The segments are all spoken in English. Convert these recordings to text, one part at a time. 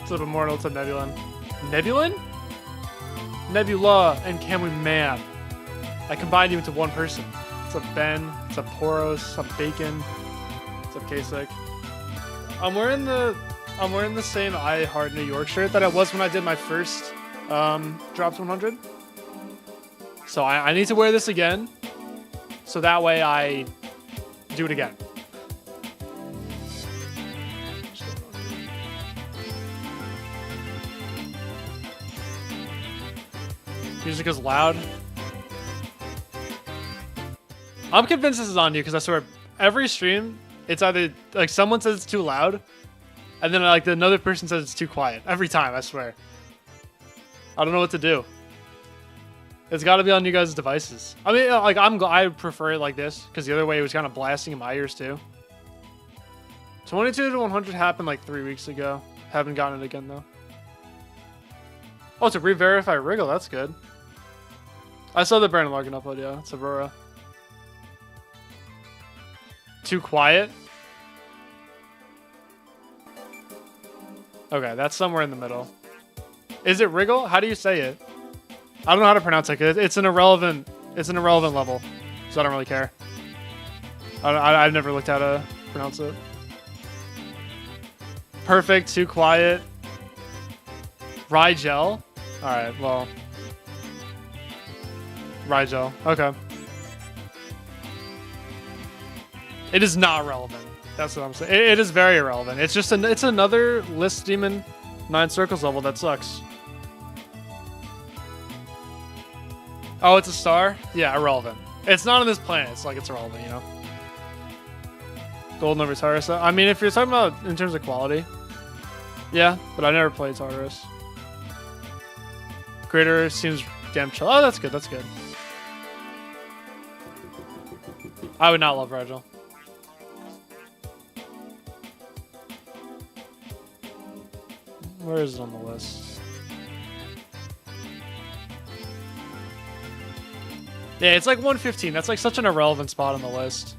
It's a little mortal to Nebulin. Nebulin? Nebula and Camry Man. I combined you into one person. What's up, Ben? What's up, Poros? What's up, Bacon? What's up, Kasich? I'm wearing the same I Heart New York shirt that I was when I did my first Drops 100. So I need to wear this again, so that way I do it again. Music is loud. I'm convinced this is on you because I swear every stream it's either like someone says it's too loud, and then like another person says it's too quiet. Every time, I swear. I don't know what to do. It's got to be on you guys' devices. I mean, like I prefer it like this because the other way it was kind of blasting in my ears too. 22 to 100 happened like 3 weeks ago. Haven't gotten it again though. Oh, to re-verify Wriggle, that's good. I saw the Brandon Larkin upload, yeah. It's Aurora. Too quiet? Okay, that's somewhere in the middle. Is it Wriggle? How do you say it? I don't know how to pronounce it. It's an irrelevant level, so I don't really care. I've never looked how to pronounce it. Perfect, too quiet. Rigel? Alright, well. Rigel, okay. It is not relevant. That's what I'm saying. It is very irrelevant. It's just it's another List Demon 9 Circles level that sucks. Oh, it's a star? Yeah, irrelevant. It's not on this planet. It's like it's irrelevant, you know? Golden over Tartarus. I mean, if you're talking about in terms of quality, yeah, but I never played Tartarus. Creator seems damn chill. Oh, that's good. That's good. I would not love Rigel. Where is it on the list? Yeah, it's like 115. That's like such an irrelevant spot on the list.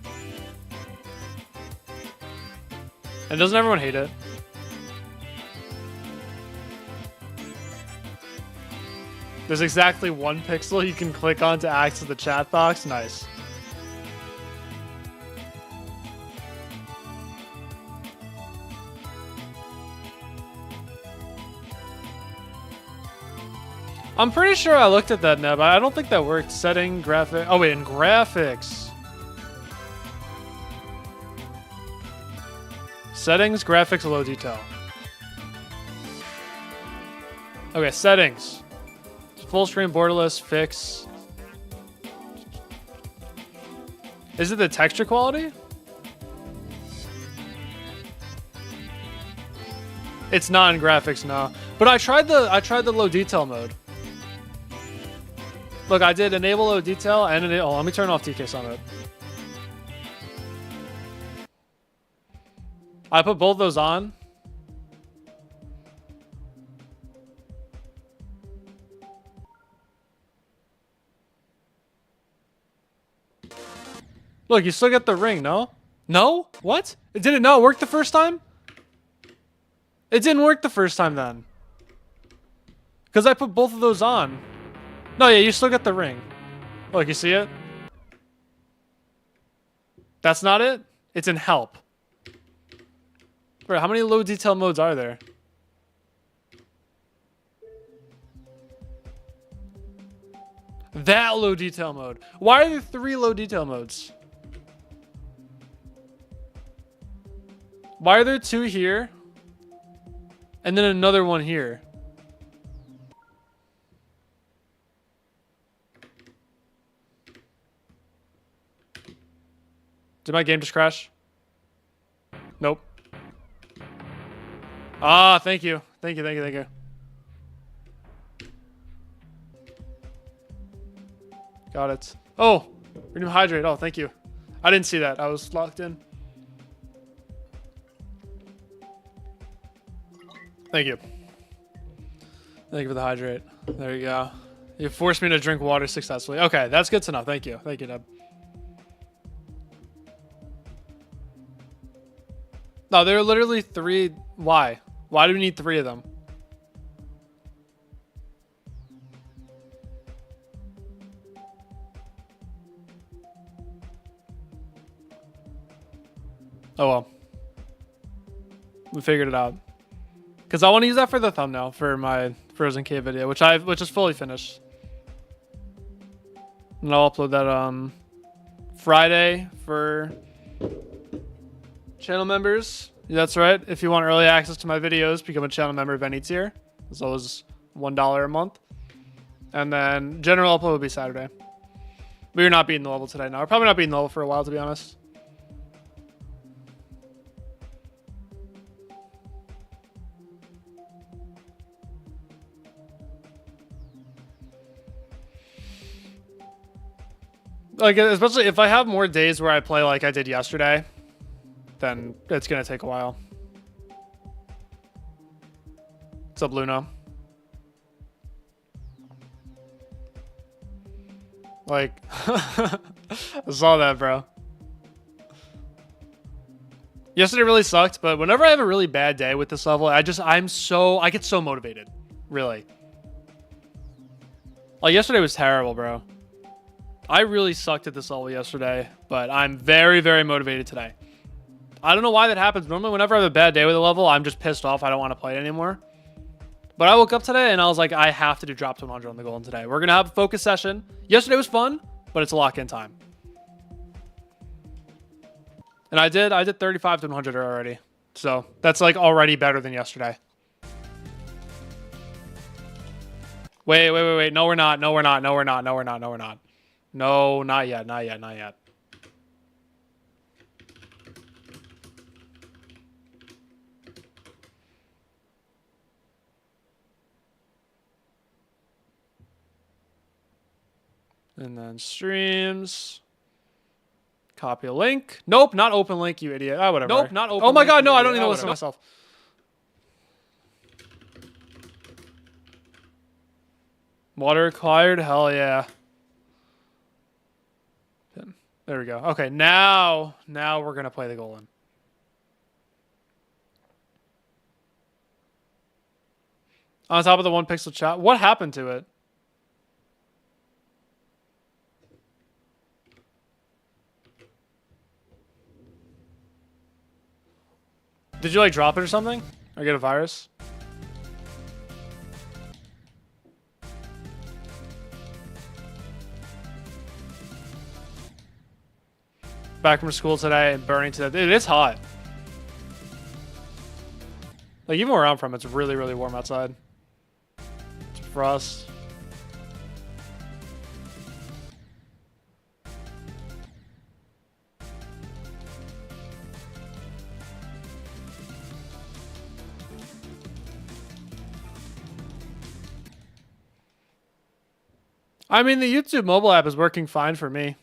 And doesn't everyone hate it? There's exactly 1 pixel you can click on to access the chat box. Nice. I'm pretty sure I looked at that, Neb. I don't think that worked. Setting, graphic. Oh, wait, in graphics. Settings, graphics, low detail. Okay, settings. Full screen, borderless, fix. Is it the texture quality? It's not in graphics, no. But I tried the low detail mode. Look, I did enable low detail and oh, let me turn off TK Summit. I put both those on. Look, you still get the ring, no? No? What? It didn't not work the first time? It didn't work the first time then. Because I put both of those on. No, yeah, you still get the ring. Look, you see it? That's not it? It's in help. Bro, how many low detail modes are there? That low detail mode. Why are there 3 low detail modes? Why are there 2 here? And then another one here? Did my game just crash? Nope. Ah, thank you. Thank you, thank you, thank you. Got it. Oh, renew hydrate. Oh, thank you. I didn't see that. I was locked in. Thank you. Thank you for the hydrate. There you go. You forced me to drink water successfully. Okay, that's good to know. Thank you. Thank you, Deb. No, there are literally 3. Why? Why do we need 3 of them? Oh well. We figured it out. Because I want to use that for the thumbnail for my Frozen Cave video, which is fully finished. And I'll upload that Friday for channel members. That's right. If you want early access to my videos, become a channel member of any tier. As low as $1 a month. And then general upload will be Saturday. But you're not beating the level today. No, we're probably not beating the level for a while, to be honest. Like, especially if I have more days where I play like I did yesterday, then it's gonna take a while. What's up, Luna? Like, I saw that, bro. Yesterday really sucked, but whenever I have a really bad day with this level, I get so motivated. Really. Like, yesterday was terrible, bro. I really sucked at this level yesterday, but I'm very, very motivated today. I don't know why that happens. Normally, whenever I have a bad day with a level, I'm just pissed off. I don't want to play it anymore. But I woke up today and I was like, I have to do drop to 100 on the Golden today. We're going to have a focus session. Yesterday was fun, but it's a lock-in time. And I did 35 to 100 already. So that's like already better than yesterday. Wait. No, we're not. No, not yet. And then streams. Copy a link. Nope, not open link, you idiot. Ah, whatever. Nope, not open. Oh my god, no, I don't even listen to myself. Water acquired? Hell yeah. There we go. Okay, now we're gonna play the Golden. On top of the 1 pixel chat. What happened to it? Did you like drop it or something? Or get a virus? Back from school today and burning to death. It is hot. Like, even where I'm from, it's really, really warm outside. It's frost. I mean, the YouTube mobile app is working fine for me.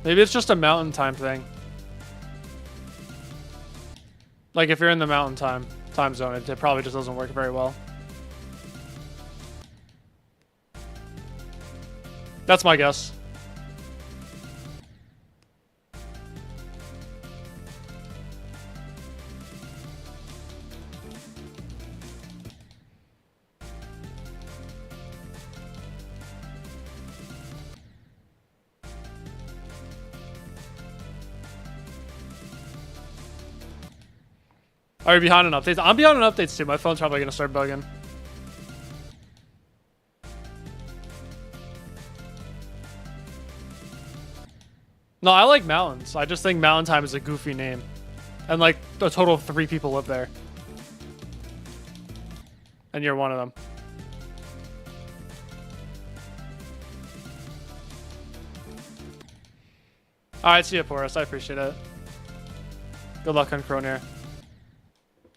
Maybe it's just a mountain time thing. Like, if you're in the mountain time zone, it probably just doesn't work very well. That's my guess. Are you behind on updates? I'm behind on updates too. My phone's probably gonna start bugging. No, I like mountains. I just think Mountain Time is a goofy name. And like a total of 3 people live there. And you're one of them. Alright, see you, Forrest. I appreciate it. Good luck on Cronir.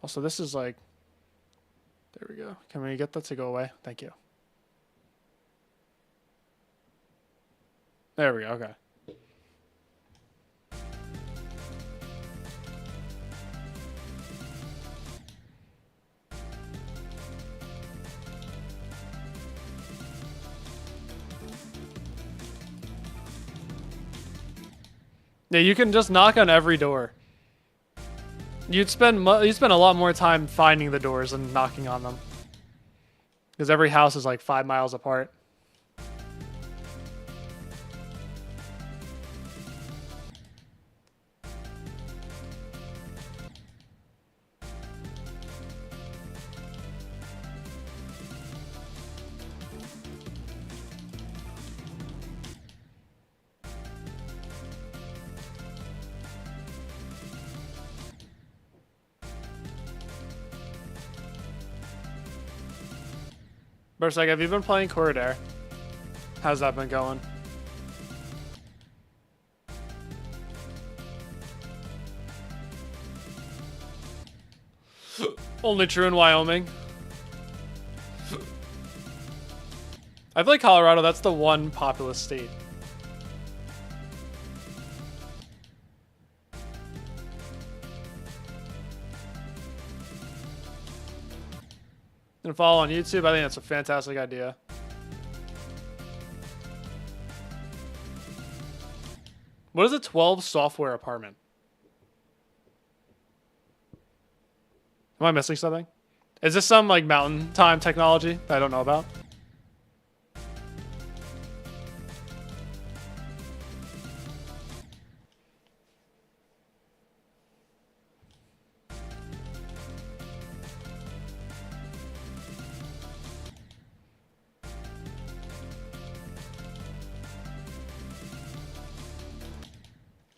Also, this is like... There we go. Can we get that to go away? Thank you. There we go. Okay. Yeah, you can just knock on every door. You'd spend a lot more time finding the doors than knocking on them. Because every house is like 5 miles apart. Berserk, have you been playing Corridor? How's that been going? Only true in Wyoming. I feel like Colorado, that's the one populous state. And follow on YouTube, I think that's a fantastic idea. What is a 12 software apartment? Am I missing something? Is this some like mountain time technology that I don't know about?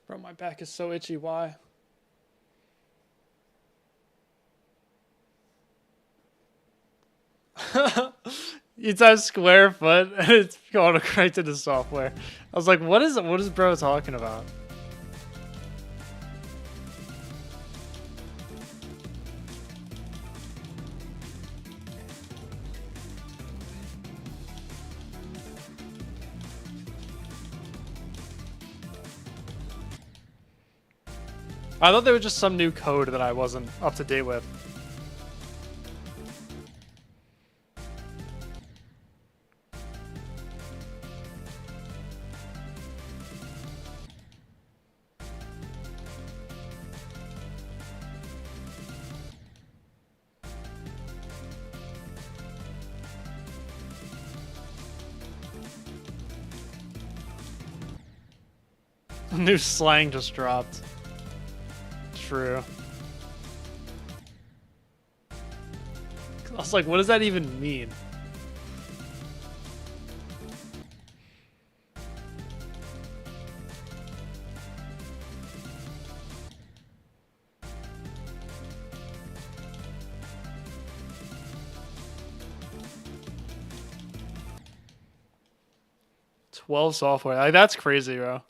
Bro, my back is so itchy. Why? You type square foot and it's auto-corrected to software. I was like, what is bro talking about? I thought there was just some new code that I wasn't up to date with. New slang just dropped. True. I was like, what does that even mean? "12 software." Like, that's crazy, bro.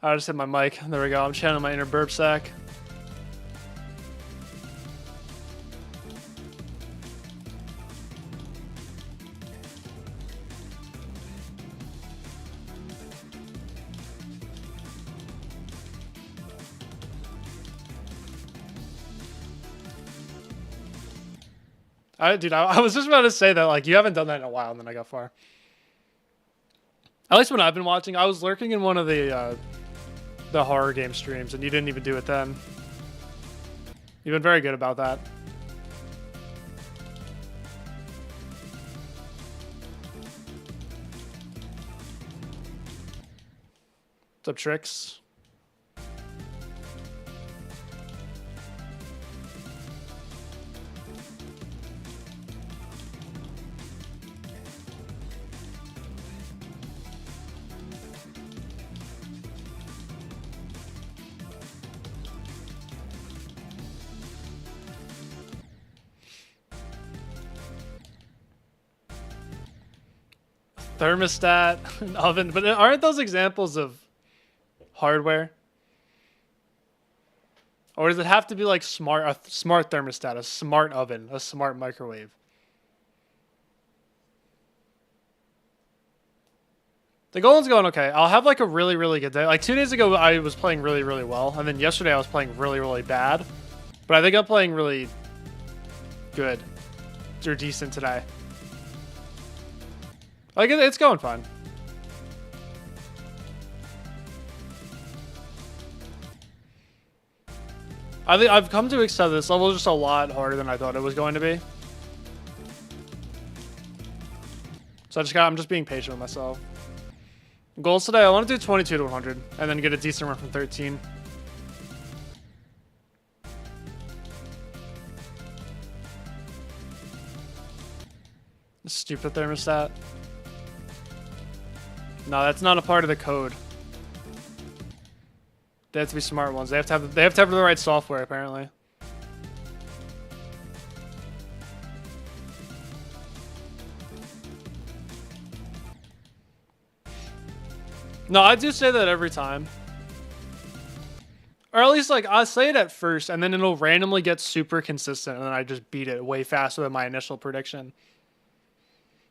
I just hit my mic. There we go. I'm channeling my inner burp sack. Dude, I was just about to say that, like, you haven't done that in a while, and then I got far. At least when I've been watching, I was lurking in one of the horror game streams, and you didn't even do it then. You've been very good about that. What's up, STRIX? Thermostat, an oven, but aren't those examples of hardware? Or does it have to be like a smart thermostat, a smart oven, a smart microwave? The Golden's going okay. I'll have like a really, really good day. Like 2 days ago, I was playing really, really well. And then yesterday I was playing really, really bad. But I think I'm playing really good or decent today. Like, it's going fine. I think I've come to accept this level is just a lot harder than I thought it was going to be. So I'm just being patient with myself. Goals today, I want to do 22 to 100 and then get a decent run from 13. Stupid thermostat. No, that's not a part of the code. They have to be smart ones. They have to have the right software, apparently. No, I do say that every time. Or at least, like, I'll say it at first, and then it'll randomly get super consistent, and then I just beat it way faster than my initial prediction.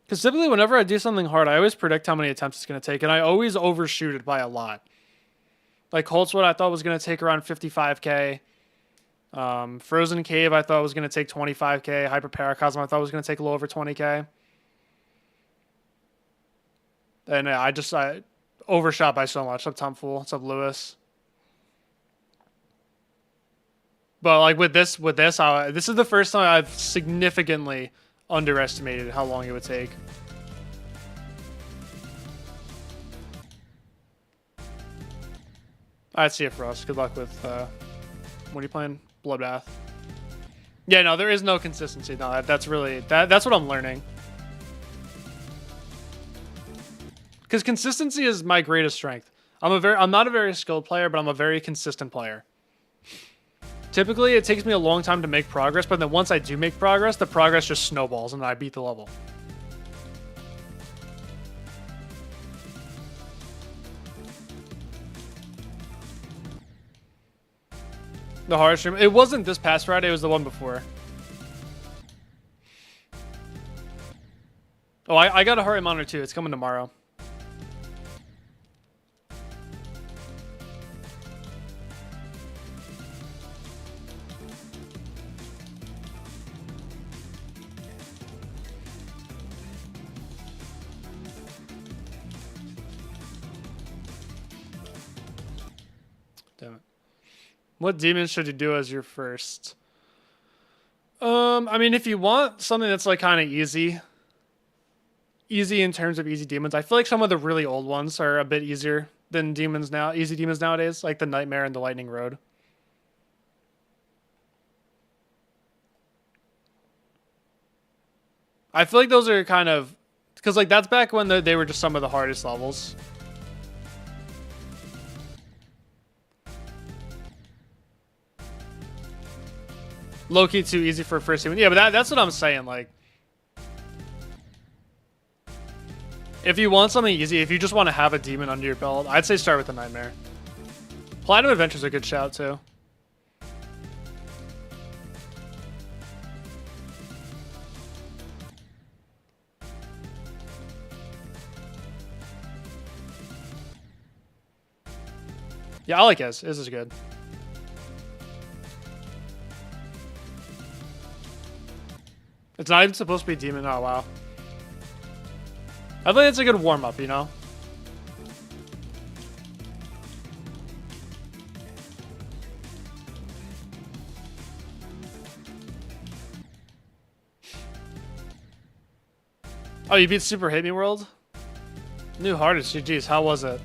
Because typically, whenever I do something hard, I always predict how many attempts it's going to take, and I always overshoot it by a lot. Like, Coltswood, I thought was going to take around 55k. Frozen Cave, I thought was going to take 25k. Hyper Paracosm, I thought was going to take a little over 20k. And I overshot by so much. What's up, Tomfool? What's up, Lewis? But like with this, this is the first time I've significantly underestimated how long it would take. I'd see it for us. Good luck with, what are you playing? Bloodbath. Yeah, no, there is no consistency. No, that's really, that's what I'm learning. Because consistency is my greatest strength. I'm not a very skilled player, but I'm a very consistent player. Typically, it takes me a long time to make progress, but then once I do make progress, the progress just snowballs and I beat the level. The horror stream. It wasn't this past Friday, it was the one before. Oh, I got a heart rate monitor too. It's coming tomorrow. Damn it. What demon should you do as your first? I mean, if you want something that's like kind of easy in terms of easy demons, I feel like some of the really old ones are a bit easier than demons now. Easy demons nowadays, like the Nightmare and the Lightning Road. I feel like those are kind of, because like that's back when they were just some of the hardest levels. Low-key too easy for a first demon. Yeah, but that's what I'm saying. Like, if you want something easy, if you just want to have a demon under your belt, I'd say start with the Nightmare. Platinum Adventure's a good shout too. Yeah, I like Ez. Ez is good. It's not even supposed to be demon. Oh, wow. I think it's a good warm-up, you know? Oh, you beat Super Hit Me World? New hardest, GG's. How was it?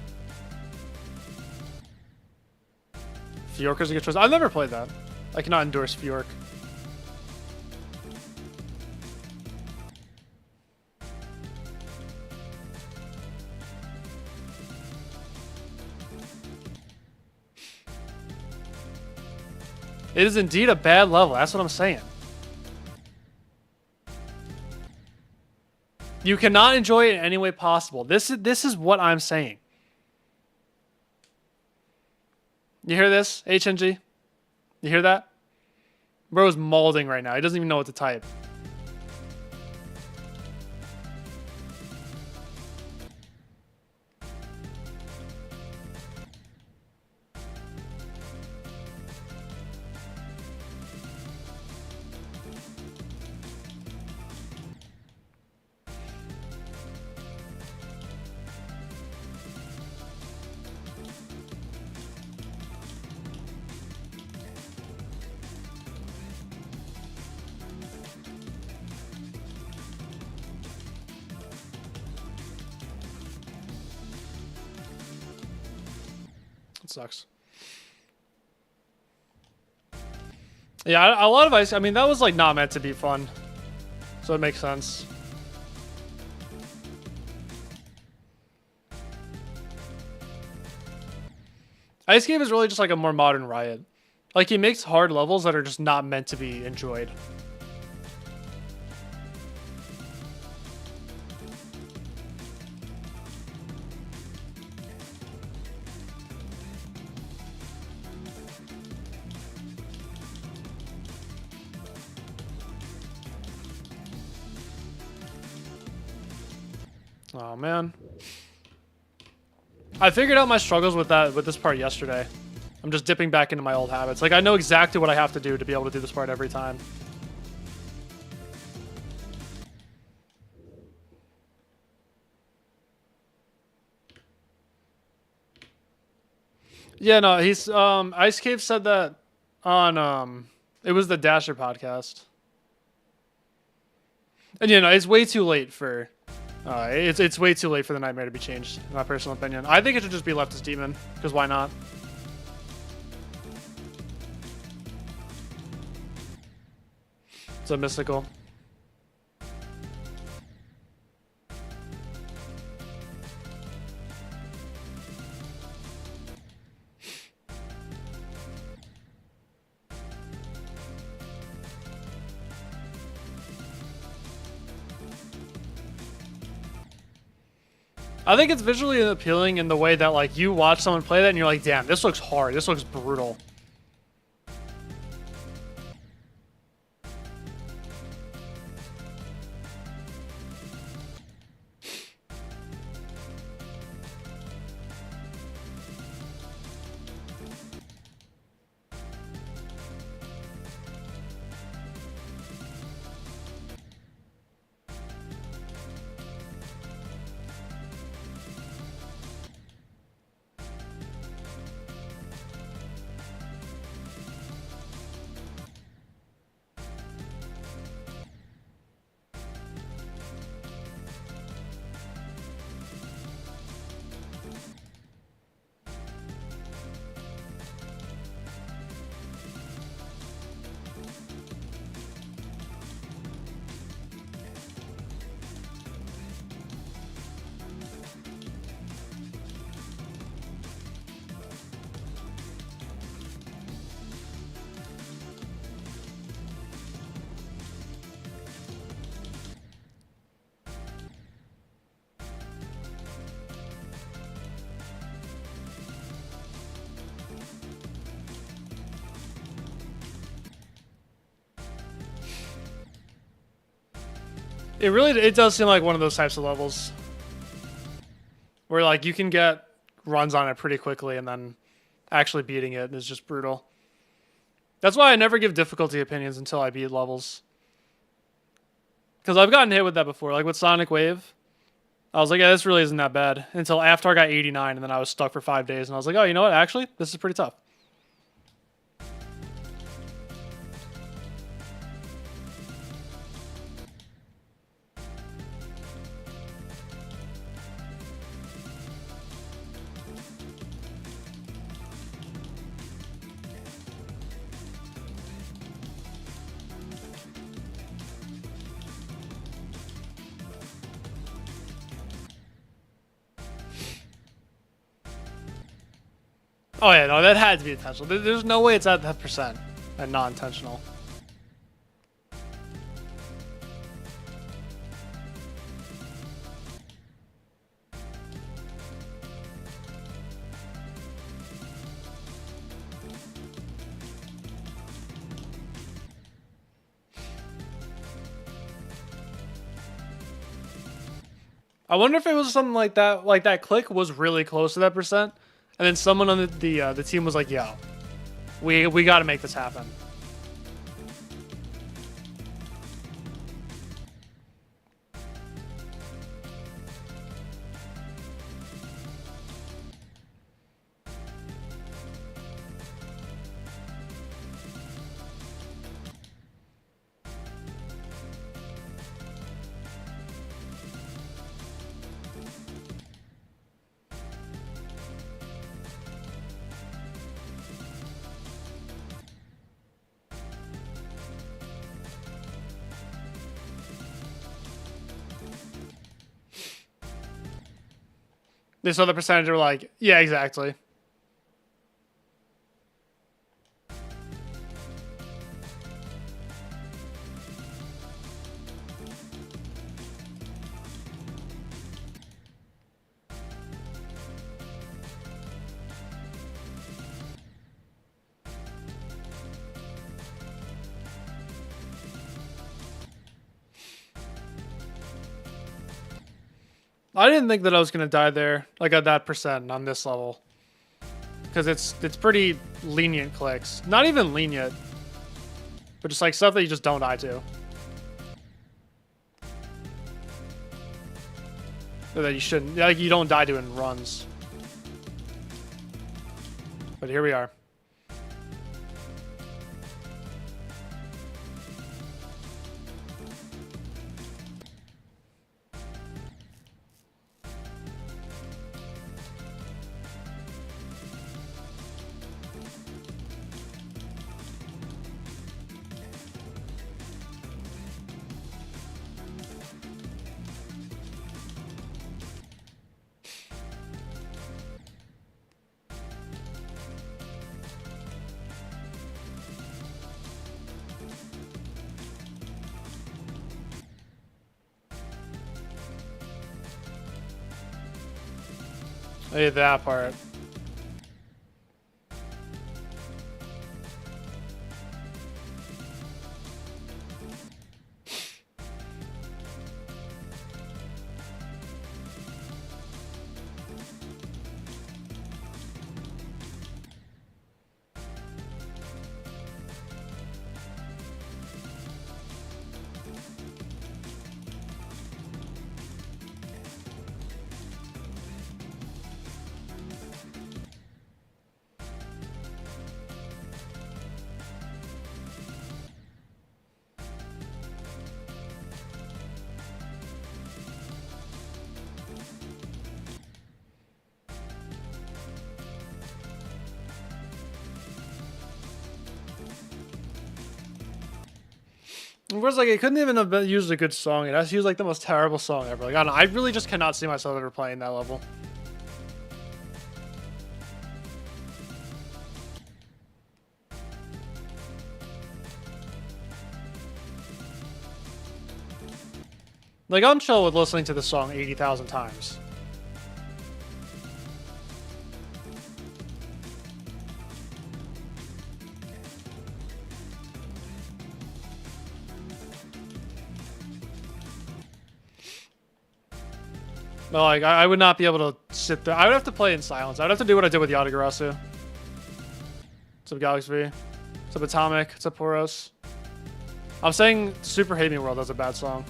Fjork's a good choice. I've never played that. I cannot endorse Fjork. It is indeed a bad level. That's what I'm saying. You cannot enjoy it in any way possible. This is what I'm saying. You hear this, HNG? You hear that? Bro is molding right now. He doesn't even know what to type. Sucks. Yeah, a lot of ice. I mean, that was like not meant to be fun, so it makes sense. Ice Cave is really just like a more modern Riot. Like, he makes hard levels that are just not meant to be enjoyed. Oh man. I figured out my struggles with this part yesterday. I'm just dipping back into my old habits. Like I know exactly what I have to do to be able to do this part every time. Yeah, no, he's Ice Cave said that on it was the Dasher podcast. And you know, it's way too late for it's way too late for the nightmare to be changed, in my personal opinion. I think it should just be left as demon, because why not? It's a mystical. I think it's visually appealing in the way that like you watch someone play that and you're like, damn, this looks hard. This looks brutal. It does seem like one of those types of levels where like you can get runs on it pretty quickly and then actually beating it is just brutal. That's why I never give difficulty opinions until I beat levels. Because I've gotten hit with that before. Like with Sonic Wave, I was like, yeah, this really isn't that bad. Until after I got 89 and then I was stuck for 5 days and I was like, oh, you know what? Actually, this is pretty tough. Oh yeah, no, that had to be intentional. There's no way it's at that percent and not intentional. I wonder if it was something like that click was really close to that percent, and then someone on the team was like, "Yo, we got to make this happen." This other percentage were like, "Yeah, exactly." I didn't think that I was gonna die there, like at that percent on this level, because it's pretty lenient clicks. Not even lenient, but just like stuff that you just don't die to. Or that you shouldn't, like you don't die to in runs. But here we are. Hey, that part. Of course, like, it couldn't even have been used a good song. It has to use, like, the most terrible song ever. Like, I don't know, I really just cannot see myself ever playing that level. Like, I'm chill with listening to the song 80,000 times. But like, I would not be able to sit there. I would have to play in silence. I'd have to do what I did with Yatagarasu. What's up, Galaxy V? What's up, Atomic? What's up, Poros? I'm saying Super Hate Me World is a bad song.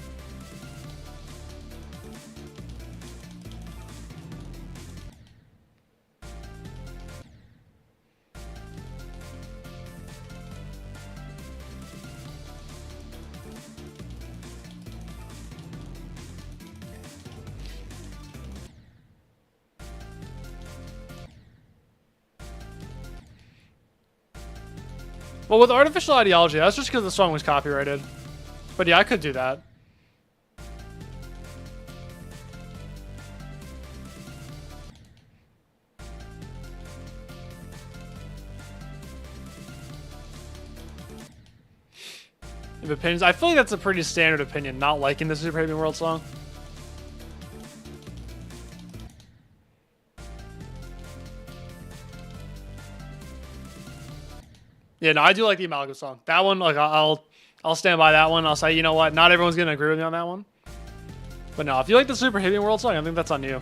Well, with Artificial Ideology, that's just because the song was copyrighted. But yeah, I could do that. If opinions, I feel like that's a pretty standard opinion, not liking the Super Hate Me World song. Yeah, no, I do like the Amalgam song. That one, like, I'll stand by that one. I'll say, you know what, not everyone's gonna agree with me on that one. But no, if you like the Super Hate Me World song, I think that's on you.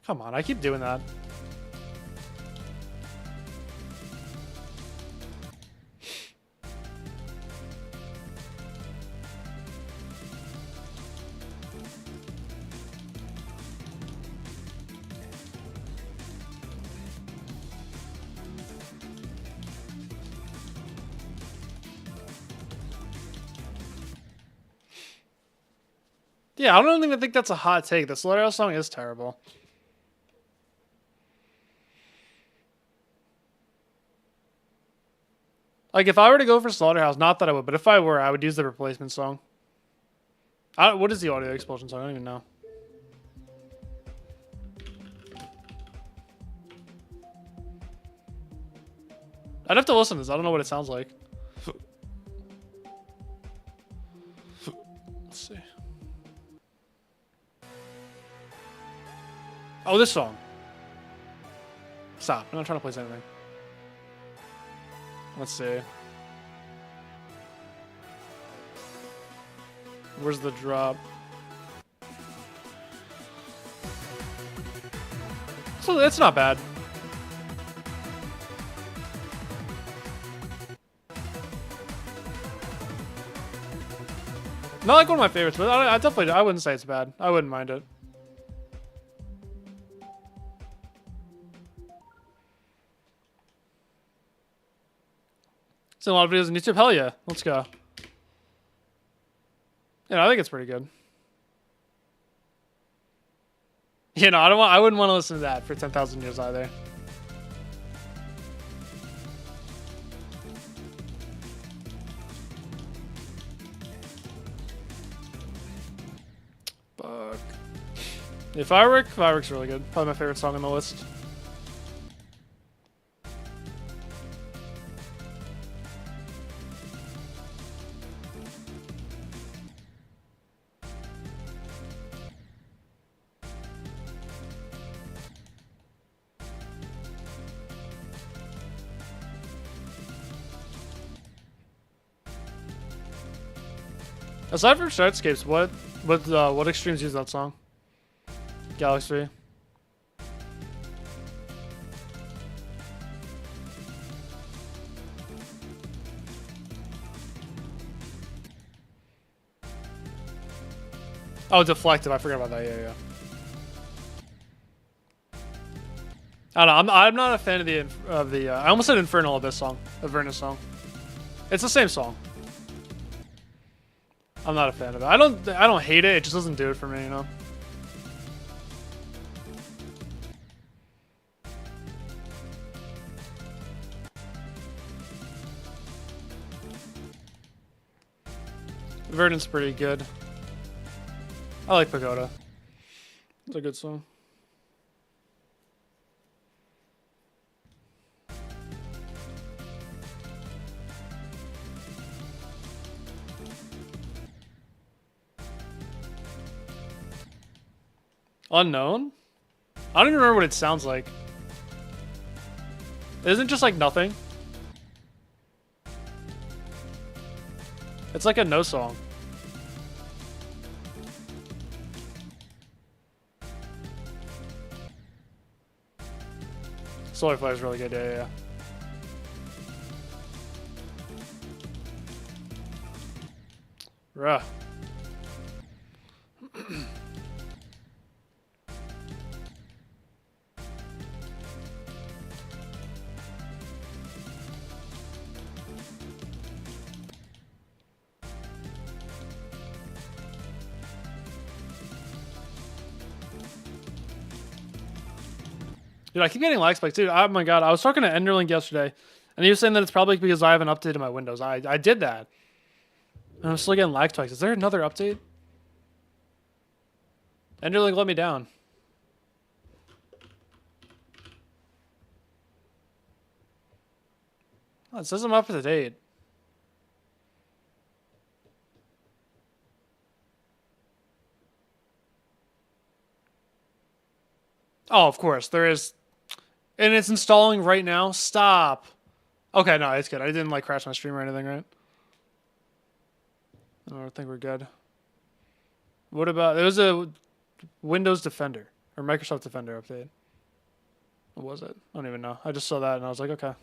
Come on, I keep doing that. Yeah, I don't even think that's a hot take. The Slaughterhouse song is terrible. Like, if I were to go for Slaughterhouse, not that I would, but if I were, I would use the replacement song. What is the Audio Expulsion song? I don't even know. I'd have to listen to this. I don't know what it sounds like. Let's see. Oh, this song. Stop. I'm not trying to place anything. Let's see. Where's the drop? So it's not bad. Not like one of my favorites, but I definitely, I wouldn't say it's bad. I wouldn't mind it. Seen a lot of videos on YouTube. Hell yeah, let's go. Yeah, I think it's pretty good. You know, I wouldn't want to listen to that for 10,000 years either. Fuck. Yeah, Firework's really good. Probably my favorite song on the list. Aside from Starscapes, what extremes use that song? Galaxy. Oh, Deflective. I forgot about that. Yeah. I don't know. I'm not a fan of the. I almost said Infernal Abyss song, Avernus song. It's the same song. I'm not a fan of it. I don't hate it. It just doesn't do it for me, you know. Verdant's pretty good. I like Pagoda. It's a good song. Unknown? I don't even remember what it sounds like. Isn't it just like nothing? It's like a no song. Solar Flare is really good, yeah. Ruh. Dude, I keep getting lag spikes, dude. Oh my god, I was talking to Enderlink yesterday, and he was saying that it's probably because I haven't updated my Windows. I did that. And I'm still getting lag spikes. Is there another update? Enderlink let me down. Oh, it says I'm up to date. Oh, of course, there is. And it's installing right now. Stop. Okay, no, it's good. I didn't like crash my stream or anything, right? I think we're good. What about, there was a Windows Defender or Microsoft Defender update. What was it? I don't even know. I just saw that and I was like, okay. Are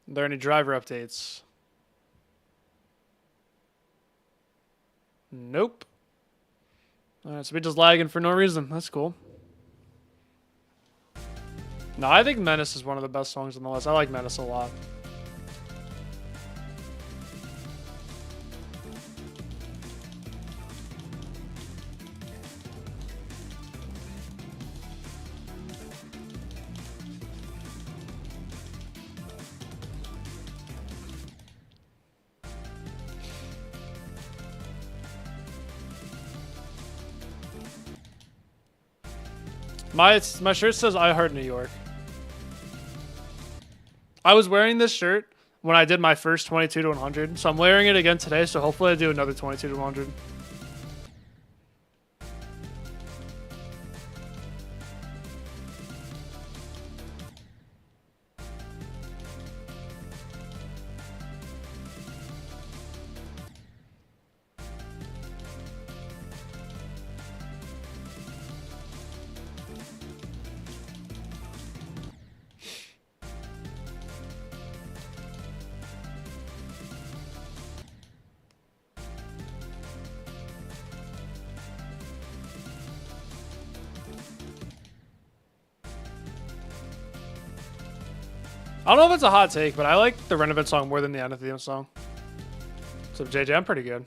there any driver updates? Nope. Alright, so we're just lagging for no reason. That's cool. No, I think Menace is one of the best songs on the list. I like Menace a lot. My shirt says I Heart New York. I was wearing this shirt when I did my first 22 to 100. So I'm layering it again today, so hopefully I do another 22 to 100. I don't know if it's a hot take, but I like the Renovate song more than the end theme song. So JJ, I'm pretty good.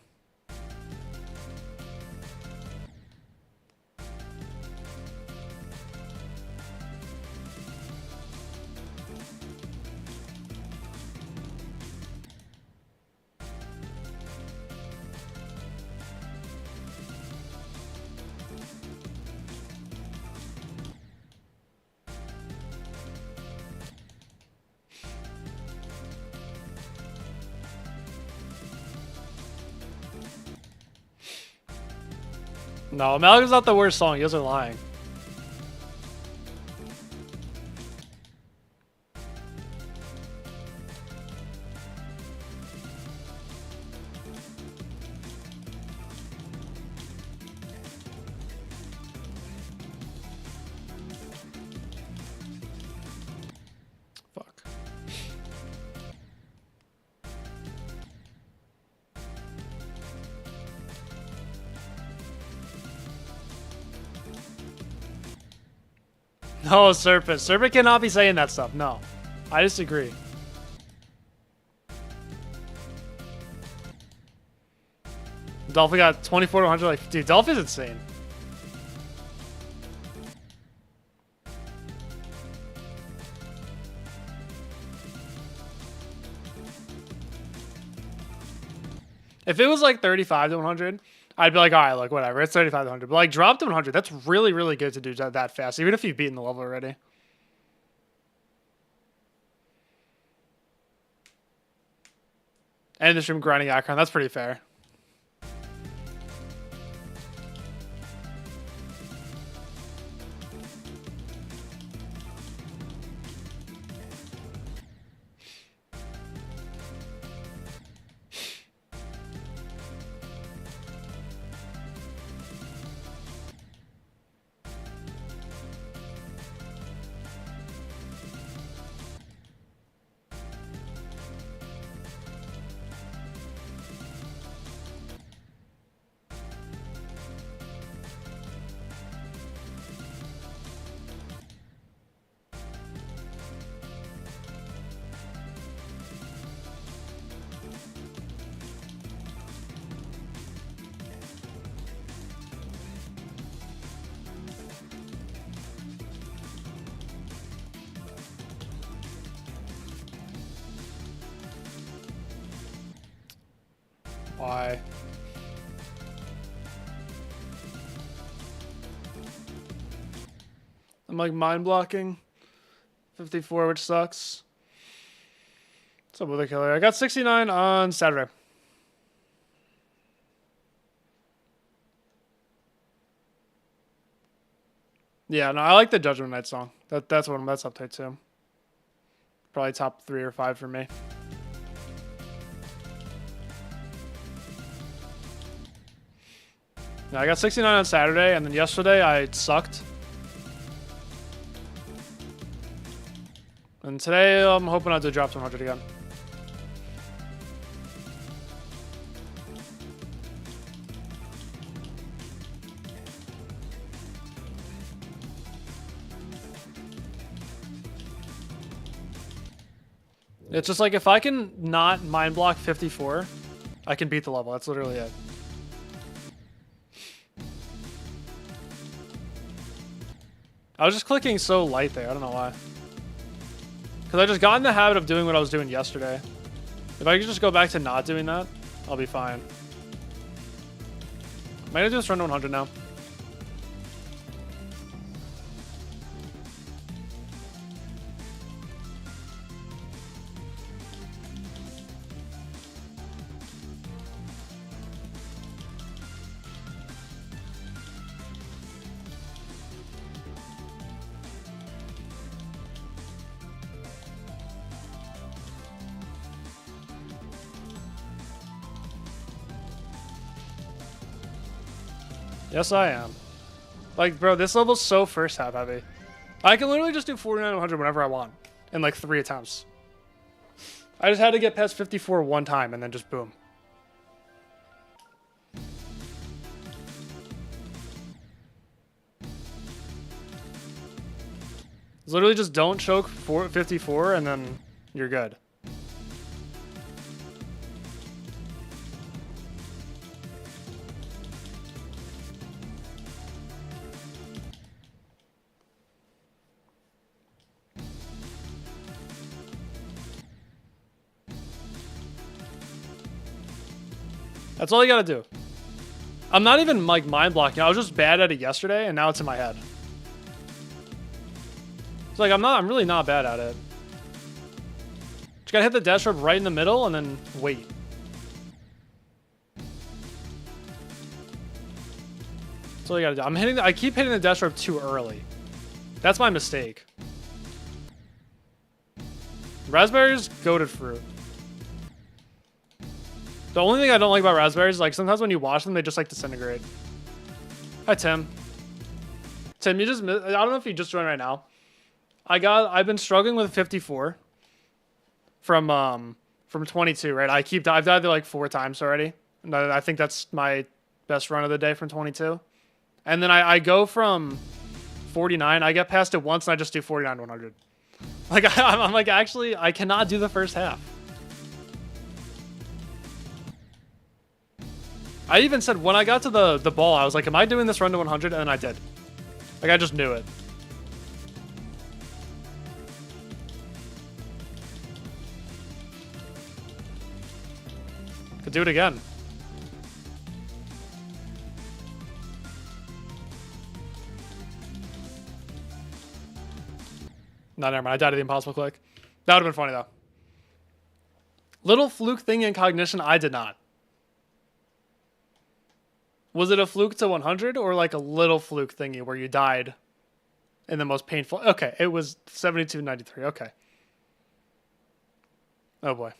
No, Malcolm's not the worst song. You guys are lying. Fuck. No, Serpent. Serpent cannot be saying that stuff. No. I disagree. Dolphin got 24 to 100. Like, dude, Dolphin's insane. If it was like 35 to 100, I'd be like, all right, look, whatever. It's 35 to 100. But like, drop to 100. That's really, really good to do that fast, even if you've beaten the level already. And the stream grinding icon. That's pretty fair. Why? I'm like mind blocking 54, which sucks. What's up with the killer? I got 69 on Saturday. Yeah, no, I like the Judgment Night song. That's up there too. Probably top 3 or 5 for me. Yeah, I got 69 on Saturday, and then yesterday I sucked. And today I'm hoping I'll do drop to 100 again. It's just like if I can not mind block 54, I can beat the level. That's literally it. I was just clicking so light there. I don't know why. Because I just got in the habit of doing what I was doing yesterday. If I could just go back to not doing that, I'll be fine. I'm going to do this run to 100 now. Yes, I am. Like, bro, this level's so first half heavy. I can literally just do 49-100 whenever I want in like 3 attempts. I just had to get past 54 one time and then just boom. It's literally just don't choke 54 and then you're good. That's all you gotta do. I'm not even like mind blocking. I was just bad at it yesterday, and now it's in my head. It's like I'm really not bad at it. Just gotta hit the dash rope right in the middle, and then wait. That's all you gotta do. I keep hitting the dash rope too early. That's my mistake. Raspberries, goated fruit. The only thing I don't like about raspberries is like sometimes when you wash them, they just like disintegrate. Hi, Tim. Tim, you just I don't know if you just joined right now. I've been struggling with 54 from 22, right? I've died there like 4 times already. And I think that's my best run of the day from 22. And then I go from 49, I get past it once and I just do 49-100. Like I'm like, actually, I cannot do the first half. I even said when I got to the ball, I was like, am I doing this run to 100? And then I did. Like, I just knew it. Could do it again. No, never mind. I died at the impossible click. That would have been funny, though. Little fluke thing in cognition, I did not. Was it a fluke to 100 or like a little fluke thingy where you died in the most painful? Okay, it was 72-93. Okay. Oh boy.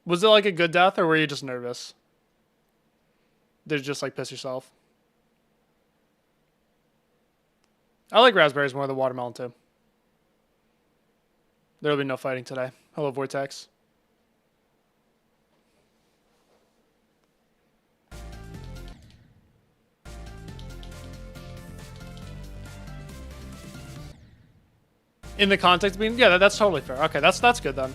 Was it like a good death or were you just nervous? Did you just like piss yourself? I like raspberries more than watermelon too. There will be no fighting today. Hello, Vortex. In the context of being, yeah, that's totally fair. Okay, that's good then.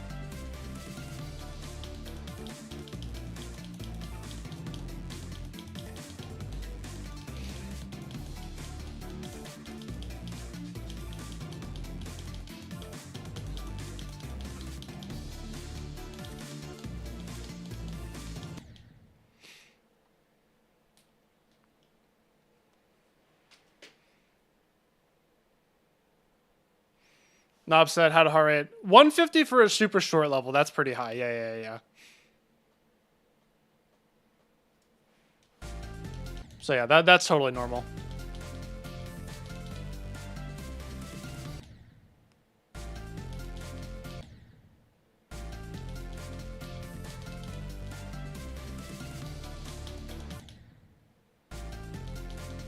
Knob said, how to heart rate. 150 for a super short level. That's pretty high. Yeah. So yeah, that's totally normal.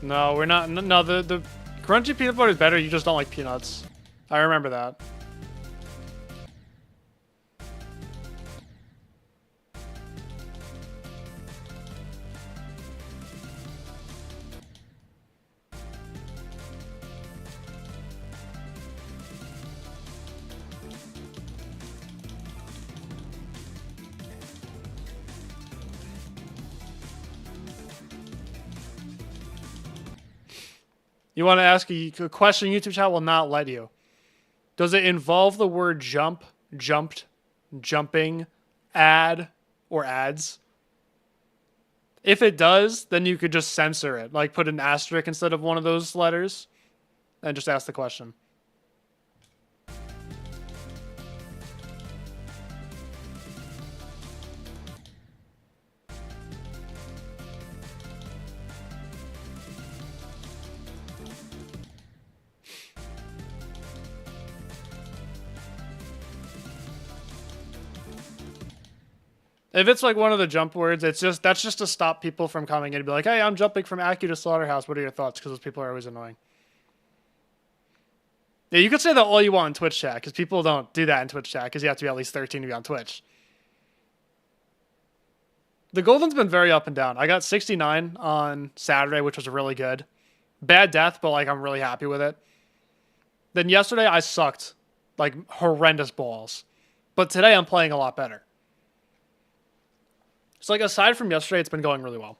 No, we're not. No, the crunchy peanut butter is better. You just don't like peanuts. I remember that. You want to ask a question YouTube chat will not let you. Does it involve the word jump, jumped, jumping, add, or ads? If it does, then you could just censor it. Like put an asterisk instead of one of those letters and just ask the question. If it's like one of the jump words, that's just to stop people from coming in and be like, hey, I'm jumping from Acu to Slaughterhouse. What are your thoughts? Because those people are always annoying. Yeah, you could say that all you want in Twitch chat, because people don't do that in Twitch chat, because you have to be at least 13 to be on Twitch. The Golden's been very up and down. I got 69 on Saturday, which was really good. Bad death, but like I'm really happy with it. Then yesterday I sucked. Like horrendous balls. But today I'm playing a lot better. So like aside from yesterday, it's been going really well.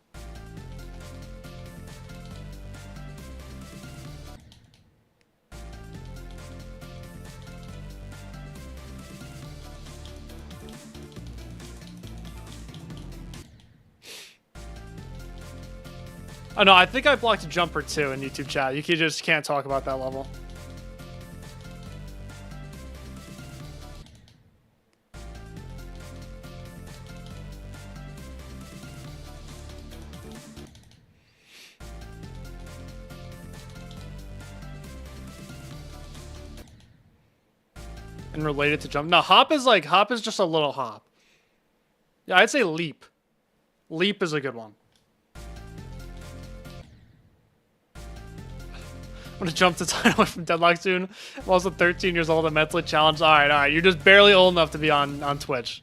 Oh no, I think I blocked a jumper too in YouTube chat. You just can't talk about that level. And related to jump. No, hop is just a little hop. Yeah, I'd say leap. Leap is a good one. I'm gonna jump to time away from Deadlock soon. I'm also 13 years old and mentally challenged. Alright. You're just barely old enough to be on Twitch.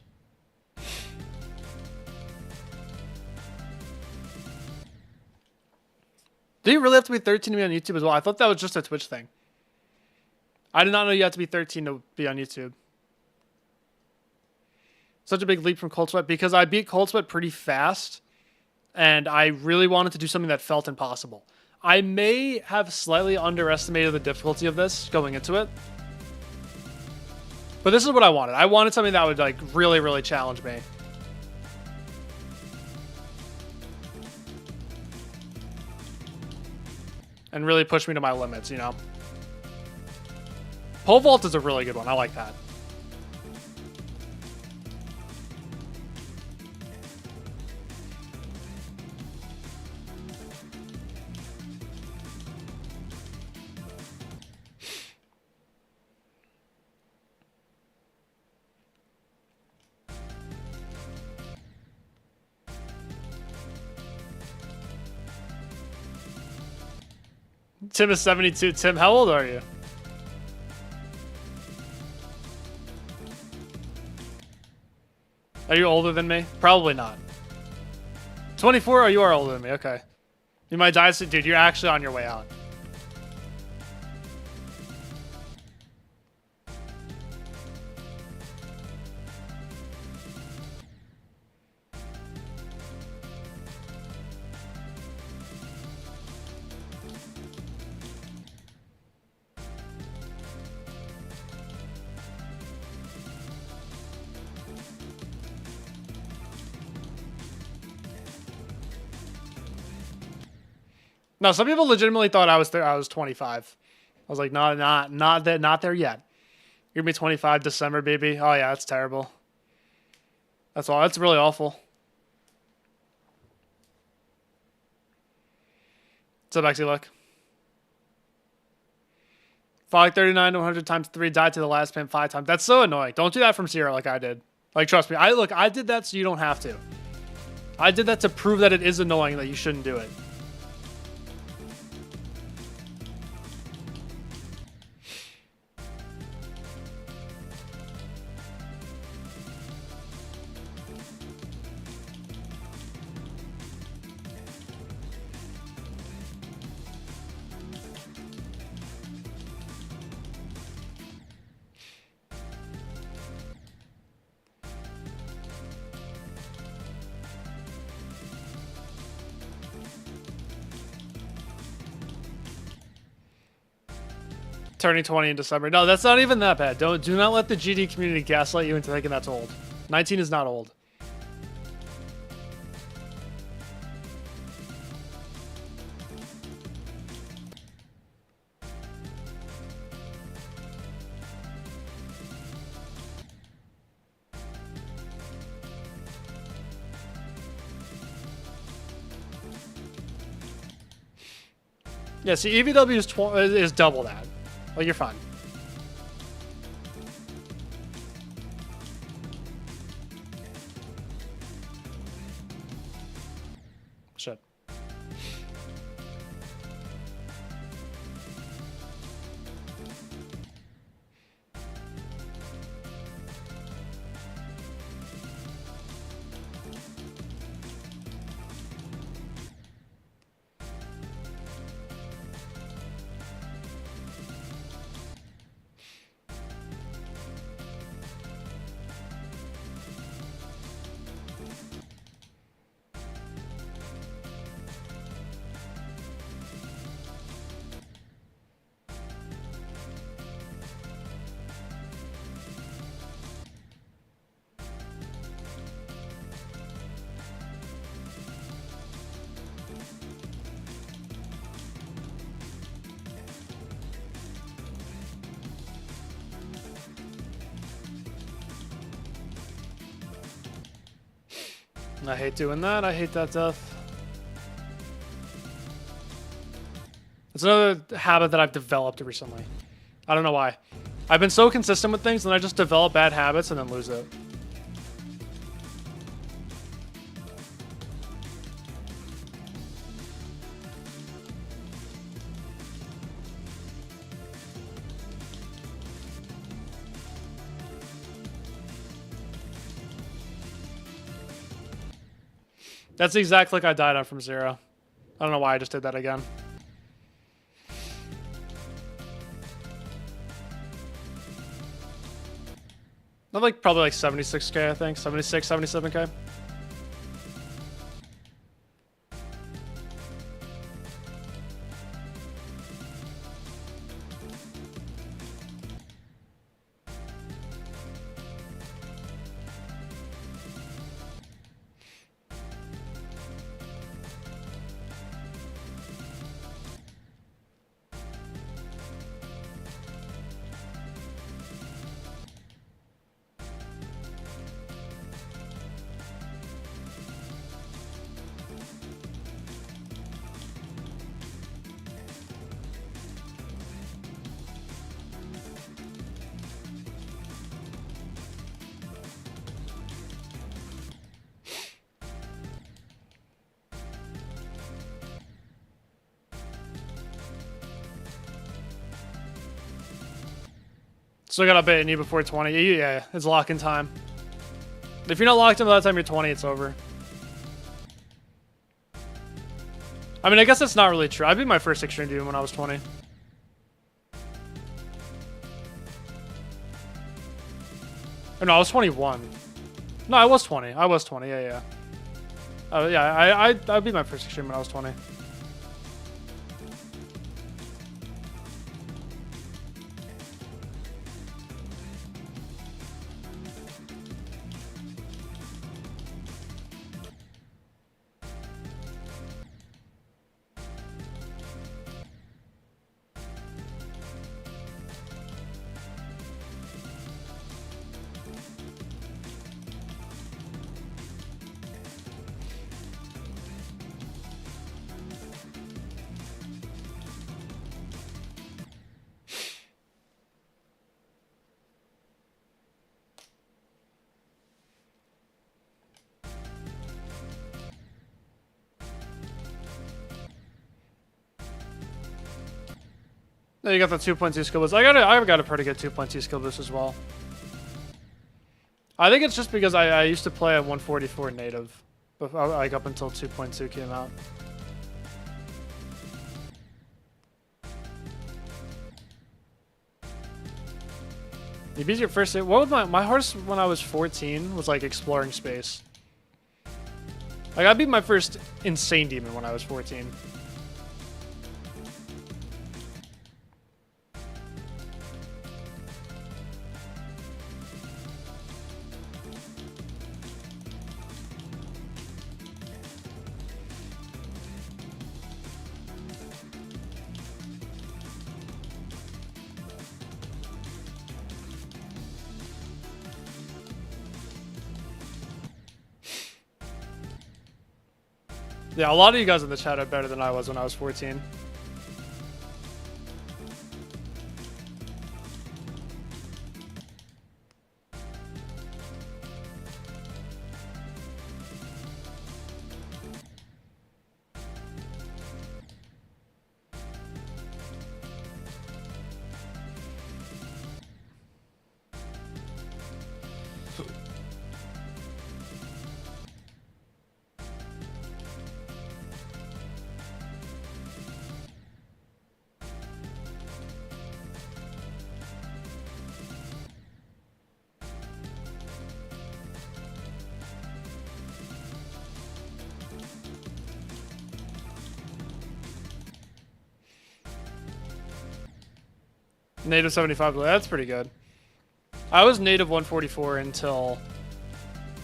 Do you really have to be 13 to be on YouTube as well? I thought that was just a Twitch thing. I did not know you had to be 13 to be on YouTube. Such a big leap from Cold Sweat because I beat Cold Sweat pretty fast. And I really wanted to do something that felt impossible. I may have slightly underestimated the difficulty of this going into it. But this is what I wanted. I wanted something that would like really, really challenge me. And really push me to my limits, you know? Pole vault is a really good one. I like that. Tim is 72. Tim, how old are you? Are you older than me? Probably not. 24? Oh, you are older than me. Okay. You might die soon. Dude, you're actually on your way out. No, some people legitimately thought I was 25. I was like, not there yet. You're gonna be 25 December, baby. Oh yeah, that's terrible. That's all. That's really awful. What's up, Exy Luck? Fog 39 to 100 times 3 died to the last pin 5 times. That's so annoying. Don't do that from Sierra like I did. Like, trust me. I did that so you don't have to. I did that to prove that it is annoying that you shouldn't do it. Turning 20 in December. No, that's not even that bad. Do not let the GD community gaslight you into thinking that's old. 19 is not old. Yeah, see, EVW is double that. Like, you're fine. I hate doing that. I hate that death. It's another habit that I've developed recently. I don't know why. I've been so consistent with things, and I just develop bad habits and then lose it. That's the exact click I died on from 0. I don't know why I just did that again. I'm like probably like 76k, I think. 76, 77k. Still got a bit in you before 20. Yeah, it's lock-in time. If you're not locked in by the time you're 20, it's over. I mean, I guess that's not really true. I beat my first Extreme Demon when I was 20. Oh, no, I was 21. No, I was 20. I was 20. Yeah. I beat my first Extreme when I was 20. No, you got the 2.2 skill boost. I've got a pretty good 2.2 skill boost as well. I think it's just because I used to play at 144 native, like up until 2.2 came out. You beat your first. What was my hardest when I was 14 was like exploring space. Like I beat my first insane demon when I was 14. Yeah, a lot of you guys in the chat are better than I was when I was 14. Native 75, that's pretty good. I was native 144 until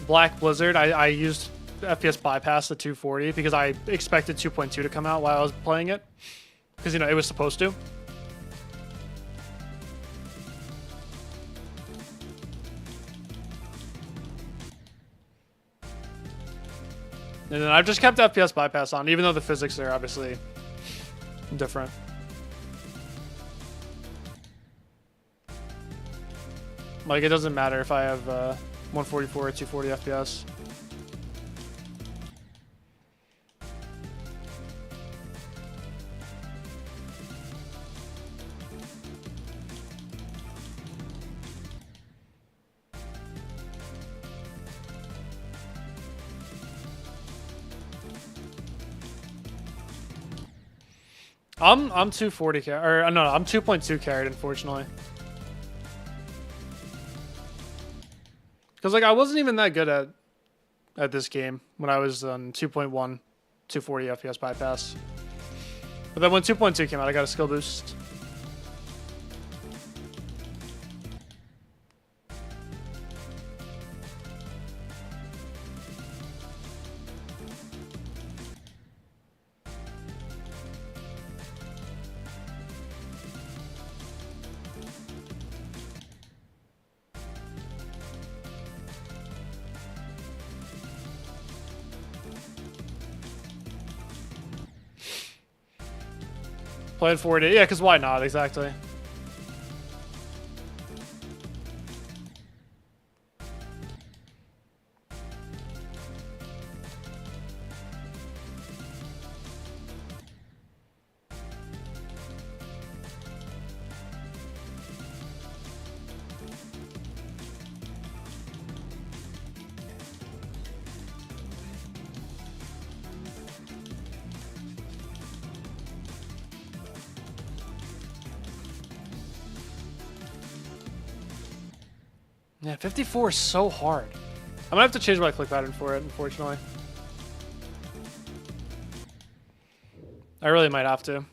Black Blizzard. I used FPS bypass to 240 because I expected 2.2 to come out while I was playing it. Because, you know, it was supposed to. And then I've just kept FPS bypass on, even though the physics are obviously different. Like, it doesn't matter if I have 144 or 240 FPS. I'm 240 or no, I'm 2.2 carried, unfortunately. Because like I wasn't even that good at this game when I was on 2.1, 240 FPS bypass. But then when 2.2 came out, I got a skill boost. Playing 4D, yeah, because why not, exactly. Yeah, 54 is so hard. I'm gonna have to change my click pattern for it, unfortunately. I really might have to.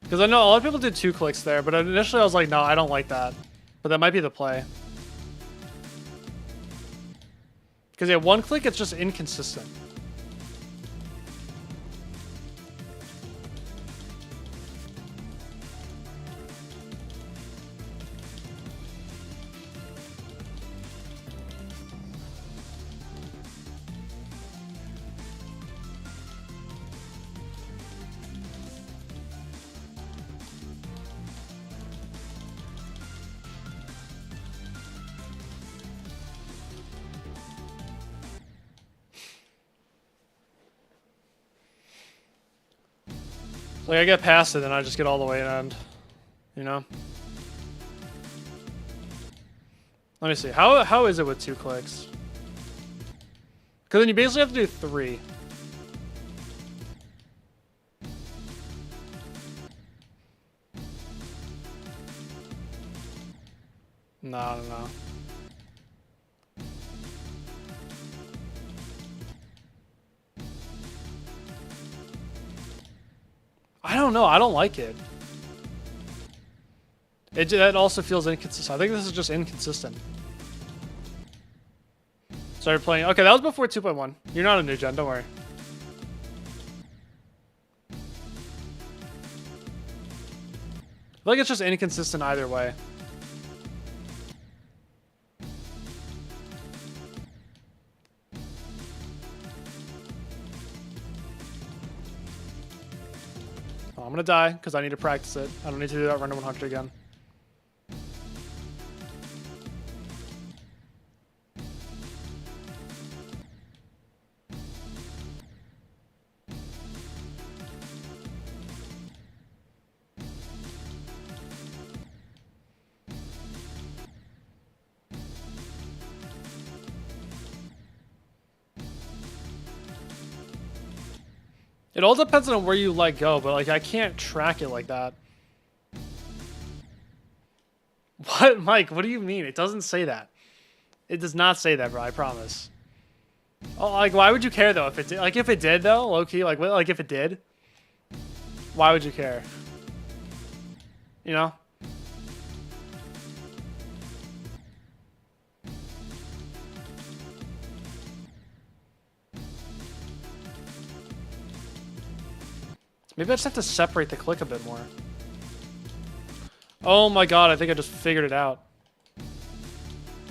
Because I know a lot of people do 2 clicks there, but initially I was like, no, I don't like that. But that might be the play. Because yeah, 1 click, it's just inconsistent. Like, I get past it, and I just get all the way and, you know? Let me see. How is it with 2 clicks? Because then you basically have to do 3. No. I don't know. I don't like it. That also feels inconsistent. I think this is just inconsistent. Started playing. Okay, that was before 2.1. You're not a new gen. Don't worry. I feel like it's just inconsistent either way. I'm gonna die because I need to practice it. I don't need to do that run to 100 again. It all depends on where you let go, but like I can't track it like that. What, Mike? What do you mean? It doesn't say that. It does not say that, bro. I promise. Oh, like why would you care though? If it did, like if it did though, low key, like what, like if it did, why would you care? You know? Maybe I just have to separate the click a bit more. Oh my god, I think I just figured it out.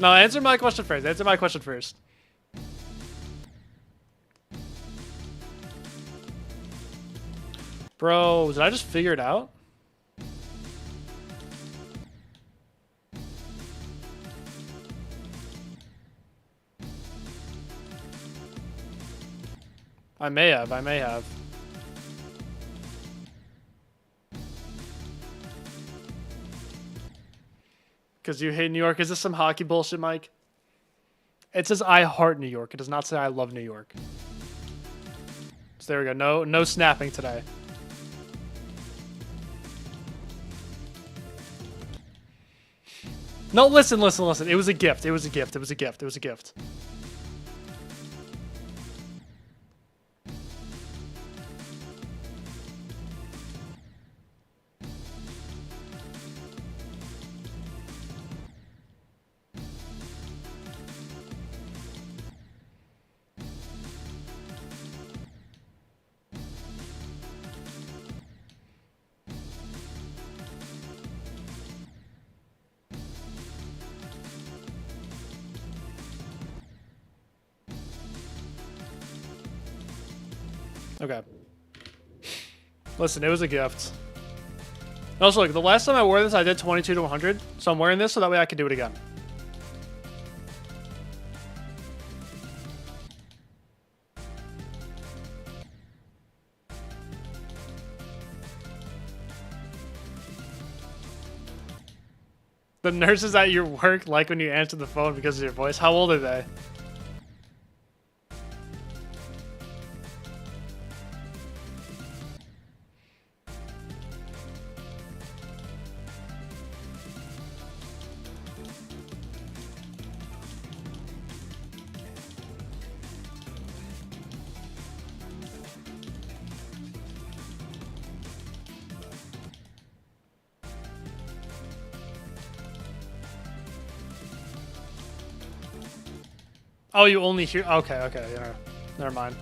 No, answer my question first. Answer my question first. Bro, did I just figure it out? I may have. Because you hate New York. Is this some hockey bullshit, Mike? It says I heart New York. It does not say I love New York. So there we go. No snapping today. No, listen. It was a gift. It was a gift. Okay. Listen, it was a gift. Also, look, the last time I wore this, I did 22 to 100. So I'm wearing this so that way I can do it again. The nurses at your work like when you answer the phone because of your voice. How old are they? Oh, you only hear... Okay, yeah. Never mind.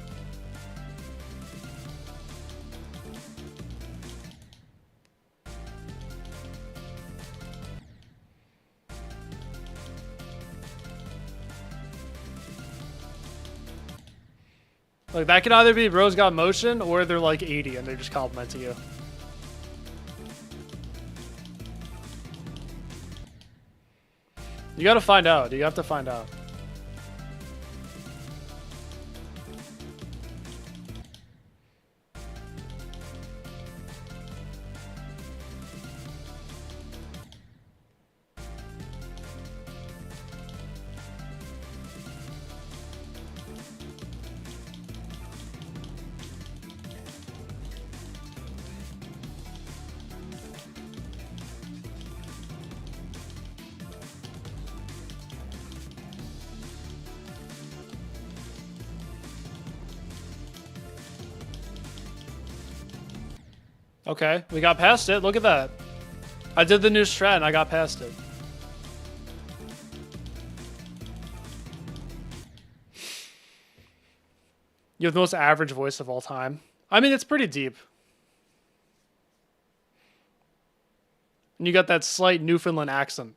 Like, that could either be Rose Got Motion, or they're like 80 and they're just complimenting you. You gotta find out. You have to find out. Okay, we got past it. Look at that. I did the new strat and I got past it. You have the most average voice of all time. I mean, it's pretty deep. And you got that slight Newfoundland accent.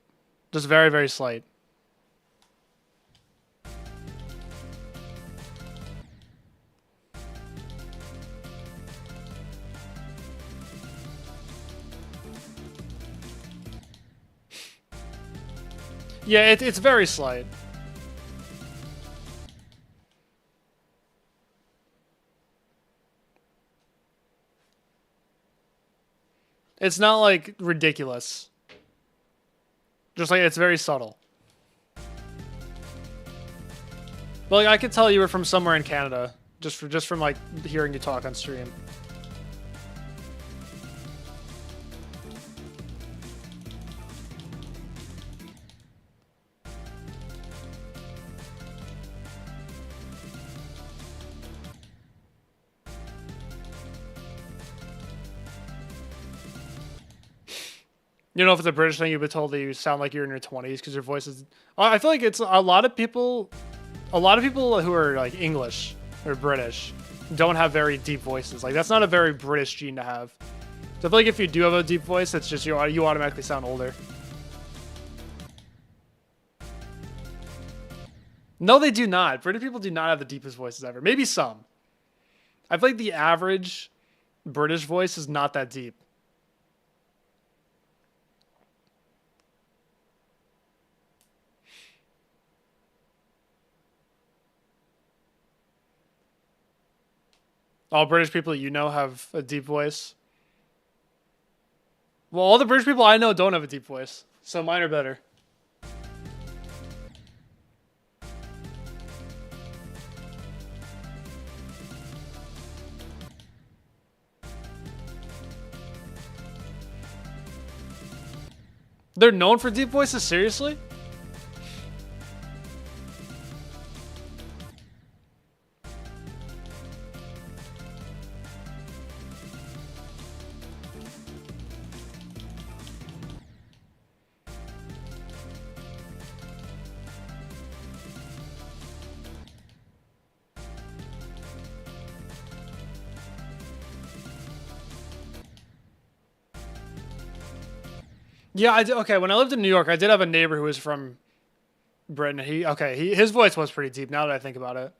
Just very, very slight. Yeah, it's very slight. It's not like ridiculous. Just like it's very subtle. But like I could tell you were from somewhere in Canada just from like hearing you talk on stream. You know, if it's a British thing, you've been told that you sound like you're in your 20s because your voice is... I feel like it's a lot of people who are like English or British don't have very deep voices. Like that's not a very British gene to have. So I feel like if you do have a deep voice, it's just you automatically sound older. No, they do not. British people do not have the deepest voices ever. Maybe some. I feel like the average British voice is not that deep. All British people you know have a deep voice. Well, all the British people I know don't have a deep voice, so mine are better. They're known for deep voices? Seriously? Yeah, I did. Okay, when I lived in New York, I did have a neighbor who was from Britain. His voice was pretty deep now that I think about it.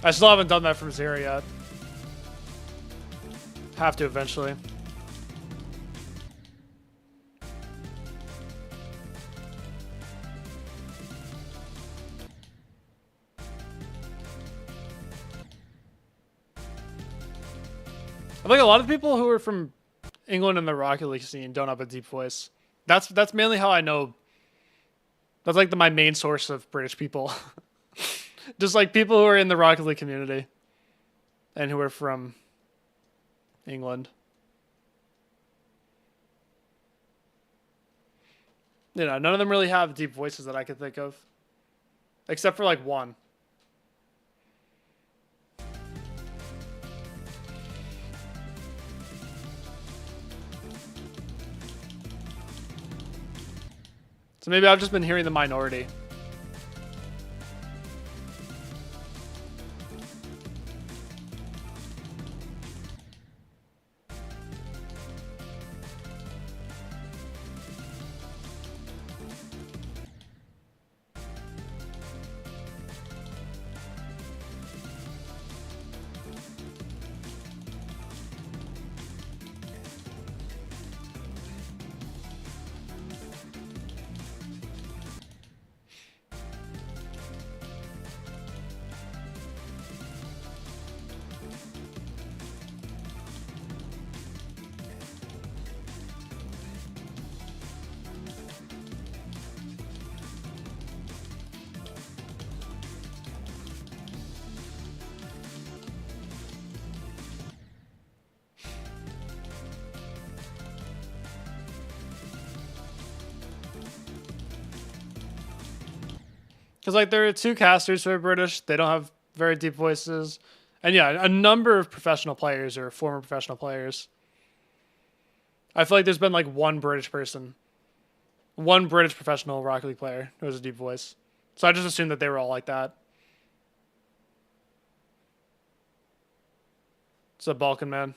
I still haven't done that from zero yet. Have to eventually. I think a lot of people who are from England and the Rocket League scene don't have a deep voice. That's mainly how I know. That's like my main source of British people. Just like people who are in the Rocket League community and who are from England. You know, none of them really have deep voices that I could think of. Except for like one. So maybe I've just been hearing the minority. Because, like, there are two casters who are British. They don't have very deep voices. And, yeah, a number of professional players or former professional players. I feel like there's been, like, one British person. One British professional Rocket League player who has a deep voice. So I just assumed that they were all like that. It's a Balkan man.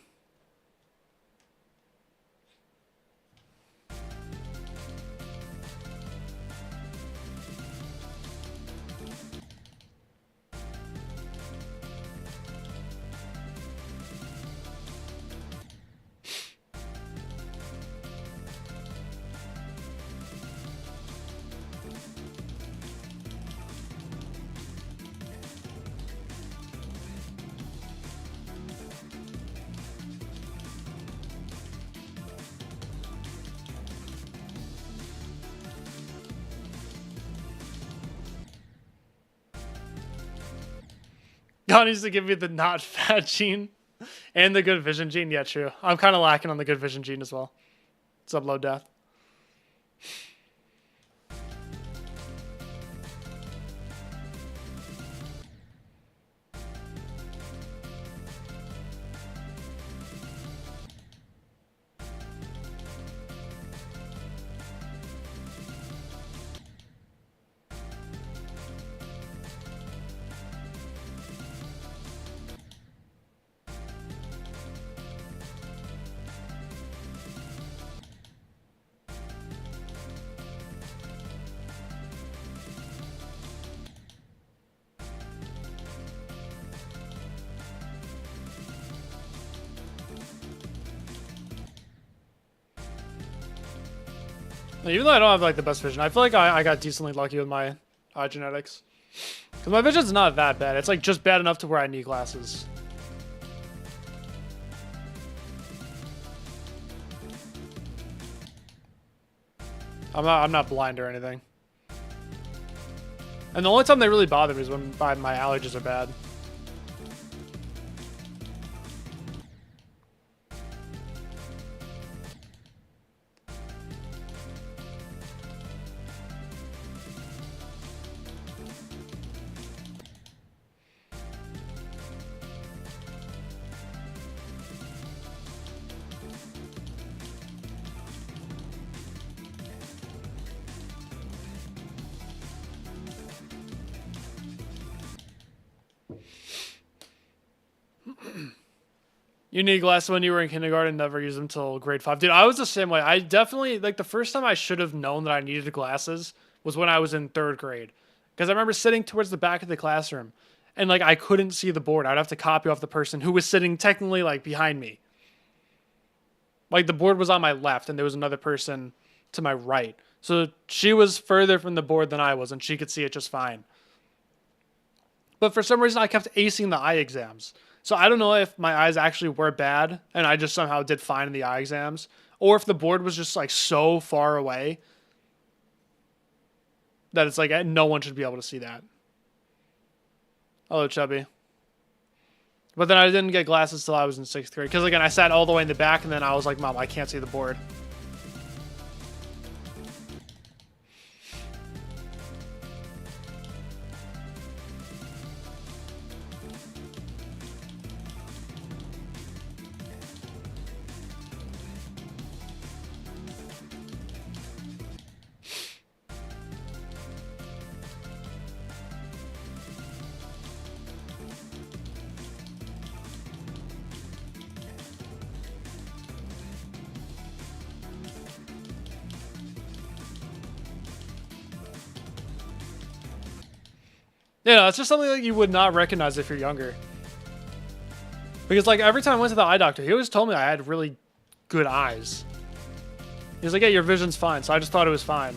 God needs to give me the not fat gene and the good vision gene. Yeah, true. I'm kind of lacking on the good vision gene as well. What's up, Low Death? Even though I don't have like the best vision, I feel like I got decently lucky with my eye genetics. Because my vision's not that bad. It's like just bad enough to where I need glasses. I'm not blind or anything. And the only time they really bother me is when my allergies are bad. You need glasses when you were in kindergarten, never use them till grade 5. Dude, I was the same way. I definitely, like, the first time I should have known that I needed glasses was when I was in 3rd grade. Because I remember sitting towards the back of the classroom, and, like, I couldn't see the board. I'd have to copy off the person who was sitting technically, like, behind me. Like, the board was on my left, and there was another person to my right. So she was further from the board than I was, and she could see it just fine. But for some reason, I kept acing the eye exams. So I don't know if my eyes actually were bad and I just somehow did fine in the eye exams, or if the board was just like so far away that it's like no one should be able to see that. Hello, Chubby. But then I didn't get glasses till I was in 6th grade. Because again, I sat all the way in the back and then I was like, Mom, I can't see the board. Yeah, it's just something that you would not recognize if you're younger. Because, like, every time I went to the eye doctor, he always told me I had really good eyes. He was like, yeah, your vision's fine. So I just thought it was fine.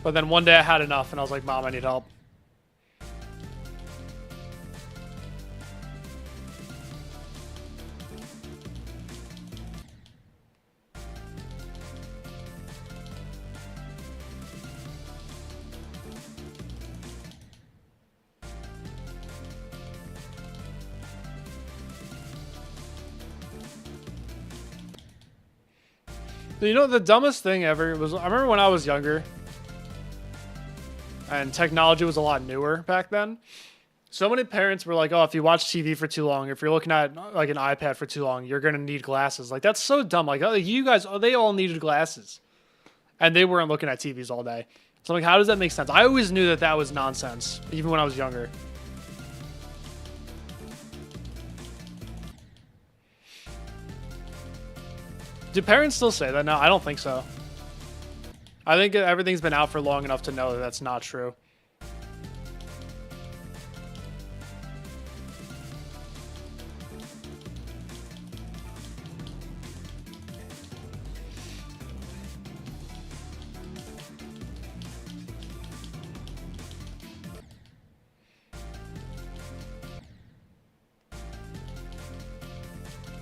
But then one day I had enough and I was like, Mom, I need help. You know, the dumbest thing ever was, I remember when I was younger and technology was a lot newer back then. So many parents were like, oh, if you watch TV for too long, if you're looking at like an iPad for too long, you're going to need glasses. Like, that's so dumb. Like, you guys, they all needed glasses and they weren't looking at TVs all day. So I'm like, how does that make sense? I always knew that that was nonsense, even when I was younger. Do parents still say that? No, I don't think so. I think everything's been out for long enough to know that that's not true.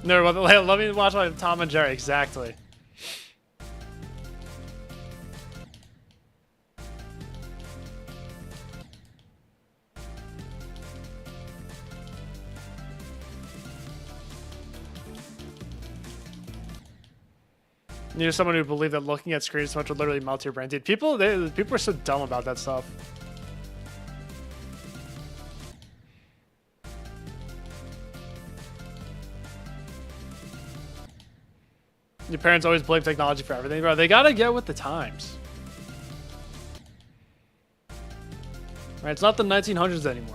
No, let me watch like Tom and Jerry. Exactly. You're someone who believed that looking at screens so much would literally melt your brain. Dude, people are so dumb about that stuff. Your parents always blame technology for everything, bro. They gotta get with the times. Right? It's not the 1900s anymore.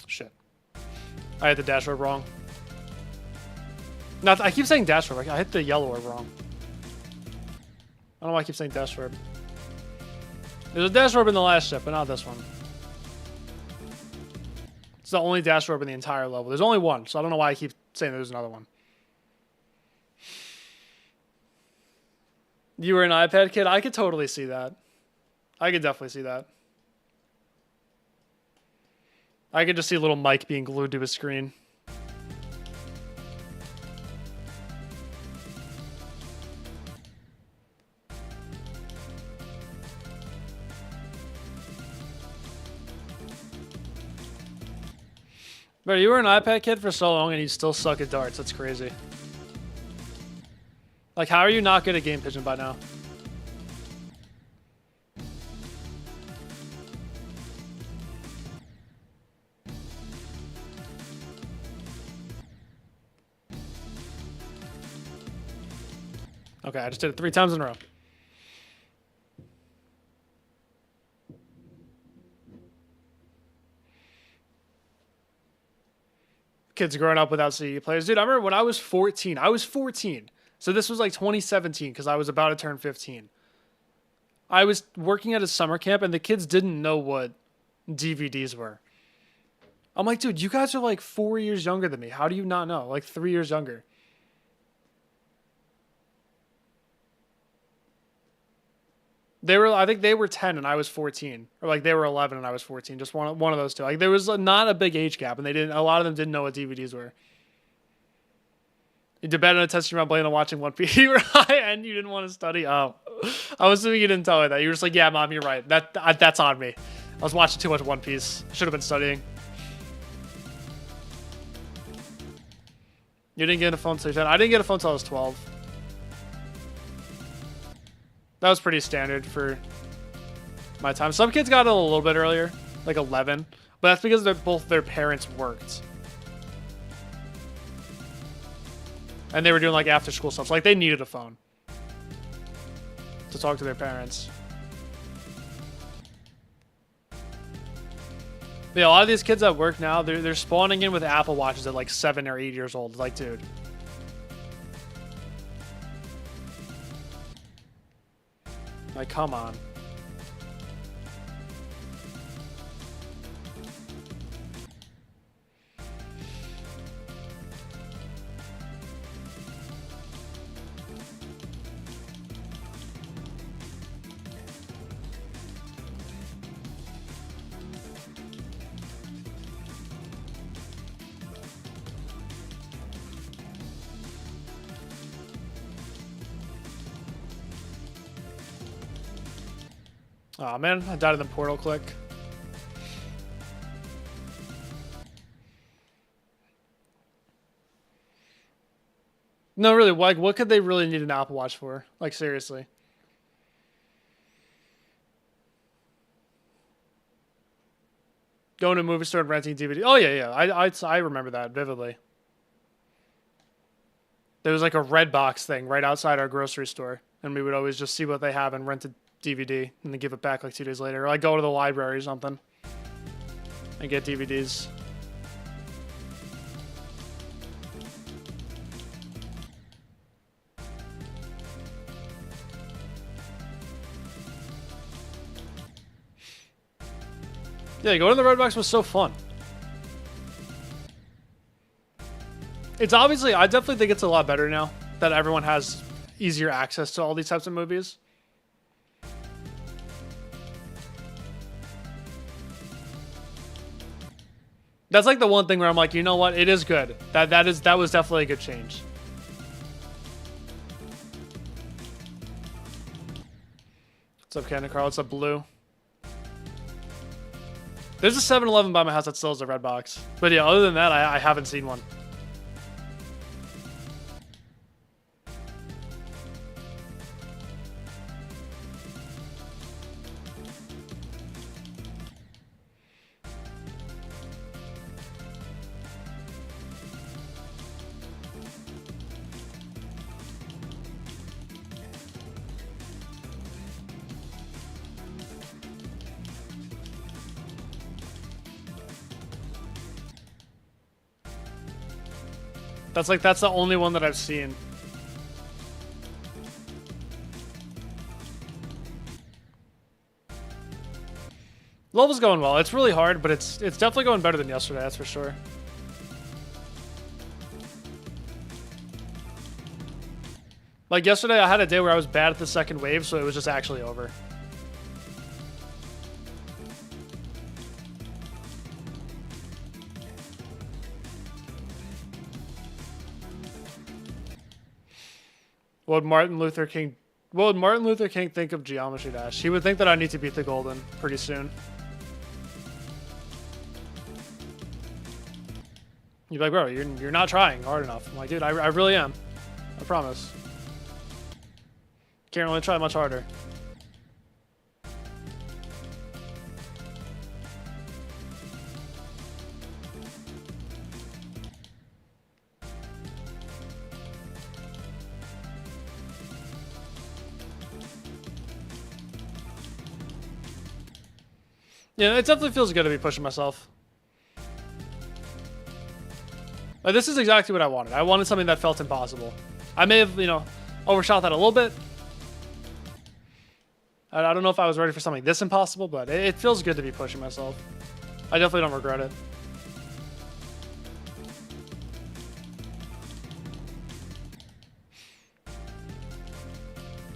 Shit. I hit the dash orb wrong. No, I keep saying dash orb. I hit the yellow orb wrong. I don't know why I keep saying dash orb. There's a dash orb in the last ship, but not this one. It's the only dash orb in the entire level. There's only one, so I don't know why I keep saying there's another one. You were an iPad kid? I could totally see that. I could definitely see that. I could just see little Mike being glued to his screen. Bro, you were an iPad kid for so long and you still suck at darts. That's crazy. Like, how are you not good at game pigeon by now? Okay, I just did it 3 times in a row. Kids growing up without CD players. Dude, I remember when I was 14. I was 14. So this was like 2017 because I was about to turn 15. I was working at a summer camp and the kids didn't know what DVDs were. I'm like, dude, you guys are like 4 years younger than me. How do you not know? Like 3 years younger. I think they were 10 and I was 14, or like they were 11 and I was 14. Just one of those two. Like there was not a big age gap, and a lot of them didn't know what DVDs were. You did better on a test around playing and watching One Piece. You were high and you didn't want to study. Oh, I was assuming you didn't tell me that. You were just like, yeah, mom, you're right. That's on me. I was watching too much One Piece. Should have been studying. You didn't get a phone till 10. I didn't get a phone till I was 12. That was pretty standard for my time. Some kids got it a little bit earlier, like 11, but that's because both their parents worked. And they were doing like after school stuff. So like they needed a phone to talk to their parents. But yeah, a lot of these kids at work now, they're spawning in with Apple Watches at like 7 or 8 years old. Like, dude. Like, come on. Aw, man, I died in the portal click. No, really, like, what could they really need an Apple Watch for? Like, seriously. Going to a movie store and renting DVD. Oh, yeah. I remember that vividly. There was like a Redbox thing right outside our grocery store. And we would always just see what they have and rent a DVD and then give it back like 2 days later. Or like go to the library or something and get DVDs. Yeah, going to the Redbox was so fun. It's obviously, I definitely think it's a lot better now that everyone has easier access to all these types of movies. That's like the one thing where I'm like, you know what? It is good. That was definitely a good change. What's up, Cannon Carl? What's up, Blue? There's a 7-Eleven by my house that still has a red box. But yeah, other than that, I haven't seen one. That's the only one that I've seen. Level's going well. It's really hard, but it's definitely going better than yesterday, that's for sure. Like yesterday, I had a day where I was bad at the second wave, so it was just actually over. What would Martin Luther King think of Geometry Dash? He would think that I need to beat the Golden pretty soon. You'd be like, bro, you're not trying hard enough. I'm like, dude, I really am. I promise. Can't really try much harder. Yeah, it definitely feels good to be pushing myself. Like, this is exactly what I wanted. I wanted something that felt impossible. I may have, overshot that a little bit. I don't know if I was ready for something this impossible, but it feels good to be pushing myself. I definitely don't regret it.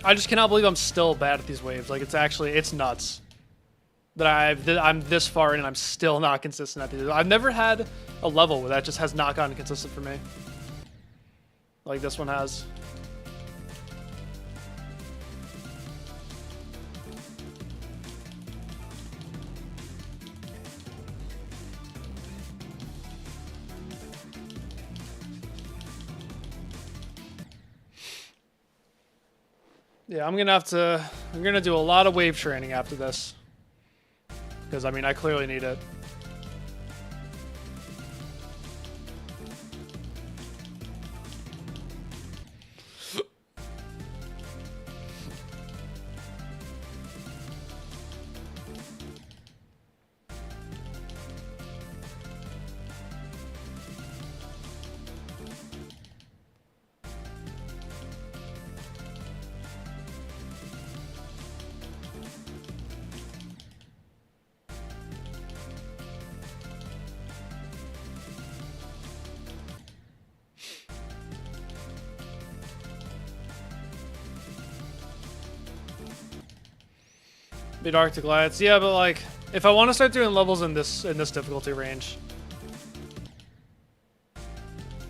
I just cannot believe I'm still bad at these waves. Like, it's nuts that I'm this far in and I'm still not consistent at these. I've never had a level where that just has not gotten consistent for me. Like this one has. Yeah, I'm gonna do a lot of wave training after this. Because, I mean, I clearly need it. Mid Arctic Lights, yeah, but like, if I want to start doing levels in this difficulty range,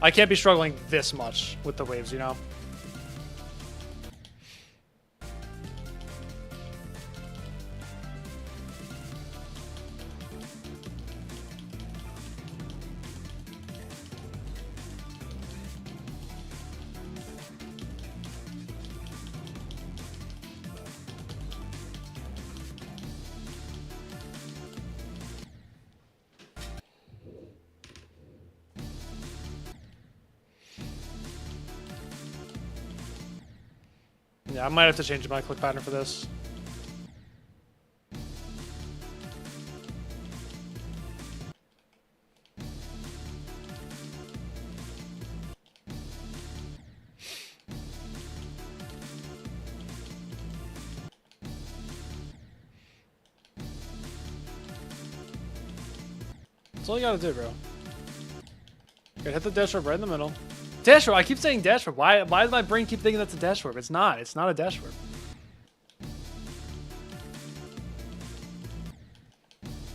I can't be struggling this much with the waves, you know? Yeah, I might have to change my click pattern for this. That's all you gotta do, bro. Okay, hit the dash warp right in the middle. Dash warp. I keep saying dash warp. Why does my brain keep thinking that's a dash warp? It's not. It's not a dash warp.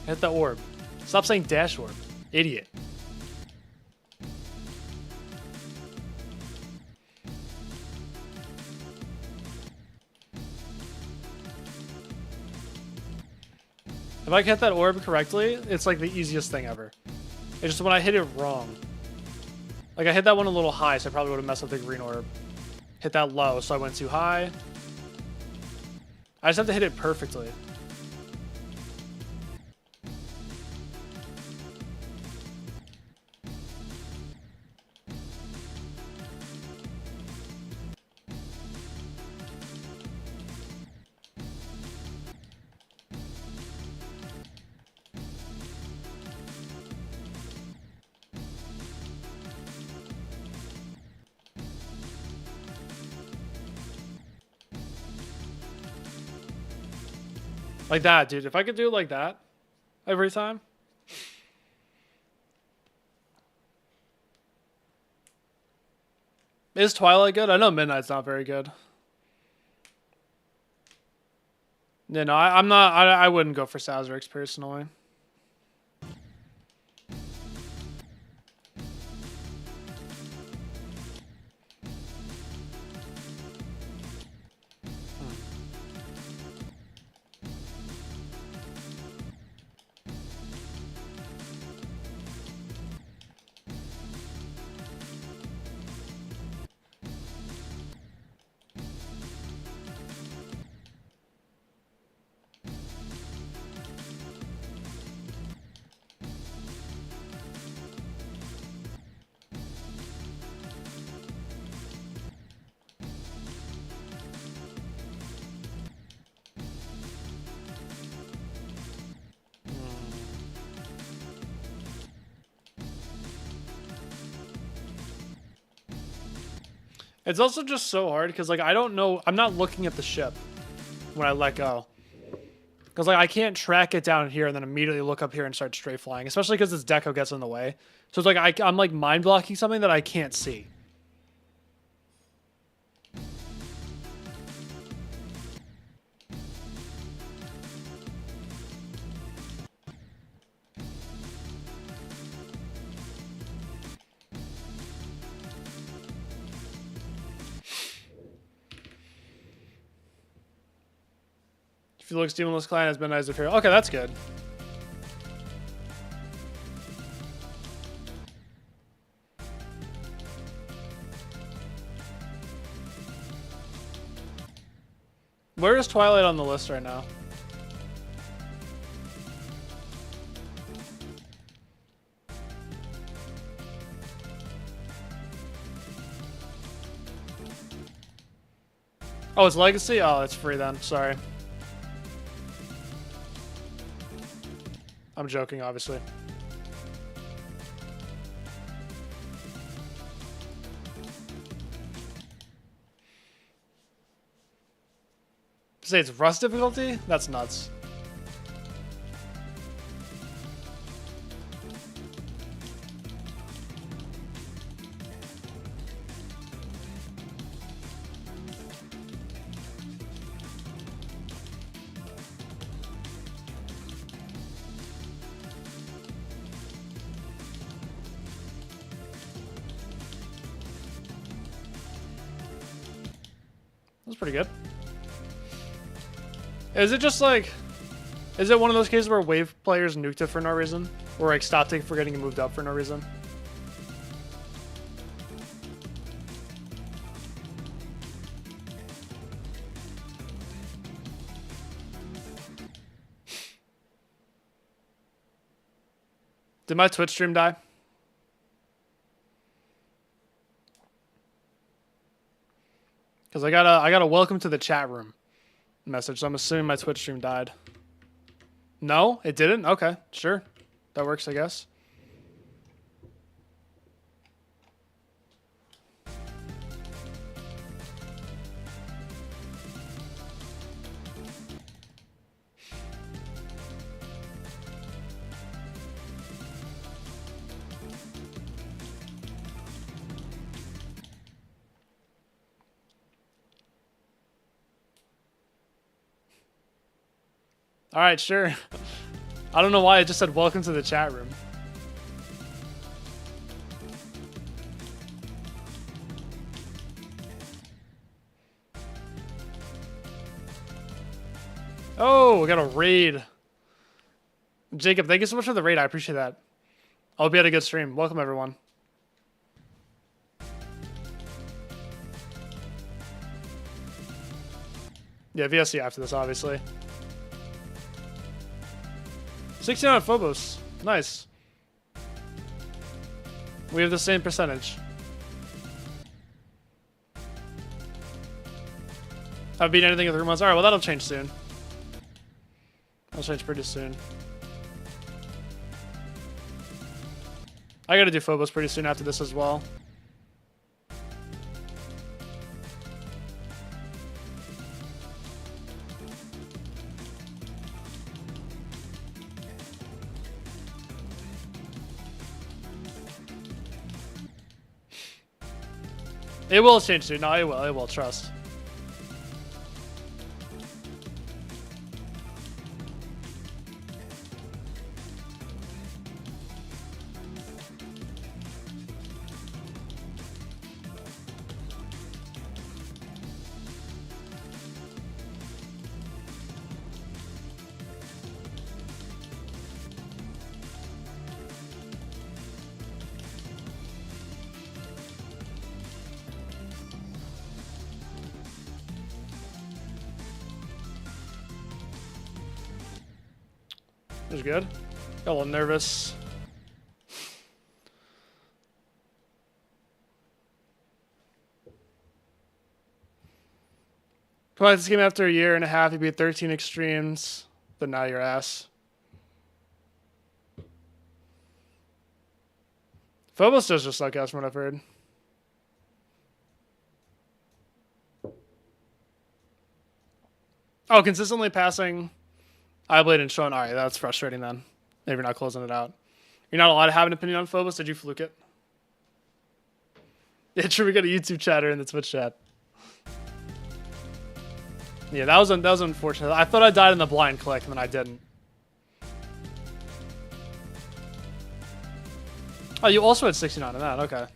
Hit the orb. Stop saying dash warp. Idiot. If I hit that orb correctly, it's like the easiest thing ever. It's just when I hit it wrong. Like I hit that one a little high, so I probably would have messed up the green orb. Hit that low, so I went too high. I just have to hit it perfectly. Like that, dude. If I could do it like that every time. Is Twilight good? I know Midnight's not very good. Yeah, no, I'm not. I wouldn't go for STRIX personally. It's also just so hard because, like, I don't know. I'm not looking at the ship when I let go. Because, like, I can't track it down here and then immediately look up here and start straight flying. Especially because this deco gets in the way. So it's like I'm, like, mind blocking something that I can't see. If you look, Steamless Client has been nice to hear. Okay, that's good. Where is Twilight on the list right now? Oh, it's Legacy? Oh, it's free then. Sorry. I'm joking, obviously. Say it's Rust difficulty? That's nuts. That's pretty good. Is it just like... Is it one of those cases where wave players nuked it for no reason? Or like stopped it for getting moved up for no reason? Did my Twitch stream die? Because I got a welcome to the chat room message, so I'm assuming my Twitch stream died. No, it didn't? Okay, sure. That works, I guess. All right, sure. I don't know why I just said welcome to the chat room. Oh, we got a raid. Jacob, thank you so much for the raid. I appreciate that. I hope you had a good stream. Welcome, everyone. Yeah, VSC after this, obviously. 69 on Phobos. Nice. We have the same percentage. I've beat anything in 3 months. Alright, well, that'll change soon. That'll change pretty soon. I gotta do Phobos pretty soon after this as well. It will change soon. No, it will. It will. Trust. It was good. Got a little nervous. Played this game after a year and a half. You beat 13 extremes, but now your ass. Phobos does just suck ass from what I've heard. Oh, consistently passing iBlade and Sean. Alright, that's frustrating then. Maybe you're not closing it out. You're not allowed to have an opinion on Phobos? Did you fluke it? Yeah, true, we got a YouTube chatter in the Twitch chat. Yeah, that was unfortunate. I thought I died in the blind click, and then I didn't. Oh, you also had 69 in that. Okay.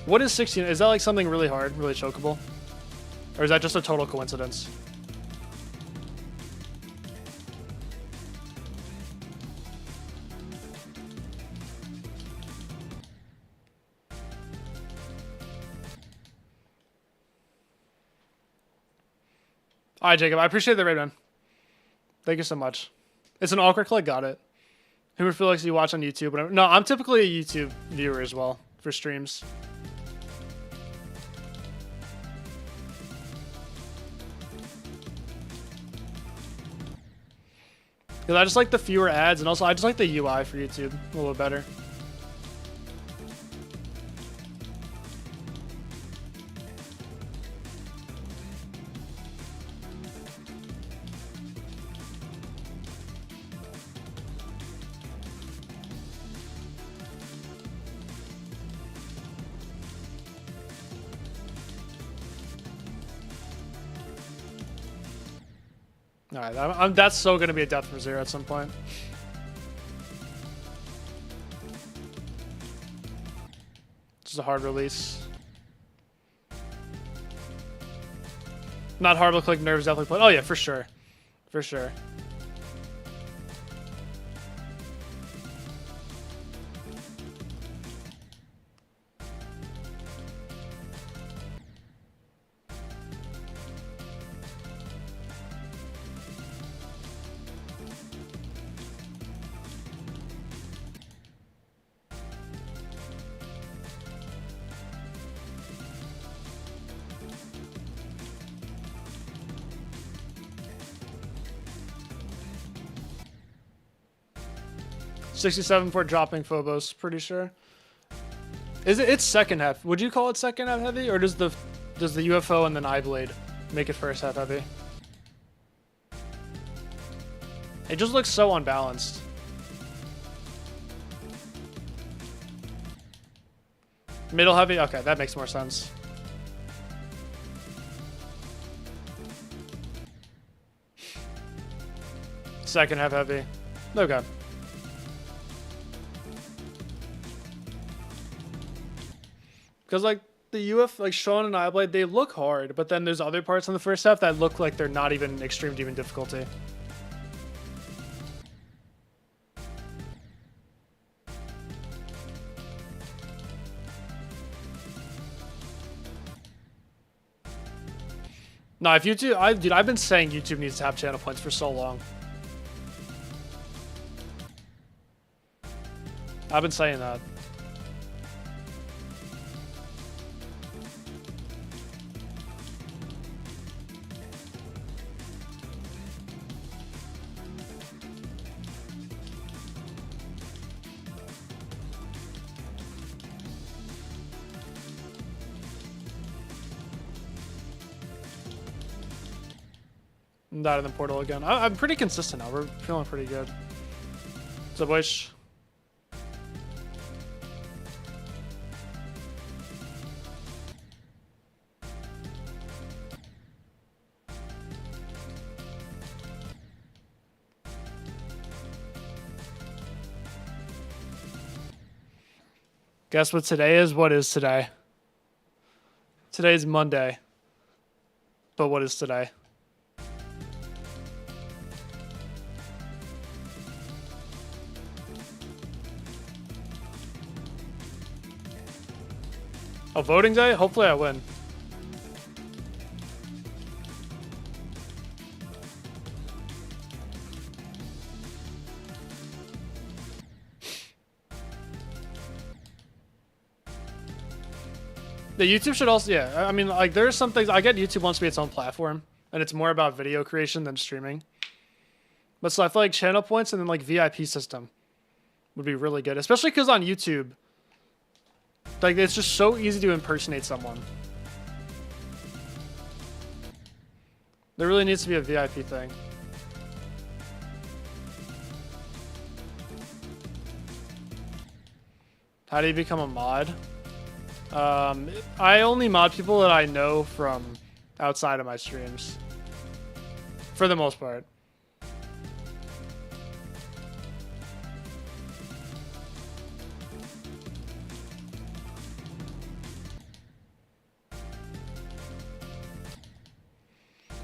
What is 16? Is that like something really hard, really chokeable? Or is that just a total coincidence? Alright, Jacob. I appreciate the raid, man. Thank you so much. It's an awkward click. Got it. Who feel like you watch on YouTube? Whatever. No, I'm typically a YouTube viewer as well for streams. Because I just like the fewer ads, and also I just like the UI for YouTube a little bit better. Alright, that's so going to be a death for zero at some point. Just a hard release. Not hard to click, nerves definitely play. Oh yeah, for sure. For sure. $67 for dropping Phobos, pretty sure. Is it? It's second half. Would you call it second half heavy, or does the UFO and then iBlade make it first half heavy? It just looks so unbalanced. Middle heavy? Okay, that makes more sense. Second half heavy. Okay. Because, like, the UF, like Sean and I played, they look hard, but then there's other parts in the first half that look like they're not even extreme demon difficulty. No, if YouTube, dude, I've been saying YouTube needs to have channel points for so long. I've been saying that. Not in the portal again. I'm pretty consistent now. We're feeling pretty good. What's up, Wish? Guess what today is? What is today? Today's Monday. But what is today? Oh, voting day? Hopefully I win. The YouTube should also, yeah. I mean, like, there's some things. I get YouTube wants to be its own platform, and it's more about video creation than streaming. But so I feel like channel points and then like VIP system would be really good, especially because on YouTube, like, it's just so easy to impersonate someone. There really needs to be a VIP thing. How do you become a mod? I only mod people that I know from outside of my streams. For the most part.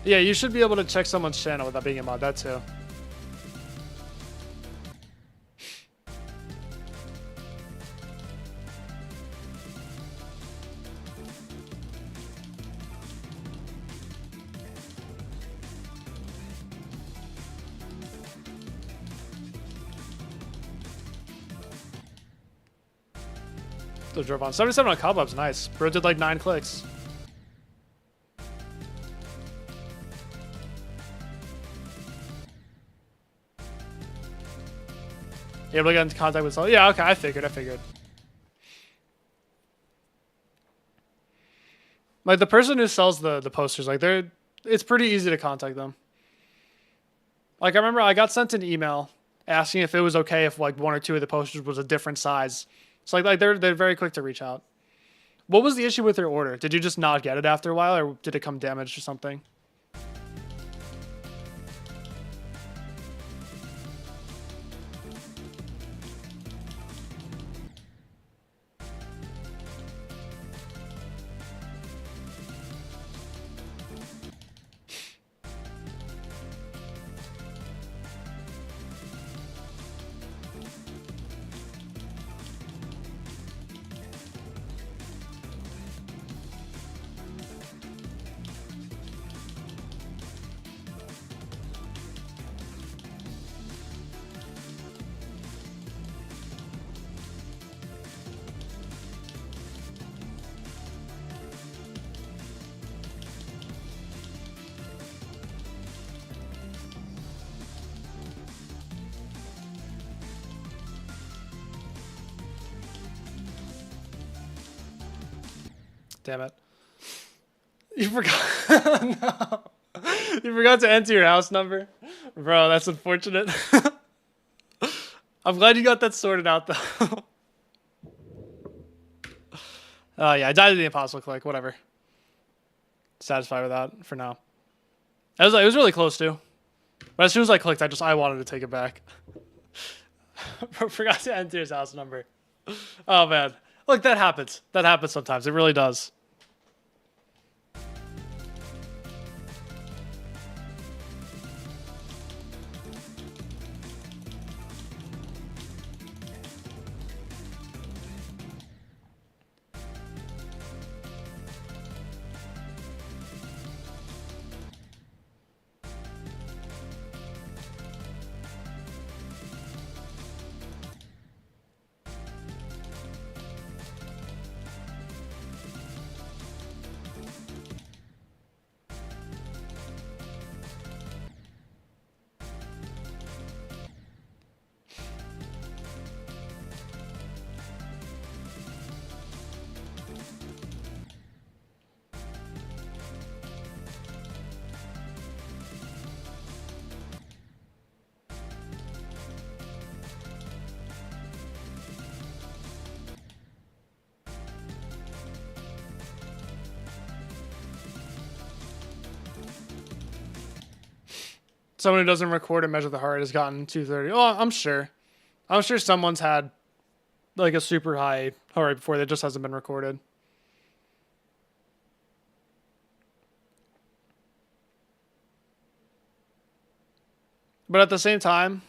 Yeah, you should be able to check someone's channel without being a mod, that too. Still drove on 77 on Cobweb's nice. Bro did like 9 clicks. You able to get into contact with someone? Yeah, okay, I figured. Like, the person who sells the posters, like, it's pretty easy to contact them. Like, I remember I got sent an email asking if it was okay if, like, 1 or 2 of the posters was a different size. So, like they're very quick to reach out. What was the issue with your order? Did you just not get it after a while, or did it come damaged or something? Damn it. You forgot. No. You forgot to enter your house number? Bro, that's unfortunate. I'm glad you got that sorted out, though. Oh, yeah, I died of the impossible click. Whatever. Satisfied with that for now. It was really close, too. But as soon as I clicked, I wanted to take it back. Forgot to enter his house number. Oh, man. Look, that happens. That happens sometimes. It really does. Someone who doesn't record and measure the heart has gotten 230. Oh, I'm sure. I'm sure someone's had like a super high heart rate before that just hasn't been recorded. But at the same time,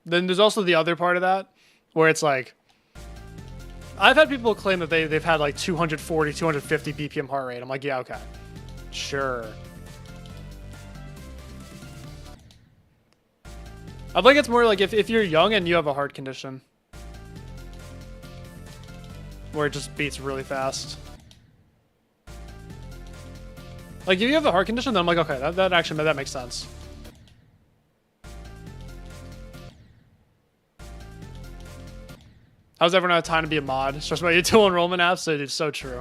then there's also the other part of that where it's like, I've had people claim that they've had like 240, 250 BPM heart rate. I'm like, yeah, okay. Sure. I think it's more like if you're young and you have a heart condition where it just beats really fast. Like if you have the heart condition, then I'm like, okay, that actually that makes sense. How's everyone have time to be a mod? It's just about your dual enrollment apps. It's so true.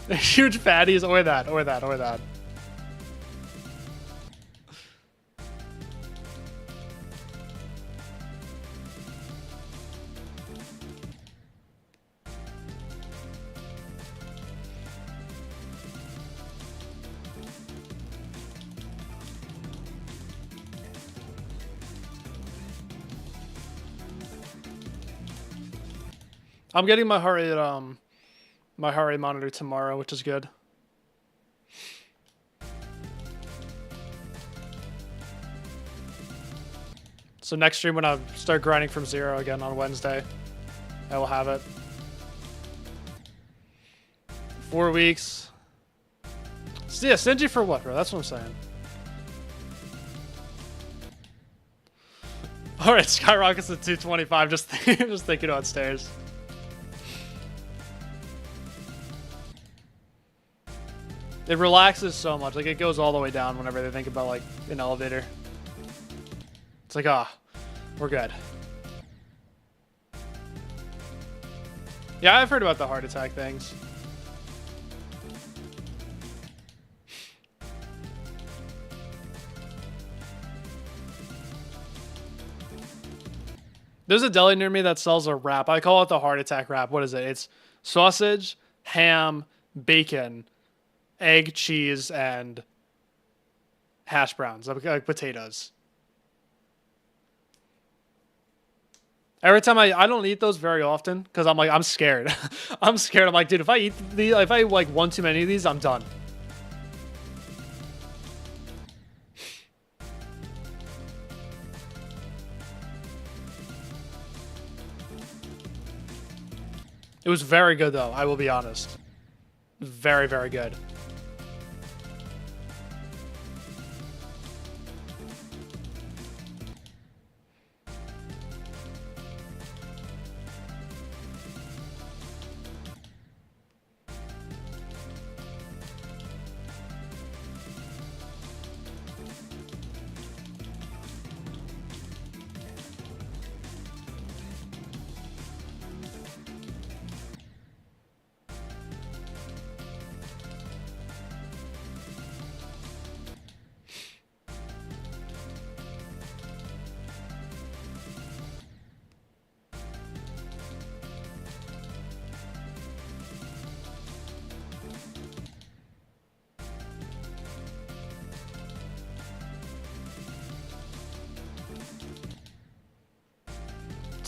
Huge fatties, or that, or that, or that. I'm getting my heart rate monitor tomorrow, which is good. So next stream when I start grinding from 0 again on Wednesday, I will have it. 4 weeks. So yeah, stingy for what, bro? That's what I'm saying. All right, skyrockets to 225. Just thinking about stairs. It relaxes so much. Like, it goes all the way down whenever they think about, like, an elevator. It's like, ah, we're good. Yeah, I've heard about the heart attack things. There's a deli near me that sells a wrap. I call it the heart attack wrap. What is it? It's sausage, ham, bacon, egg, cheese, and hash browns, like potatoes. Every time I don't eat those very often because I'm like, I'm scared. I'm scared. I'm like, dude, if I eat if I like one too many of these, I'm done. It was very good though, I will be honest. Very, very good.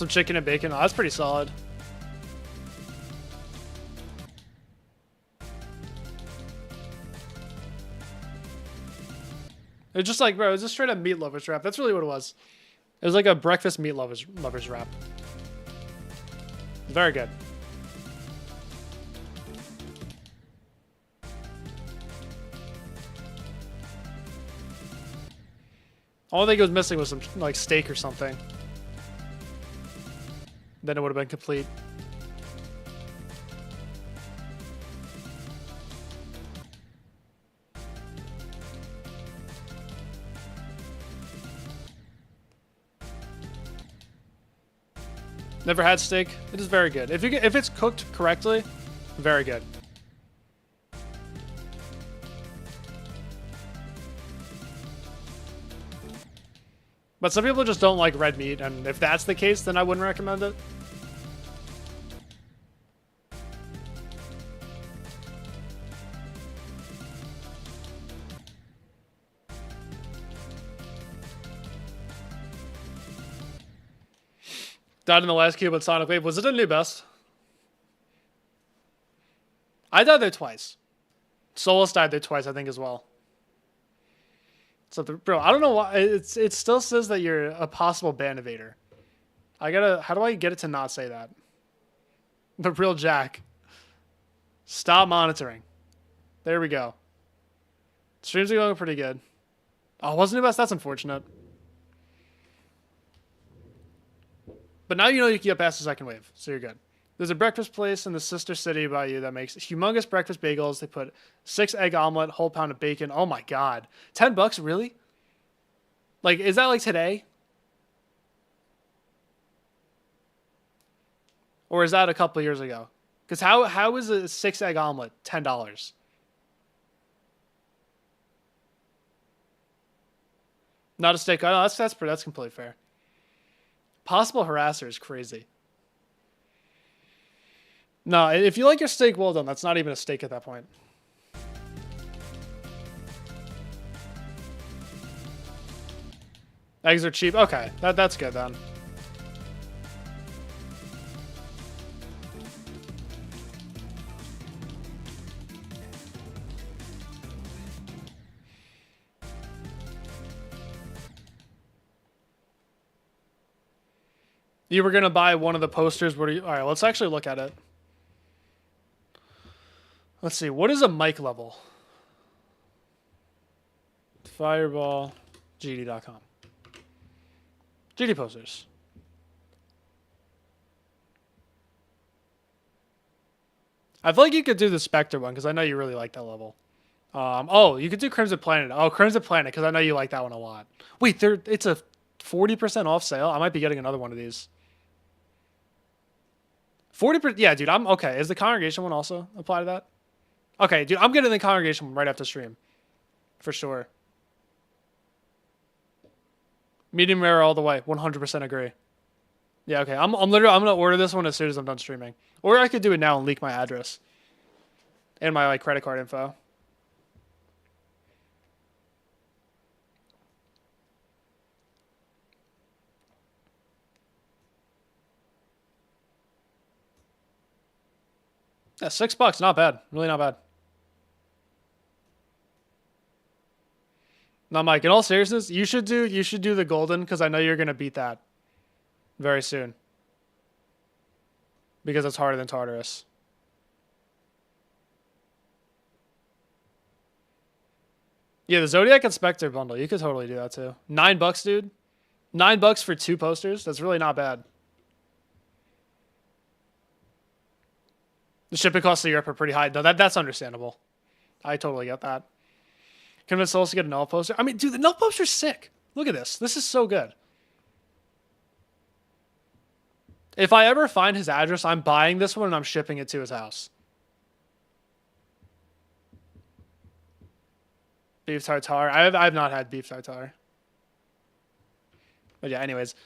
Some chicken and bacon. Oh, that's pretty solid. It's just like, bro, it's just straight up meat lovers wrap. That's really what it was. It was like a breakfast meat lovers wrap. Very good. All I think it was missing was some like steak or something. Then it would have been complete. Never had steak. It is very good. If it's cooked correctly, very good. But some people just don't like red meat, and if that's the case, then I wouldn't recommend it. Died in the last cube with Sonic Wave. Was it a new best? I died there twice. Solus died there twice, I think, as well. So, bro, I don't know why. It still says that you're a possible ban evader. How do I get it to not say that? The real Jack. Stop monitoring. There we go. Streams are going pretty good. Oh, wasn't it best? That's unfortunate. But now you know you can get past the second wave, so you're good. There's a breakfast place in the sister city by you that makes humongous breakfast bagels. They put 6 egg omelet, whole pound of bacon. Oh my god. $10, really? Like, is that like today? Or is that a couple years ago? Because how is a 6 egg omelet $10? Not a steak. Oh, no, that's completely fair. Possible harasser is crazy. No, if you like your steak well done, that's not even a steak at that point. Eggs are cheap. Okay, that's good then. You were gonna buy one of the posters. All right, let's actually look at it. Let's see. What is a mic level? Fireball, GD.com. GD posters. I feel like you could do the Spectre one because I know you really like that level. Oh, you could do Crimson Planet. Oh, Crimson Planet because I know you like that one a lot. Wait, it's a 40% off sale. I might be getting another one of these. 40%. Yeah, dude, I'm okay. Is the Congregation one also apply to that? Okay, dude, I'm getting the Congregation one right after stream. For sure. Medium rare all the way. 100% agree. Yeah, okay. I'm gonna order this one as soon as I'm done streaming. Or I could do it now and leak my address. And my like credit card info. Yeah, $6. Not bad. Really not bad. No, Mike, in all seriousness, you should do the golden because I know you're gonna beat that very soon. Because it's harder than Tartarus. Yeah, the Zodiac and Spectre bundle. You could totally do that too. $9, dude. $9 for 2 posters. That's really not bad. The shipping costs to Europe are pretty high. No, that's understandable. I totally get that. Convince Souls to get a null poster. I mean, dude, the null poster's sick. Look at this. This is so good. If I ever find his address, I'm buying this one and I'm shipping it to his house. Beef tartare. I've not had beef tartare. But yeah, anyways.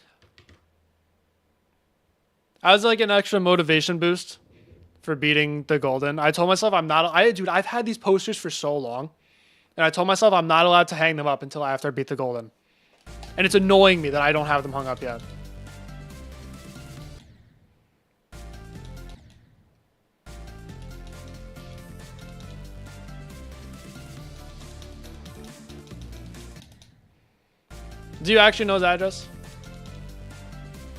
I was like an extra motivation boost for beating the golden. I told myself dude, I've had these posters for so long. And I told myself I'm not allowed to hang them up until after I beat the golden. And it's annoying me that I don't have them hung up yet. Do you actually know his address?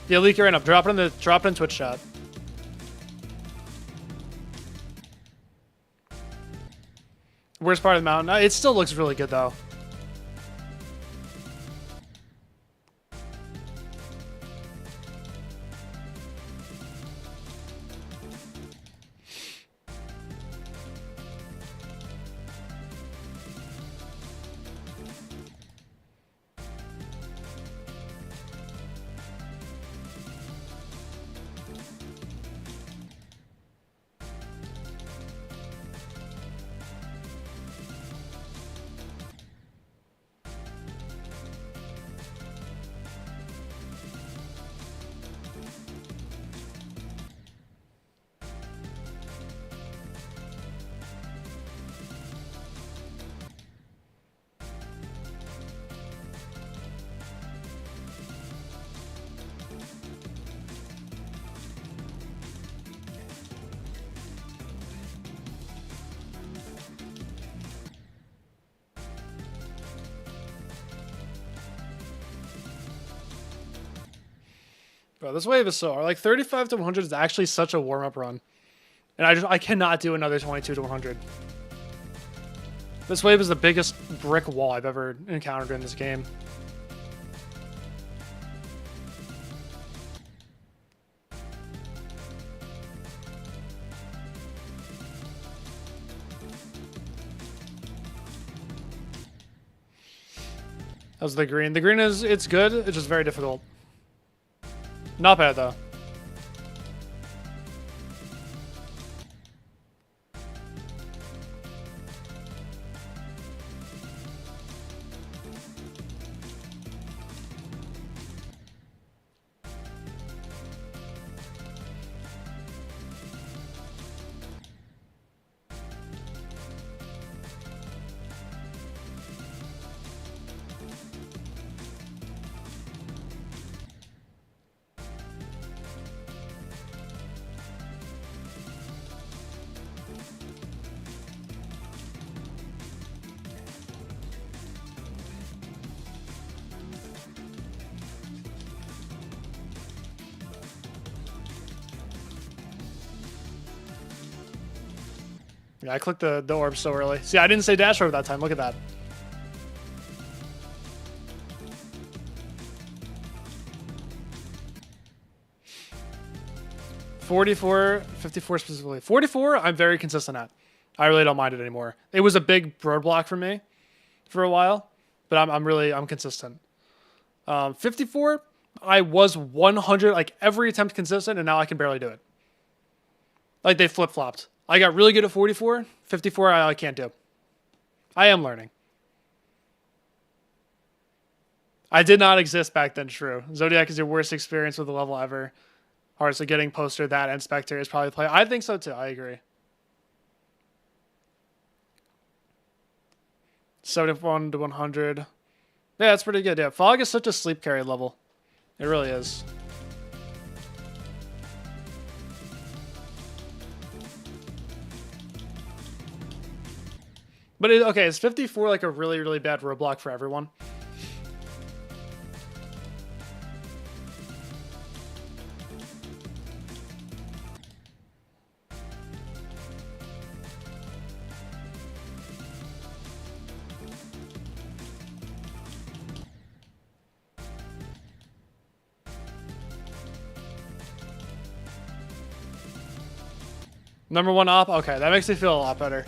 Yeah, leak it right up. Drop it in Twitch chat. Worst part of the mountain? It still looks really good though. Bro, this wave is so hard. Like 35 to 100 is actually such a warm-up run. And I cannot do another 22 to 100. This wave is the biggest brick wall I've ever encountered in this game. That was the green. The green it's good, it's just very difficult. Not bad though. Yeah, I clicked the orb so early. See, I didn't say dash orb that time. Look at that. $44, $54 specifically. 44, I'm very consistent at. I really don't mind it anymore. It was a big roadblock for me for a while, but I'm consistent. 54, I was 100, like every attempt consistent, and now I can barely do it. Like they flip-flopped. I got really good at 44. 54, I can't do. I am learning. I did not exist back then, true. Zodiac is your worst experience with the level ever. Alright, so getting poster, that, and Spectre is probably play. I think so too, I agree. 71 to 100. Yeah, that's pretty good, yeah. Fog is such a sleep carry level. It really is. But okay, is 54 like a really, really bad roadblock for everyone? Number one op? Okay, that makes me feel a lot better.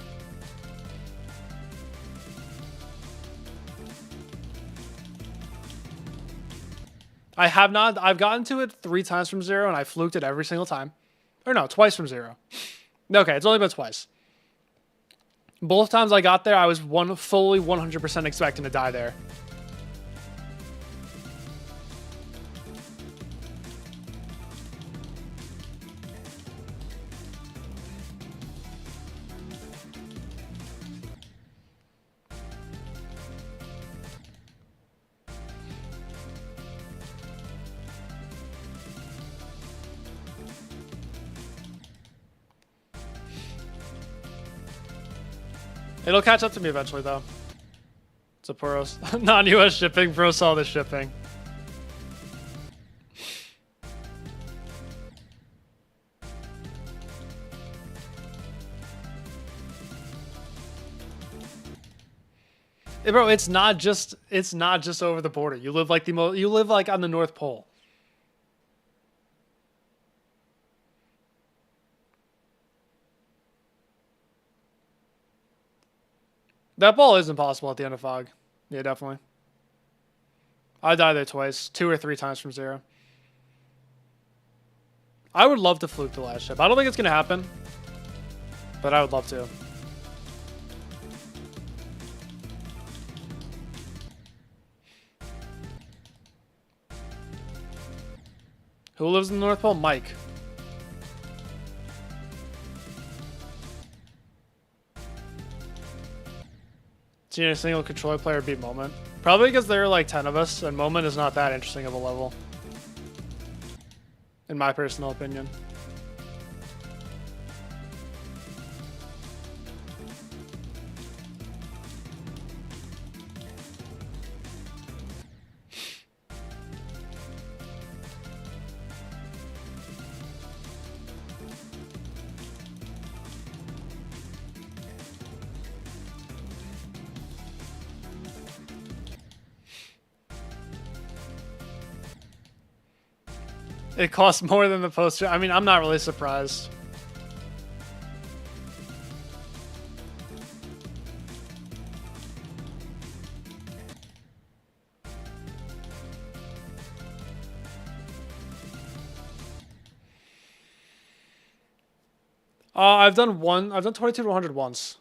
I have not. I've gotten to it 3 times from 0, and I fluked it every single time. Or no, twice from 0. Okay, it's only been twice. Both times I got there, I was fully 100% expecting to die there. It'll catch up to me eventually, though. It's a Poros. Non-US shipping, bro, saw the shipping. Hey, bro, it's not just over the border. You live like you live like on the North Pole. That ball is impossible at the end of fog. Yeah, definitely. I died there twice, 2 or 3 times from 0. I would love to fluke the last ship. I don't think it's gonna happen, but I would love to. Who lives in the North Pole? Mike. Seen a single controller player beat Moment? Probably because there are like 10 of us, and Moment is not that interesting of a level. In my personal opinion. It costs more than the poster. I mean, I'm not really surprised. I've done 22 to 100 once.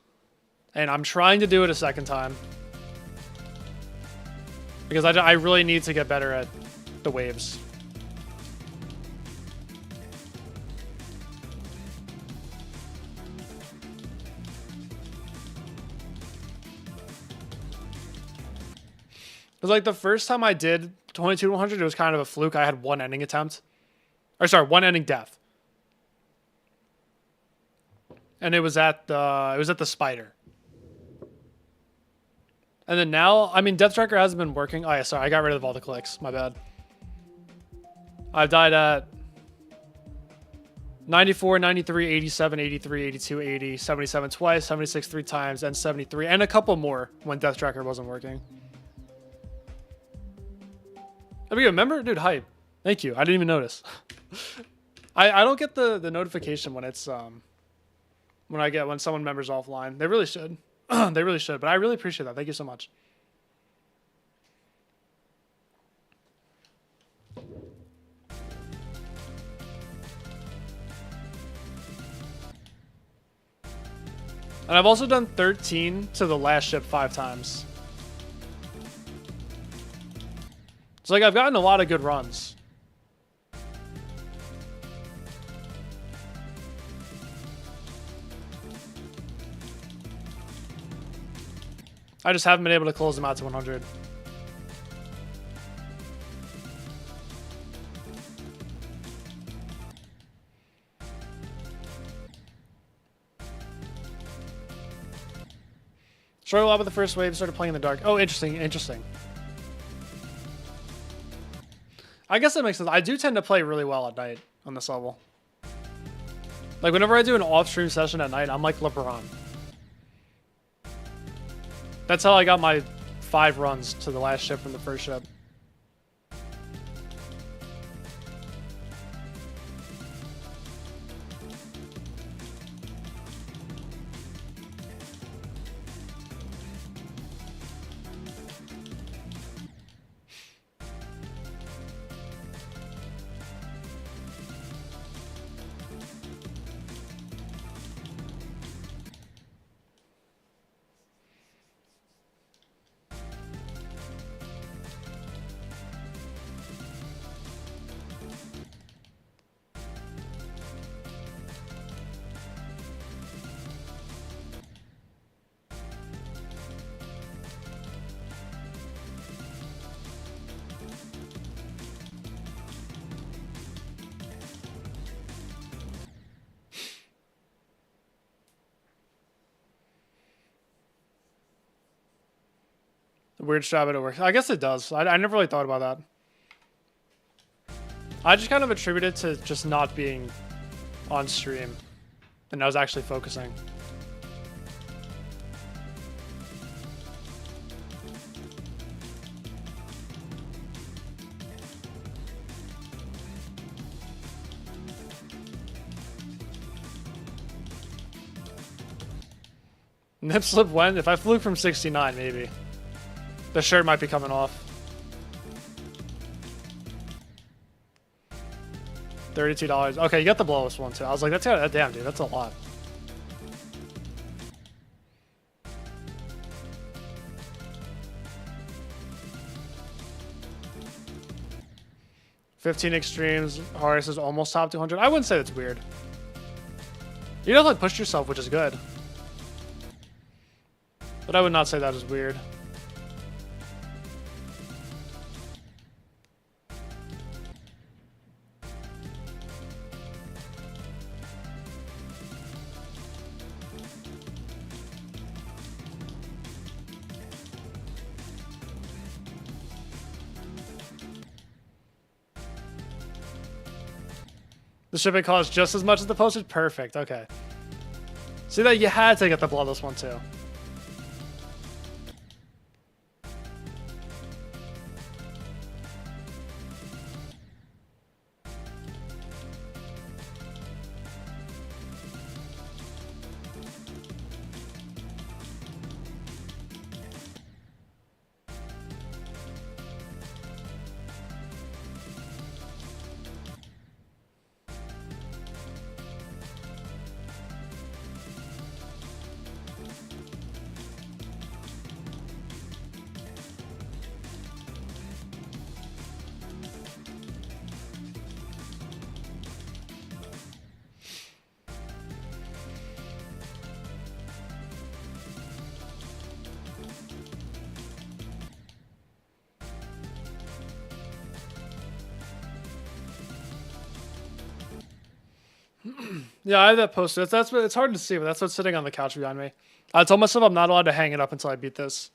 And I'm trying to do it a second time. Because I really need to get better at the waves. Because like the first time I did 22 to 100, it was kind of a fluke. I had one ending attempt. Or sorry, one ending death. And it was at the spider. And then now, I mean, Death Tracker hasn't been working. Oh yeah, sorry, I got rid of all the clicks. My bad. I've died at 94, 93, 87, 83, 82, 80, 77 twice, 76 3 times, and 73, and a couple more when Death Tracker wasn't working. There we go. Remember? Dude, hype. Thank you. I didn't even notice. I don't get the notification when it's when someone members offline. They really should. They really should, but I really appreciate that. Thank you so much. And I've also done 13 to the last ship 5 times. It's like I've gotten a lot of good runs. I just haven't been able to close them out to 100. Struggled a lot with the first wave, started playing in the dark. Oh, interesting, interesting. I guess that makes sense. I do tend to play really well at night on this level. Like, whenever I do an off-stream session at night, I'm like LeBron. That's how I got my 5 runs to the last ship from the first ship. Weird strap, but it works. I guess it does. I never really thought about that. I just kind of attribute it to just not being on stream. And I was actually focusing. Nip slip when? If I flew from 69, maybe. The shirt might be coming off. $32. Okay, you got the blowest one too. I was like, damn, dude, that's a lot. $15 extremes. Horace is almost top 200. I wouldn't say that's weird. You definitely pushed yourself, which is good. But I would not say that is weird. The shipping costs just as much as the postage? Perfect, okay. See that you had to get the bloodless one too. Yeah, I have that poster. That's what, it's hard to see, but that's what's sitting on the couch behind me. I told myself I'm not allowed to hang it up until I beat this.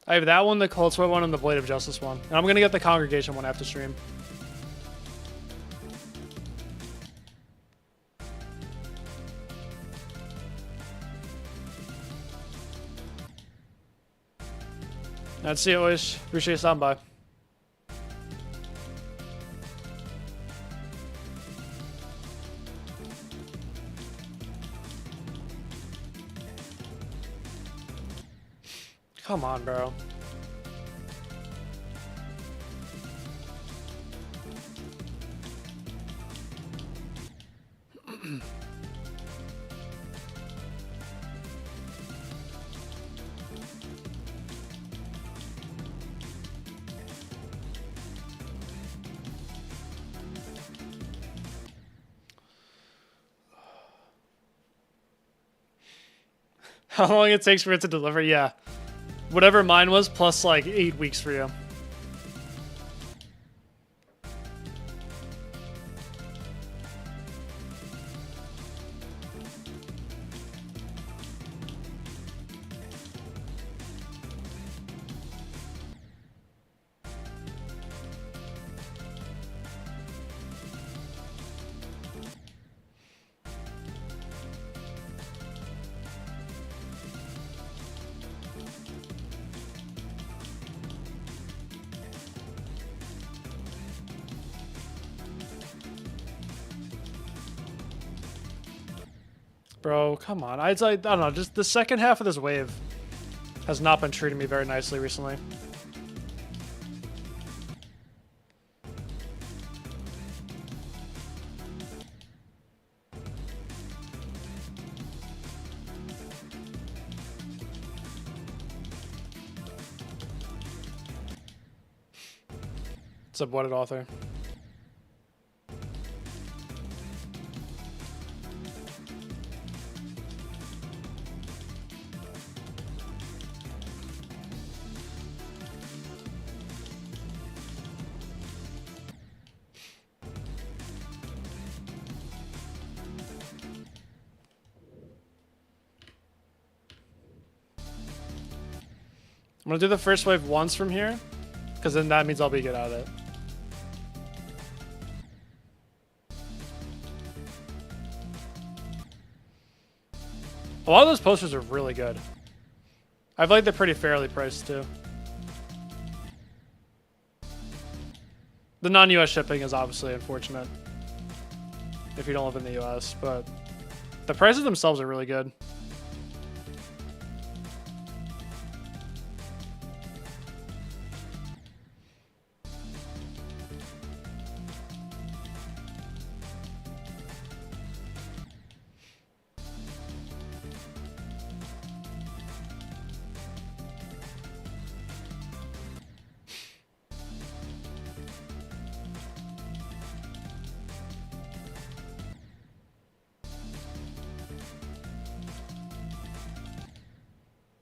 I have that one, the Cold Sweat one, and the Blade of Justice one. And I'm going to get the Congregation one after stream. That's it, Wish. Appreciate you stopping by. Come on, bro. How long it takes for it to deliver? Yeah. Whatever mine was, plus like 8 weeks for you. Bro, come on. I don't know, just the second half of this wave has not been treating me very nicely recently. Subwhatted author. I'm gonna do the first wave once from here, because then that means I'll be good at it. A lot of those posters are really good. I feel like they're pretty fairly priced too. The non-US shipping is obviously unfortunate if you don't live in the US, but the prices themselves are really good.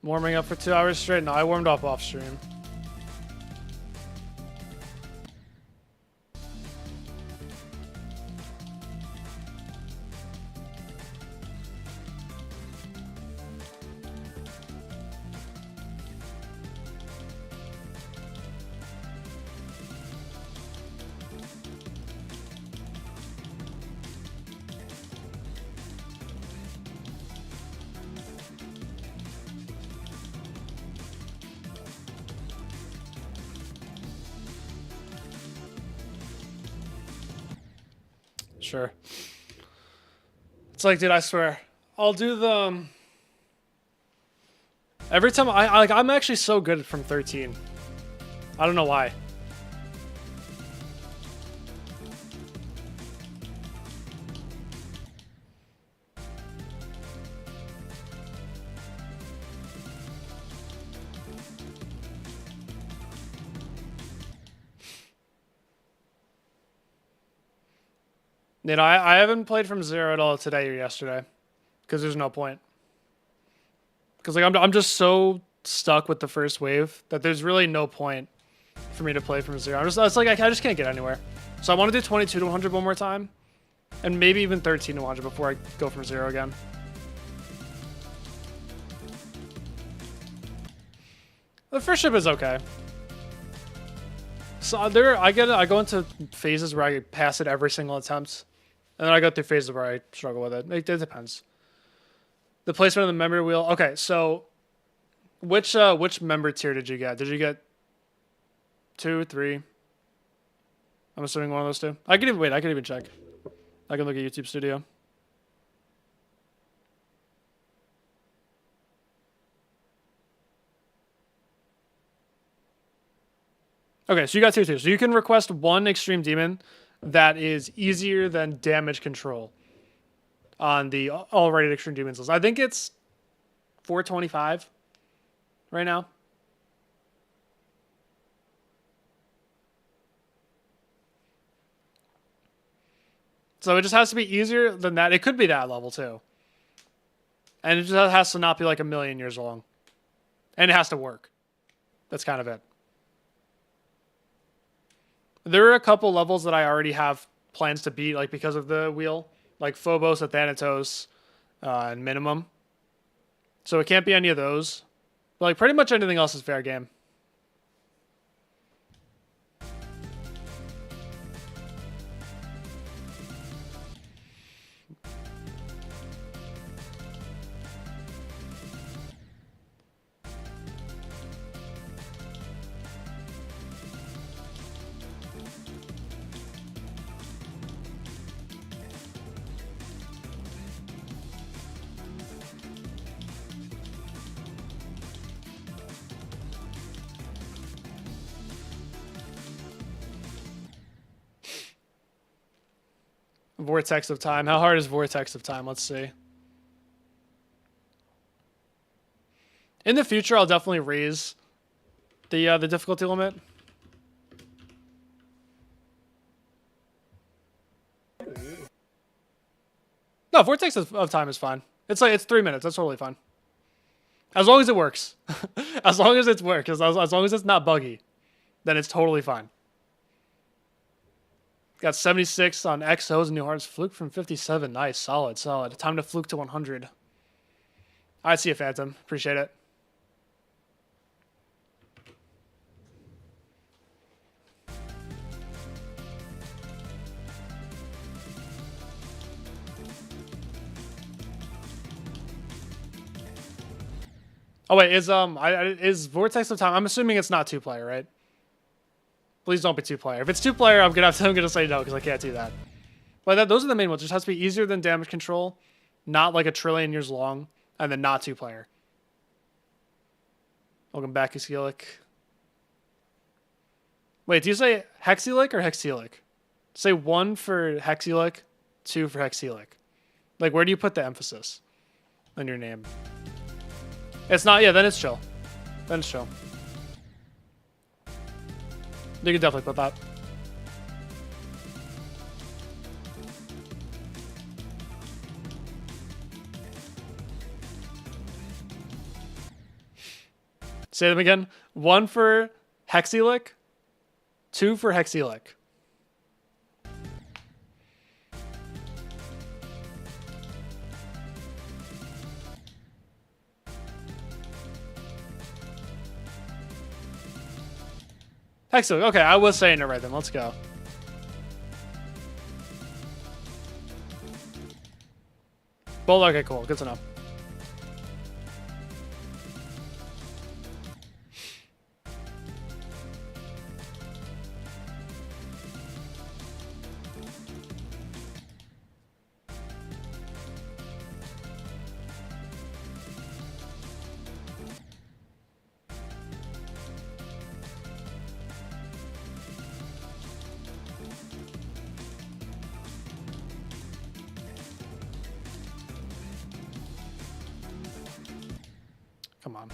Warming up for 2 hours straight? No, I warmed up off stream. Sure. It's like, dude, I swear, I'll do the. Every time I'm actually so good from 13. I don't know why. You know, I haven't played from 0 at all today or yesterday, because there's no point. Because like I'm just so stuck with the first wave that there's really no point for me to play from 0. It's like I just can't get anywhere. So I want to do 22 to 100 one more time, and maybe even 13 to 100 before I go from 0 again. The first ship is okay. So I go into phases where I pass it every single attempt. And then I go through phases where I struggle with it. It depends. The placement of the member wheel. Okay, so which member tier did you get? Did you get 2, 3? I'm assuming one of those two. I can even check. I can look at YouTube Studio. Okay, so you got 2 too. So you can request one extreme demon that is easier than damage control on the all-rated extreme demons list. I think it's 425 right now. So it just has to be easier than that. It could be that level too. And it just has to not be like a million years long. And it has to work. That's kind of it. There are a couple levels that I already have plans to beat, like because of the wheel, like Phobos, Athanatos, and Minimum. So it can't be any of those. But like pretty much anything else is fair game. Vortex of Time. How hard is Vortex of Time? Let's see. In the future, I'll definitely raise the difficulty limit. No, Vortex of Time is fine. It's 3 minutes. That's totally fine. As long as it works. As long as it works. As long as it's not buggy, then it's totally fine. Got 76 on XOs and New Hearts. Fluke from 57. Nice. Solid. Time to fluke to 100. I see you, Phantom. Appreciate it. Oh wait, is Vortex of Time? I'm assuming it's not 2-player, right? Please don't be 2-player. If it's 2-player, I'm gonna say no because I can't do that. But those are the main ones. It just has to be easier than damage control, not like a trillion years long, and then not 2-player. Welcome back, Hexelic. Wait, do you say Hexelic or Hexelic? Say 1 for Hexelic, 2 for Hexelic. Like, where do you put the emphasis on your name? It's not, yeah, then it's chill. Then it's chill. You can definitely put that. Say them again. 1 for Hexelic, 2 for Hexelic. Hexelic. Okay, I was saying it right then. Let's go. Well, okay, cool. Good to know. Come on.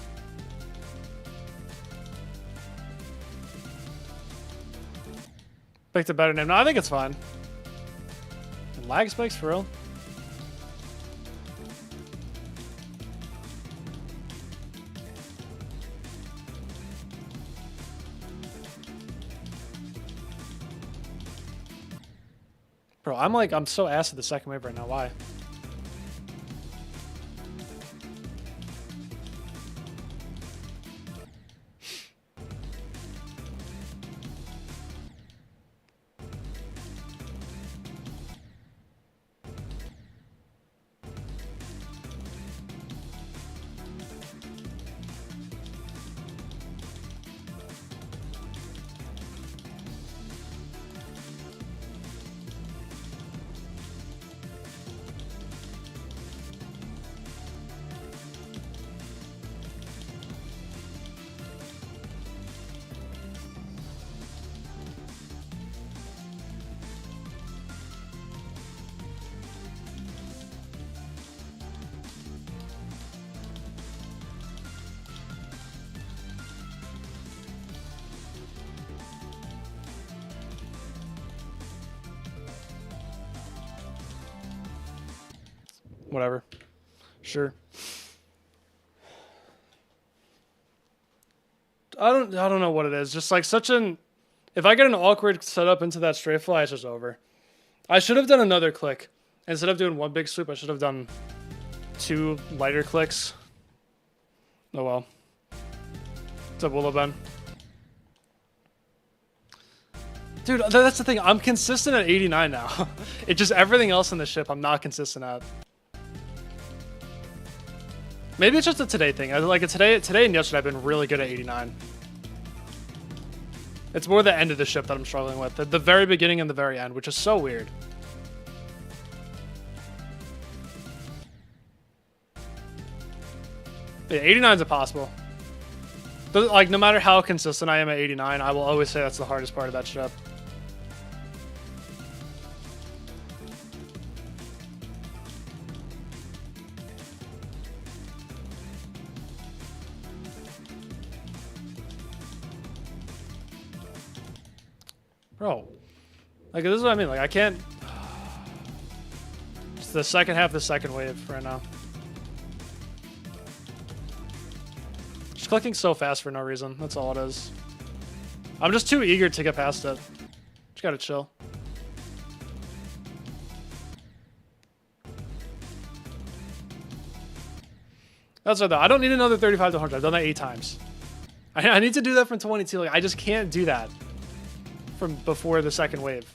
Picked a better name. No, I think it's fine. And lag spikes for real. Bro, I'm so ass at the second wave right now. Why? Whatever. Sure. I don't know what it is. Just like such an... If I get an awkward setup into that straight fly, it's just over. I should have done another click. Instead of doing one big sweep, I should have done 2 lighter clicks. Oh well. What's up, Willow Ben? Dude, that's the thing. I'm consistent at 89 now. It's just everything else in the ship I'm not consistent at. Maybe it's just a today thing. Like today and yesterday I've been really good at 89. It's more the end of the ship that I'm struggling with. The very beginning and the very end, which is so weird. Yeah, 89 is impossible. But like, no matter how consistent I am at 89, I will always say that's the hardest part of that ship. Bro, like this is what I mean. Like I can't. It's the second half of the second wave right now. Just clicking so fast for no reason. That's all it is. I'm just too eager to get past it. Just gotta chill. That's right though. I don't need another 35 to 100. I've done that 8 times. I need to do that from 22. Like I just can't do that from before the second wave.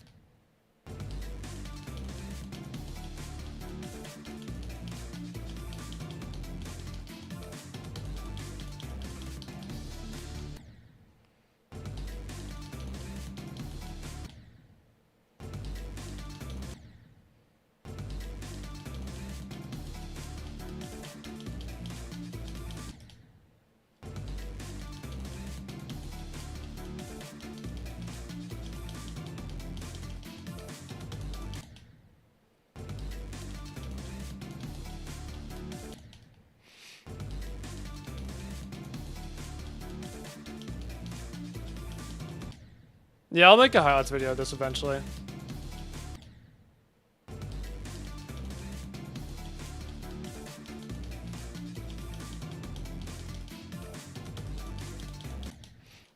Yeah, I'll make a highlights video of this eventually.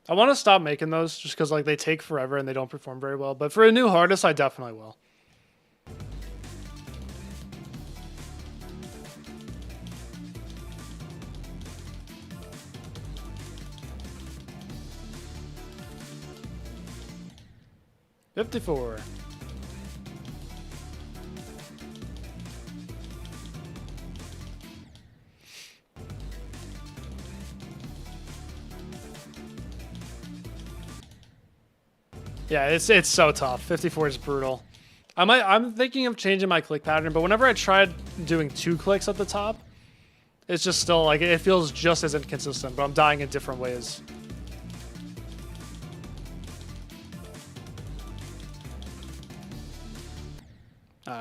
I want to stop making those just because like they take forever and they don't perform very well. But for a new hard disk, I definitely will. $54. Yeah, it's so tough. 54 is brutal. I'm thinking of changing my click pattern, but whenever I tried doing 2 clicks at the top, it's just still like it feels just as inconsistent, but I'm dying in different ways.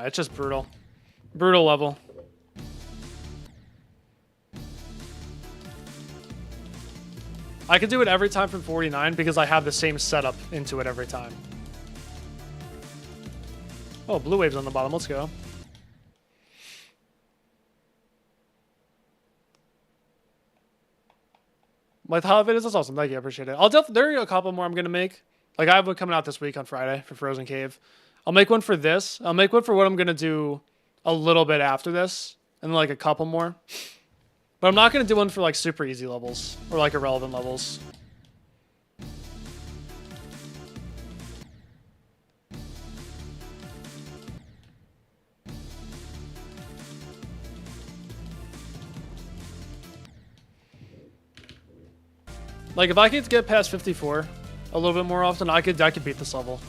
It's just brutal. Brutal level. I can do it every time from 49 because I have the same setup into it every time. Oh, blue wave's on the bottom. Let's go. My top videos is awesome. Thank you. I appreciate it. There are a couple more I'm going to make. Like I have one coming out this week on Friday for Frozen Cave. I'll make one for this. I'll make one for what I'm going to do a little bit after this. And then like a couple more. But I'm not going to do one for like super easy levels. Or like irrelevant levels. Like if I could get past 54 a little bit more often, I could beat this level.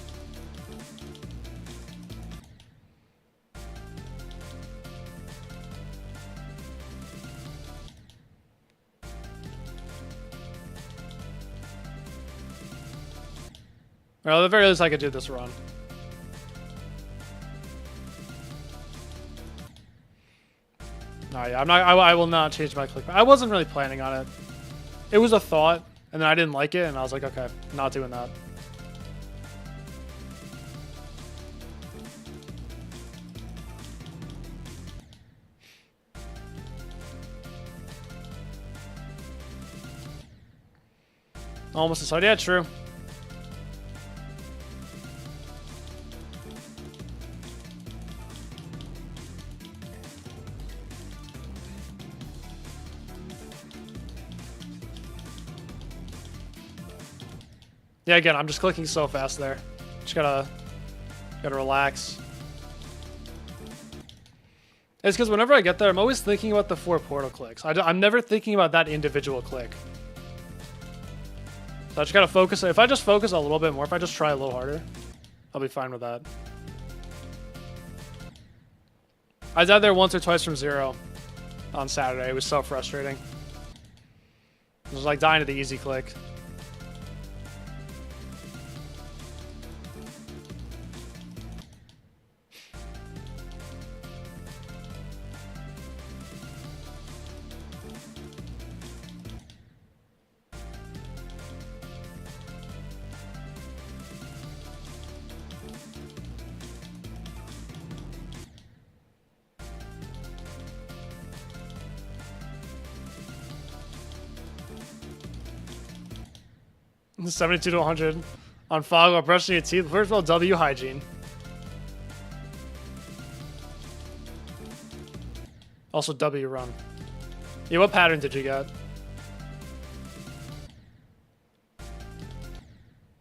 Well, at the very least, I could do this run. No, yeah, I will not change my click. I wasn't really planning on it. It was a thought, and then I didn't like it, and I was like, okay, not doing that. Almost decided. Yeah, true. Yeah, again, I'm just clicking so fast there. Just gotta relax. It's because whenever I get there, I'm always thinking about the 4 portal clicks. I'm never thinking about that individual click. So I just gotta focus. If I just focus a little bit more, if I just try a little harder, I'll be fine with that. I died there once or twice from 0 on Saturday. It was so frustrating. It was like dying to the easy click. The 72 to 100 on fog while brushing your teeth. First of all, W hygiene. Also W run. Yeah, what pattern did you get?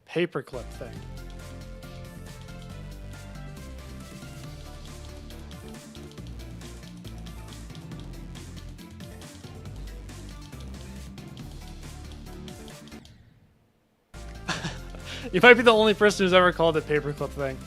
Paperclip thing. You might be the only person who's ever called it paperclip thing.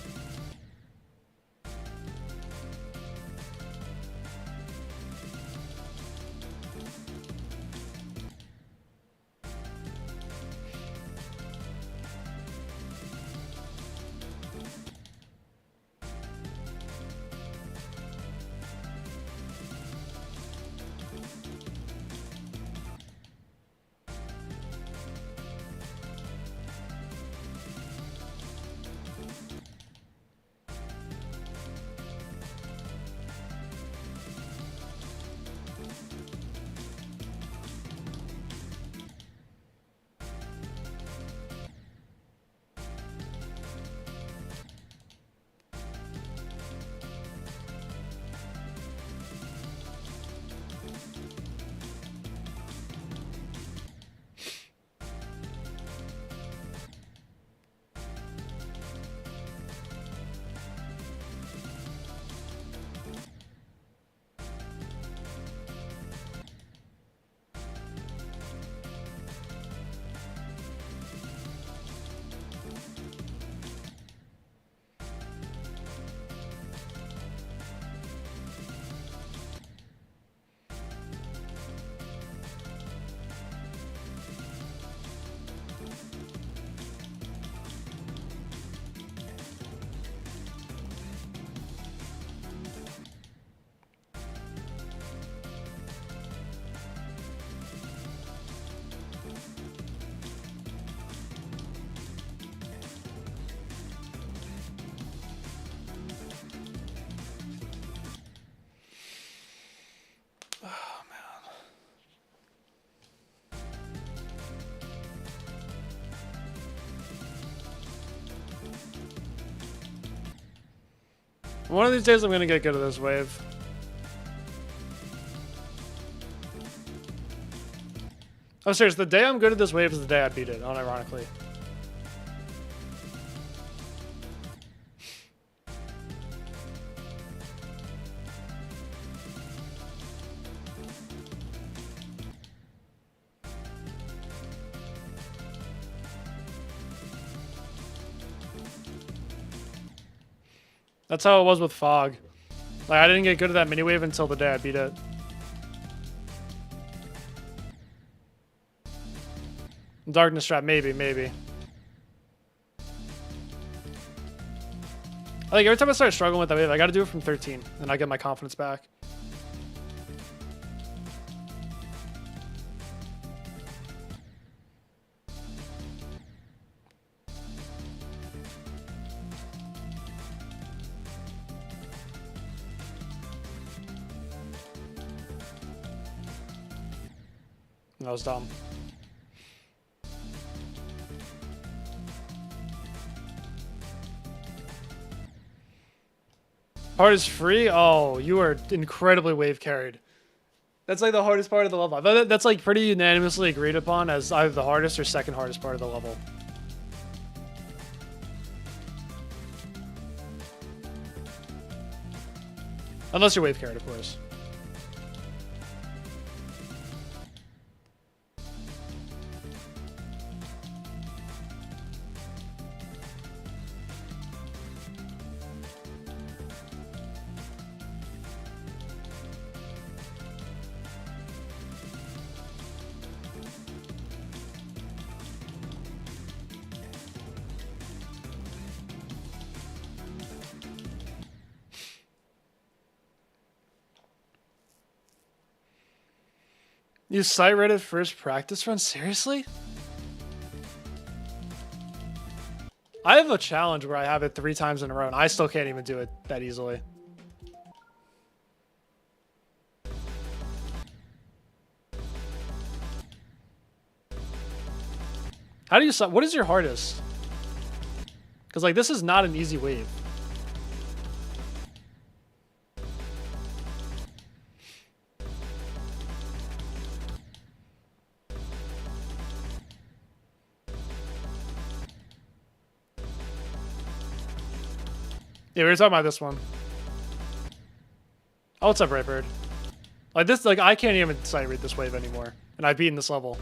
One of these days I'm gonna get good at this wave. Oh, serious, the day I'm good at this wave is the day I beat it, unironically. That's how it was with Fog. Like, I didn't get good at that mini wave until the day I beat it. Darkness Trap, maybe. I think every time I start struggling with that wave, I gotta do it from 13, and I get my confidence back. That was dumb. Hardest free? Oh, you are incredibly wave carried. That's like the hardest part of the level. That's like pretty unanimously agreed upon as either the hardest or second hardest part of the level. Unless you're wave carried, of course. You site Reddit first practice run? Seriously? I have a challenge where I have it 3 times in a row, and I still can't even do it that easily. How do you site? What is your hardest? Because, like, this is not an easy wave. Yeah, we were talking about this one. Oh, what's up, Brightbird? Like this, like I can't even sight read this wave anymore, and I've beaten this level.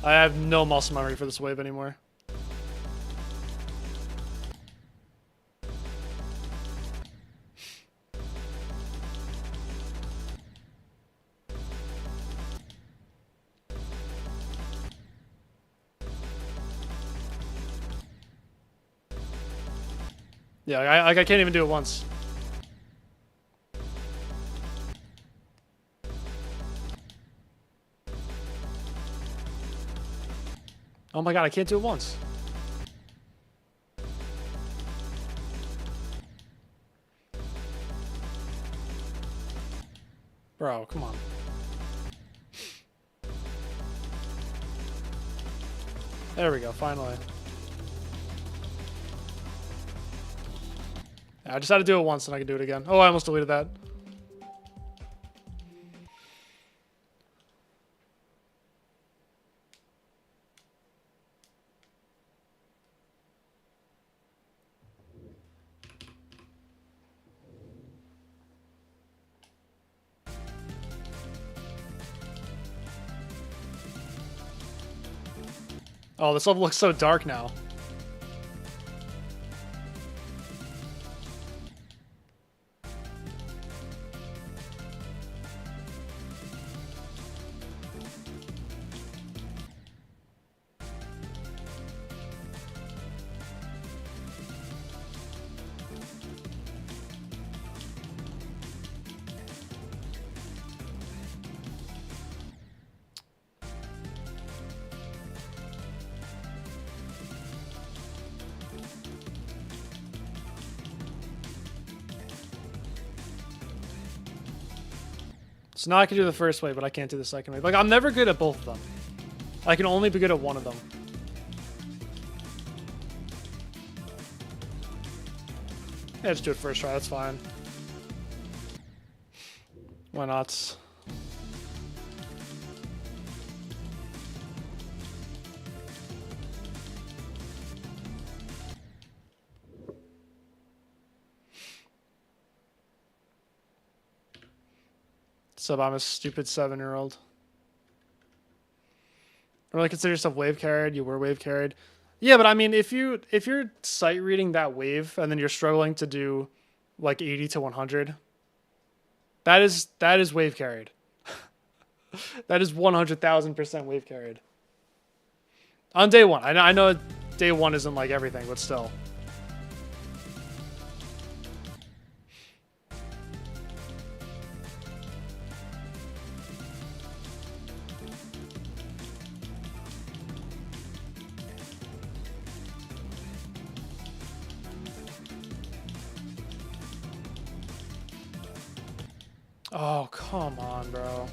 I have no muscle memory for this wave anymore. Yeah, I can't even do it once. Oh my god, I can't do it once. Bro, come on. There we go, finally. I just had to do it once and I can do it again. Oh, I almost deleted that. Oh, this level looks so dark now. So now I can do the first wave, but I can't do the second wave. Like, I'm never good at both of them. I can only be good at one of them. Yeah, just do it first try, that's fine. Why not? So I'm a stupid 7-year-old. Really consider yourself wave carried? You were wave carried. Yeah, but I mean, if you're sight reading that wave and then you're struggling to do like 80 to 100, that is wave carried. That is 100,000% wave carried. On day one, I know day one isn't like everything, but still. Oh, come on, bro.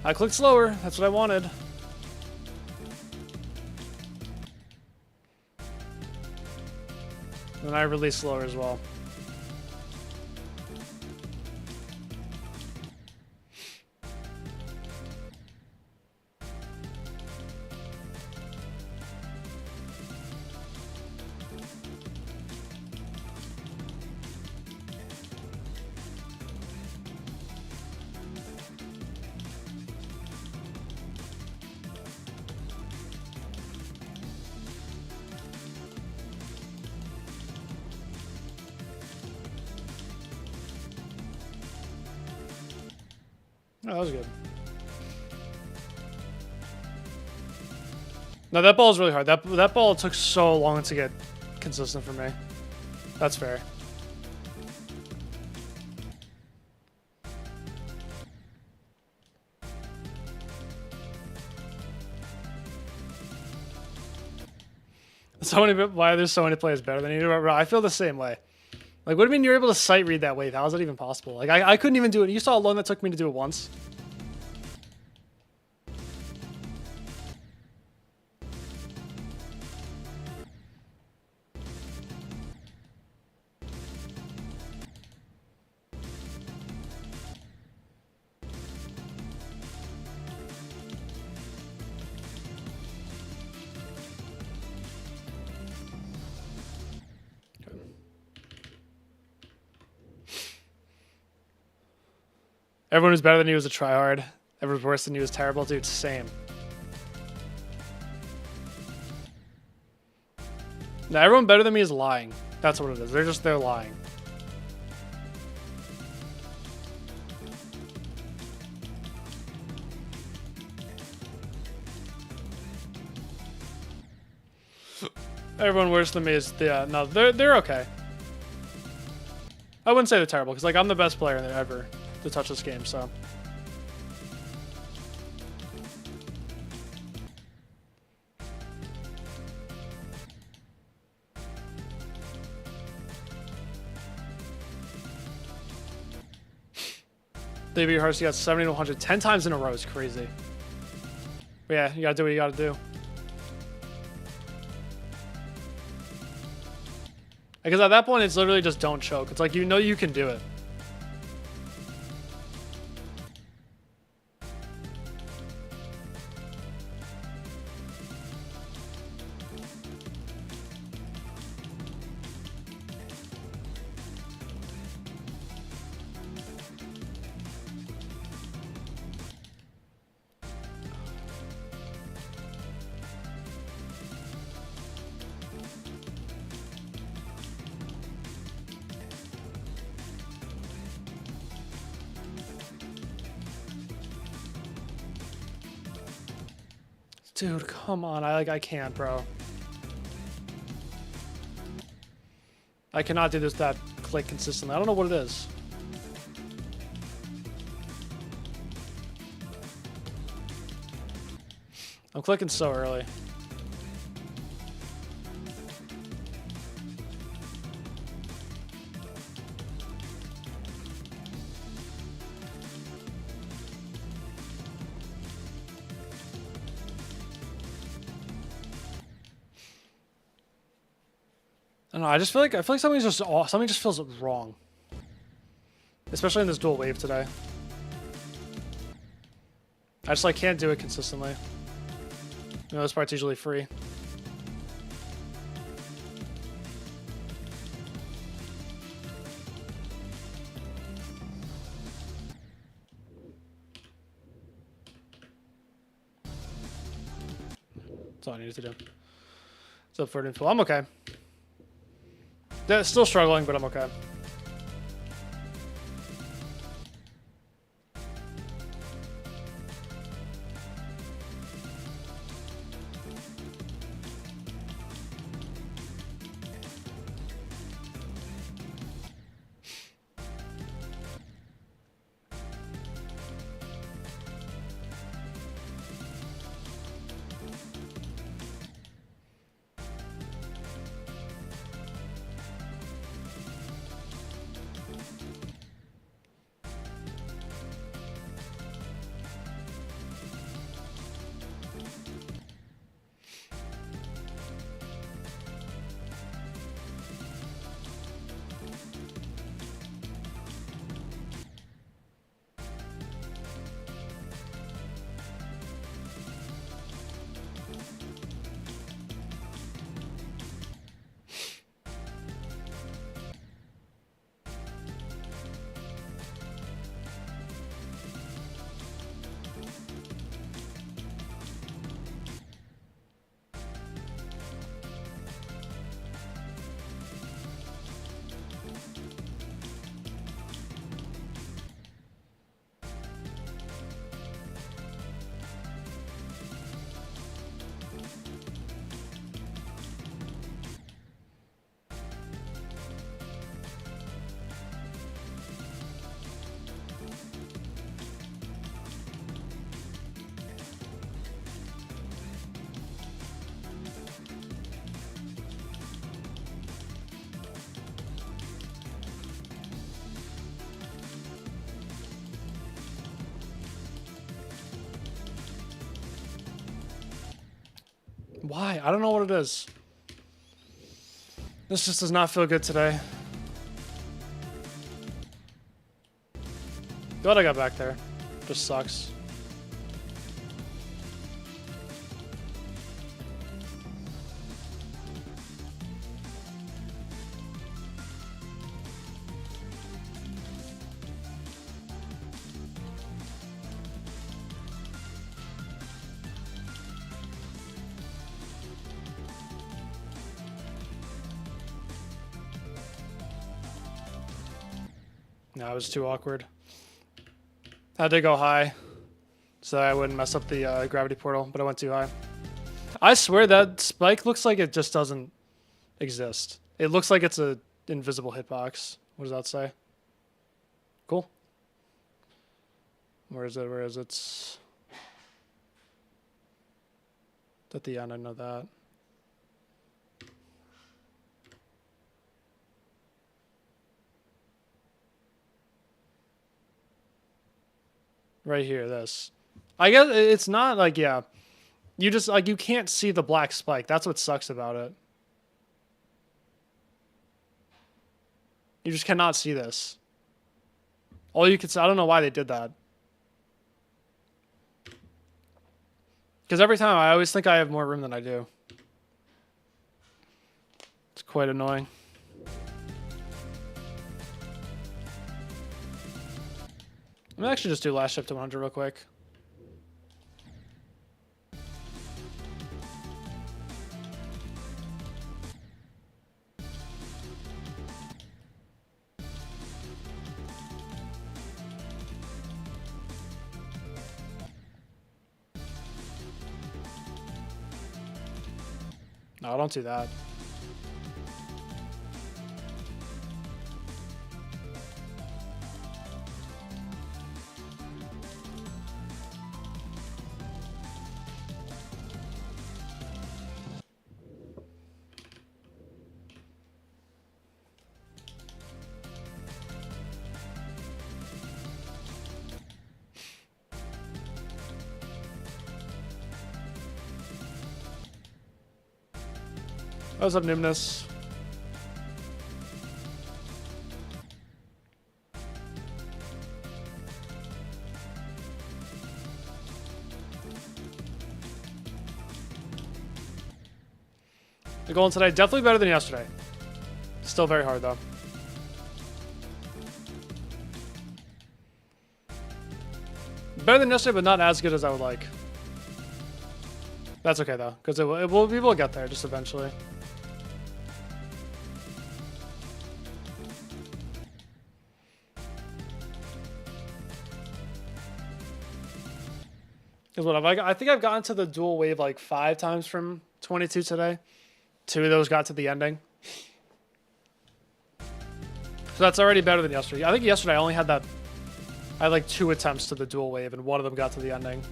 I clicked slower. That's what I wanted. And I released slower as well. Oh, that was good. No, that ball is really hard. That ball took so long to get consistent for me. That's fair. Why there's so many players better than you? I feel the same way. Like, what do you mean you're able to sight read that wave? How is that even possible? Like, I couldn't even do it. You saw how long that took me to do it once. Everyone who's better than you was a tryhard. Everyone's worse than you was terrible. Dude, same. No, everyone better than me is lying. That's what it is. They're lying. Everyone worse than me is, yeah, no, they're okay. I wouldn't say they're terrible, because like I'm the best player ever to touch this game, so. David Hurst, you got 70 to 100 10 times in a row is crazy. But yeah, you gotta do what you gotta do. Because at that point, it's literally just don't choke. It's like, you know you can do it. Dude, come on. I can't, bro. I cannot do that click consistently. I don't know what it is. I'm clicking so early. don't know. I feel like something just feels wrong, especially in this dual wave today. I just like can't do it consistently. You know, this part's usually free. That's all I needed to do. It's up for info. I'm okay. Yeah, still struggling, but I'm okay. Why? I don't know what it is. This just does not feel good today. Glad I got back there. Just sucks. No, it was too awkward. Had to go high so I wouldn't mess up the gravity portal, but I went too high. I swear that spike looks like it just doesn't exist. It looks like it's a invisible hitbox. What does that say? Cool. Where is it? Where is it? It's at the end, I know that. Right here, this. I guess it's not like, yeah. You just, like, you can't see the black spike. That's what sucks about it. You just cannot see this. All you can see, I don't know why they did that. Because every time I always think I have more room than I do. It's quite annoying. I'm gonna actually just do last shift to 100 real quick. No, don't do that. What's up, Nimnus? The goal today, definitely better than yesterday. Still very hard, though. Better than yesterday, but not as good as I would like. That's okay, though, because we will get there just eventually. Because what I think I've gotten to the dual wave like 5 times from 22 today. 2 of those got to the ending. So that's already better than yesterday. I think yesterday I only had that. I had like 2 attempts to the dual wave, and 1 of them got to the ending.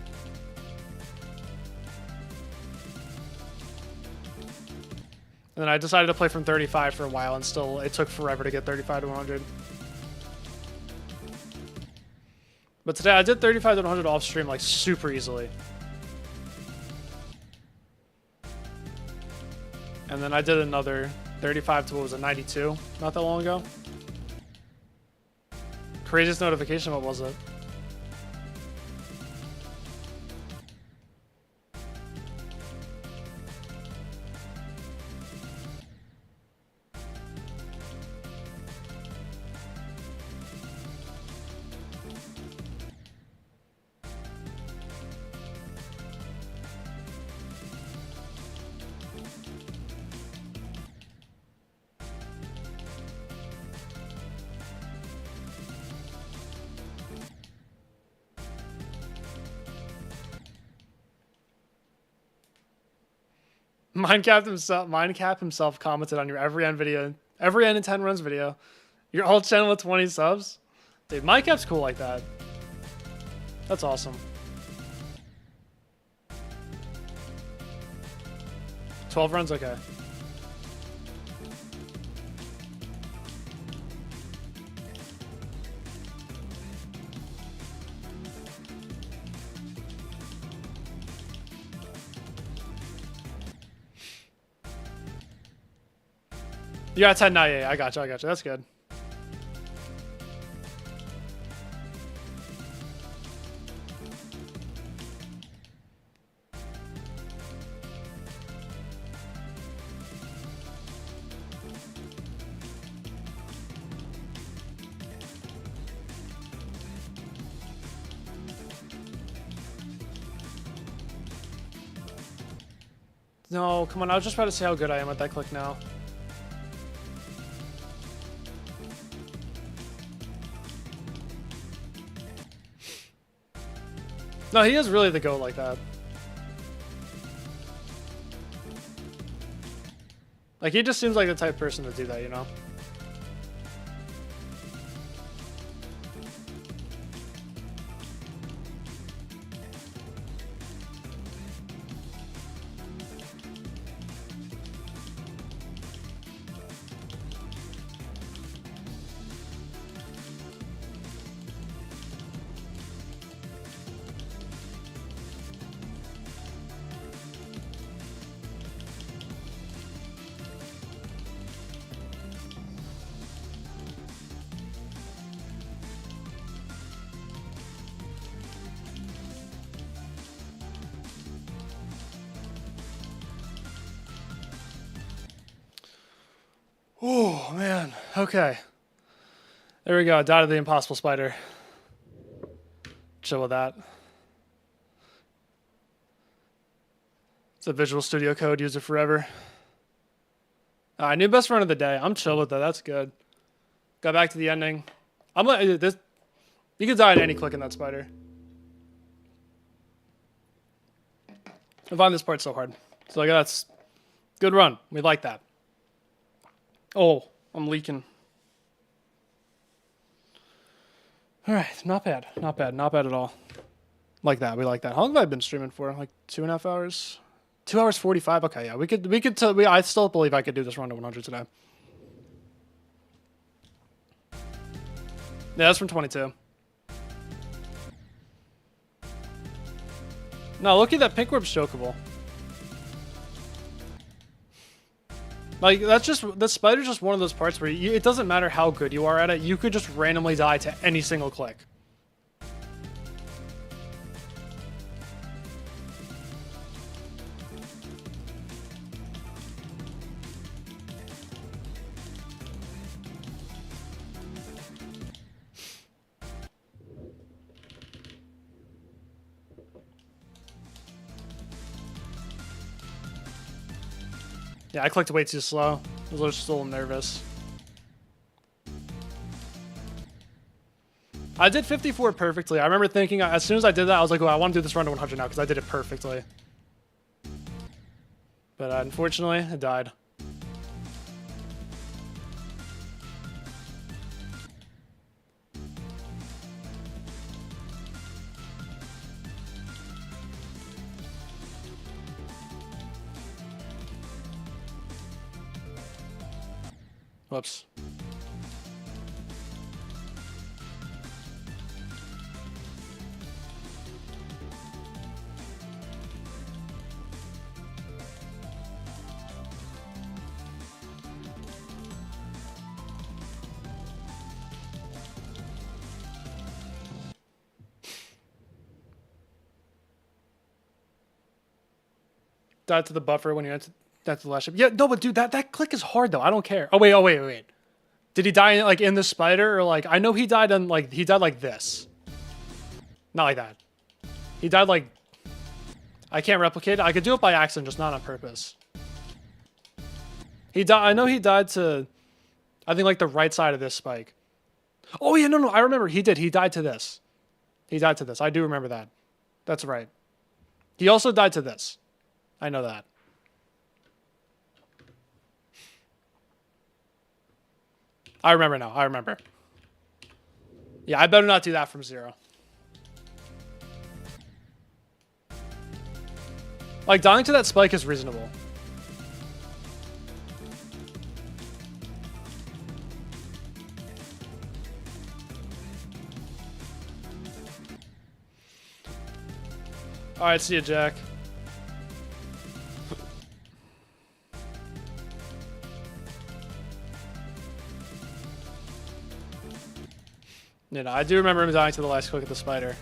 And then I decided to play from 35 for a while, and still it took forever to get 35 to 100. But today I did 35 to 100 off stream like super easily. And then I did another 35 to, what was it, 92 not that long ago. Craziest notification, what was it? Mindcap himself commented on your every end and 10 runs video. Your alt channel with 20 subs. Dude, Mindcap's cool like that. That's awesome. 12 runs, okay. You got 10 now, yeah, I got you. That's good. No, come on, I was just about to say how good I am at that click now. No, he is really the GOAT like that. Like, he just seems like the type of person to do that, you know? Oh, man. Okay. There we go. Dotted the impossible spider. Chill with that. It's a Visual Studio Code. Use it forever. New best friend of the day. I'm chill with that. That's good. Got back to the ending. I'm like this. You could die at any click in that spider. I find this part so hard. So like that's good run. We like that. Oh, I'm leaking. All right, not bad, not bad, not bad at all. Like that, we like that. How long have I been streaming for? Like 2.5 hours? 2 hours 45. Okay, yeah, I still believe I could do this run to 100 today. Yeah, that's from 22. No, look at that pink orb's chokeable. Like, the spider's just one of those parts where it doesn't matter how good you are at it, you could just randomly die to any single click. Yeah, I clicked way too slow. I was just a little nervous. I did 54 perfectly. I remember thinking, as soon as I did that, I was like, oh, I want to do this run to 100 now because I did it perfectly. But unfortunately, it died. Whoops. Died to the buffer when you enter. That's the last ship. Yeah, no, but dude, that click is hard though. I don't care. Oh wait. Did he die like in the spider or like? I know he died on like like this. Not like that. He died like. I can't replicate it. I could do it by accident, just not on purpose. He died. I know he died to. I think like the right side of this spike. Oh yeah, no. I remember he did. He died to this. He died to this. I do remember that. That's right. He also died to this. I know that. I remember now. I remember. Yeah, I better not do that from 0. Like, dying to that spike is reasonable. Alright, see ya, Jack. You know, I do remember him dying to the last click of the spider.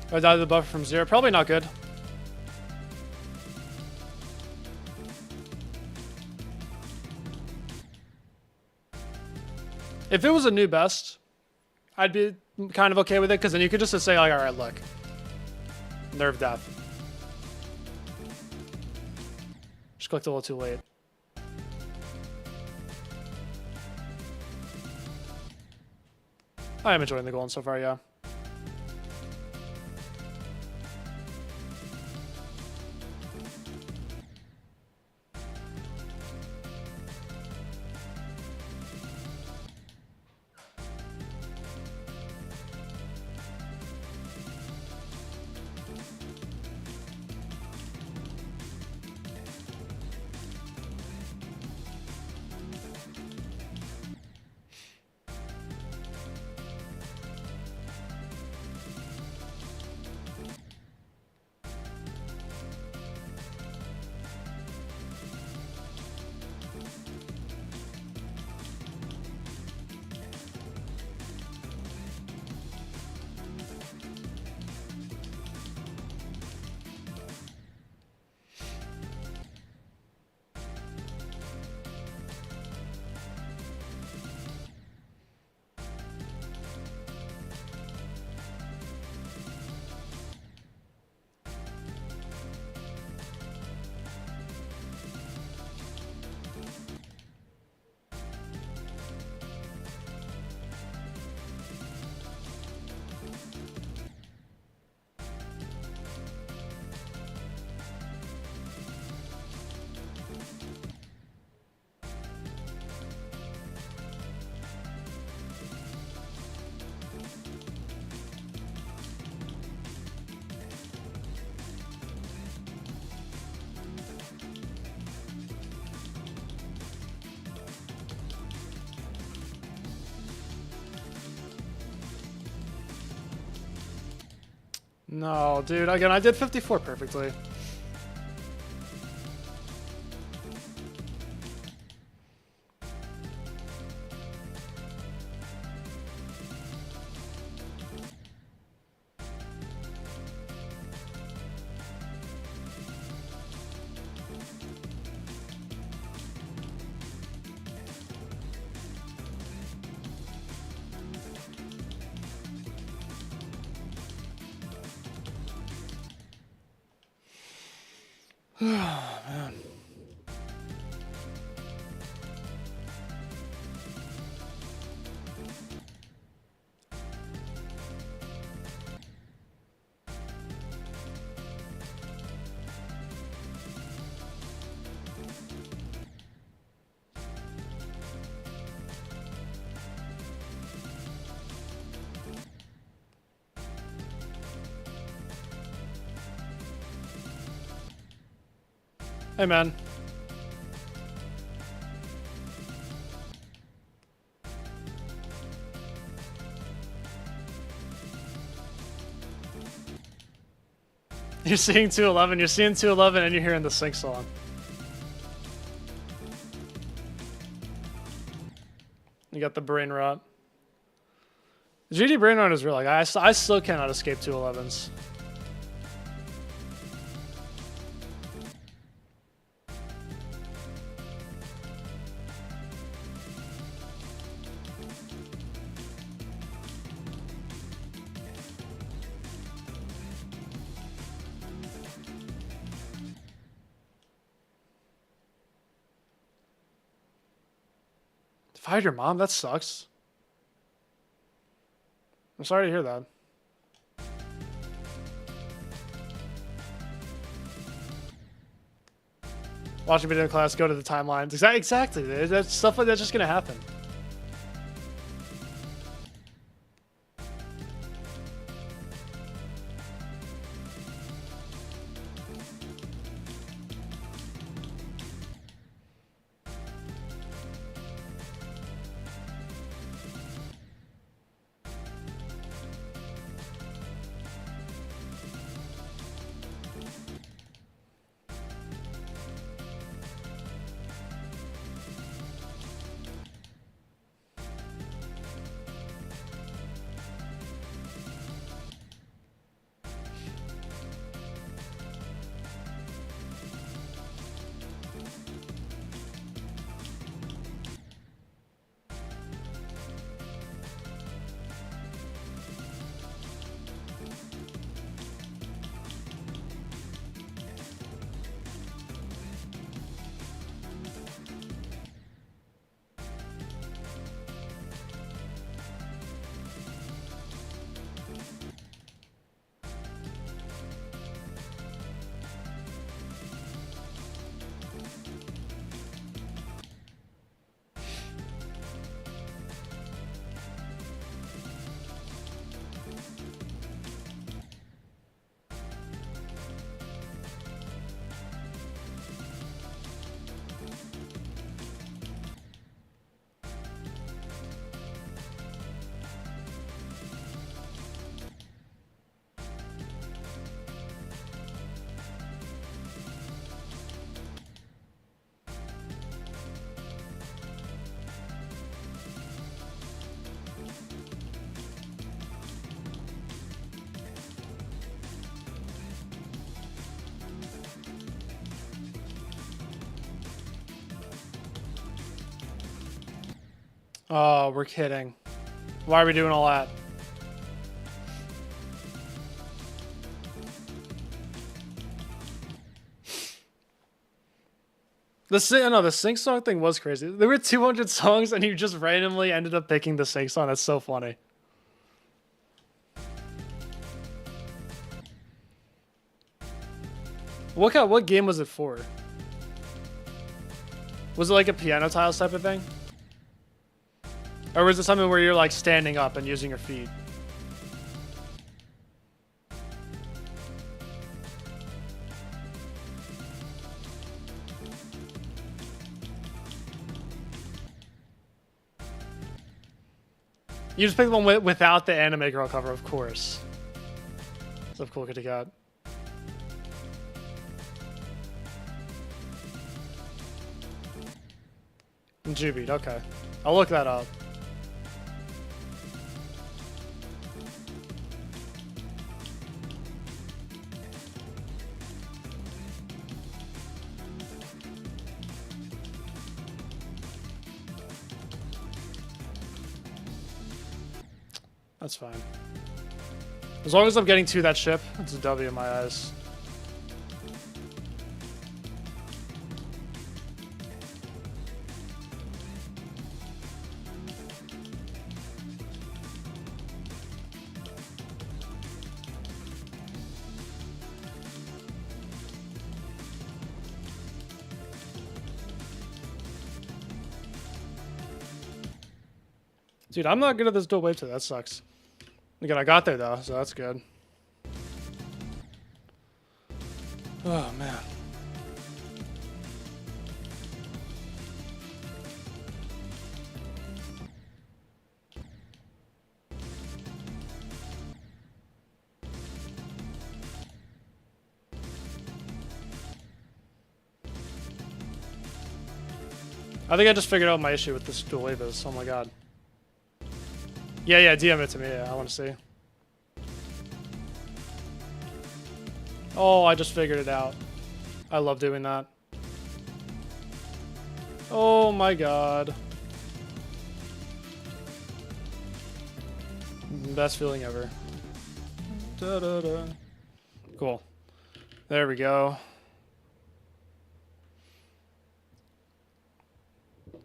I died to the buffer from 0. Probably not good. If it was a new best, I'd be kind of okay with it, because then you could just say, like, alright, look. Nerve death. Just clicked a little too late. I am enjoying the golden so far, yeah. No, dude, again, I did 54 perfectly. Man. Hey, man. You're seeing 211, you're seeing 211, and you're hearing the sync song. You got the brain rot. The GD brain rot is real. Like, I still cannot escape 211s. Fired your mom? That sucks. I'm sorry to hear that. Watching video class, go to the timelines. Exactly. That's stuff like that's just gonna happen. Oh, we're kidding. Why are we doing all that? The sync song thing was crazy. There were 200 songs and you just randomly ended up picking the sync song. That's so funny. What game was it for? Was it like a piano tiles type of thing? Or was it something where you're like standing up and using your feet? You just picked the one without the anime girl cover, of course. So cool, Kitty Cat. Jubied, okay. I'll look that up. That's fine. As long as I'm getting to that ship, it's a W in my eyes. Dude, I'm not good at this dual wave today. That sucks. Again, I got there though, so that's good. Oh man. I think I just figured out my issue with this dual wave is. Oh my god. Yeah, DM it to me. Yeah, I want to see. Oh, I just figured it out. I love doing that. Oh my god. Best feeling ever. Da, da, da. Cool. There we go.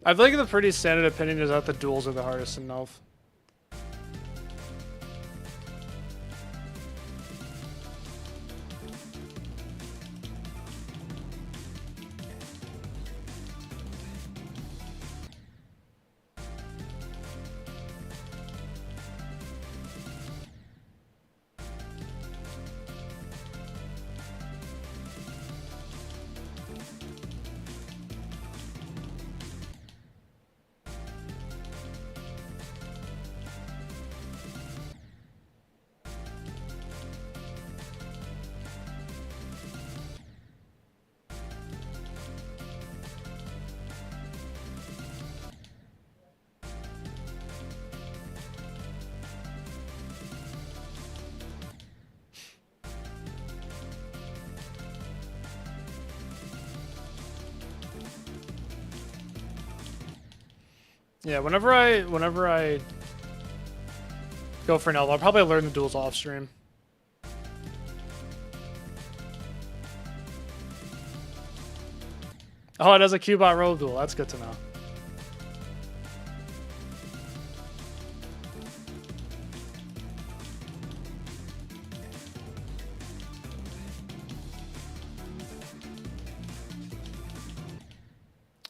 I feel like the pretty standard opinion is that the duels are the hardest in Nov. Yeah, whenever I go for an elbow, I'll probably learn the duels off stream. Oh, it has a Qbot roll duel. That's good to know.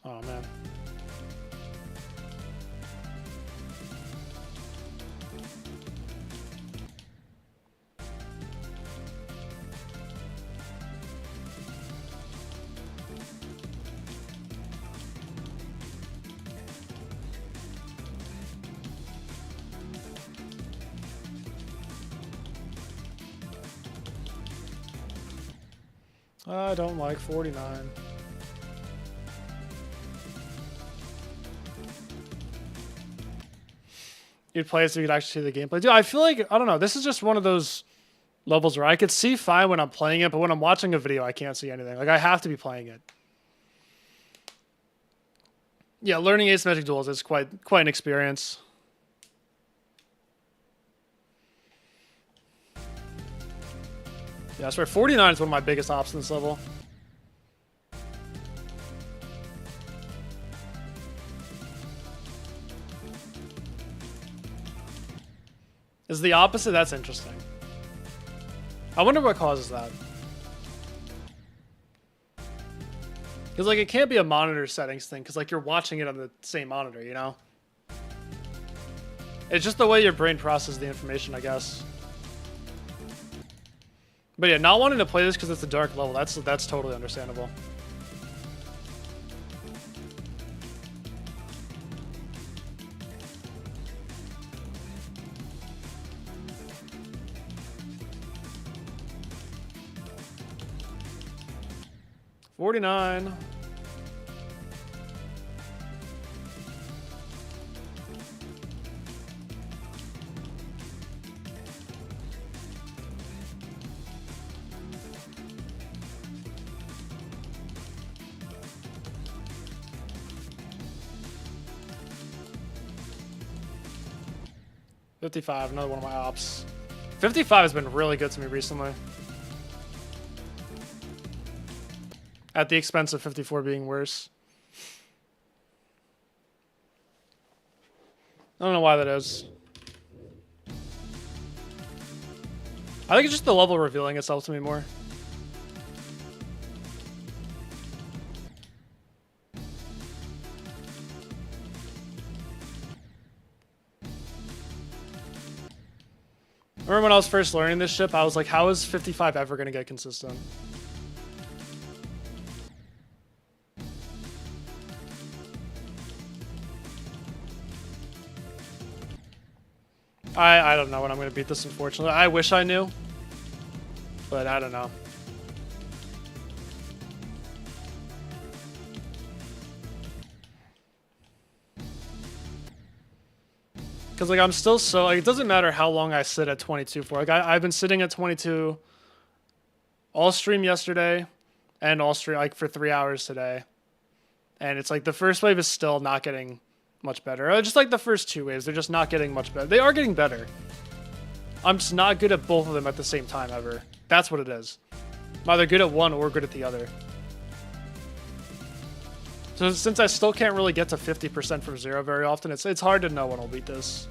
Oh man. I don't like 49. You'd play it so you could actually see the gameplay. Dude, I feel like, I don't know, this is just one of those levels where I could see fine when I'm playing it, but when I'm watching a video, I can't see anything. Like, I have to be playing it. Yeah, learning asymmetric duels is quite an experience. Yeah, I swear, 49 is one of my biggest ops in this level. Is the opposite? That's interesting. I wonder what causes that. Because, like, it can't be a monitor settings thing, because, like, you're watching it on the same monitor, you know? It's just the way your brain processes the information, I guess. But yeah, not wanting to play this because it's a dark level, that's totally understandable. $49. $55, another one of my ops. 55 has been really good to me recently. At the expense of 54 being worse. I don't know why that is. I think it's just the level revealing itself to me more. Remember when I was first learning this ship, I was like, how is 55 ever gonna get consistent? I don't know when I'm gonna beat this, unfortunately. I wish I knew, but I don't know. Because, like, I'm still so... Like, it doesn't matter how long I sit at 22 for. Like, I've been sitting at 22 all stream yesterday and all stream, like, for 3 hours today. And it's like the first wave is still not getting much better. Just like the first two waves, they're just not getting much better. They are getting better. I'm just not good at both of them at the same time ever. That's what it is. I'm either good at one or good at the other. So since I still can't really get to 50% from zero very often, it's hard to know when I'll beat this.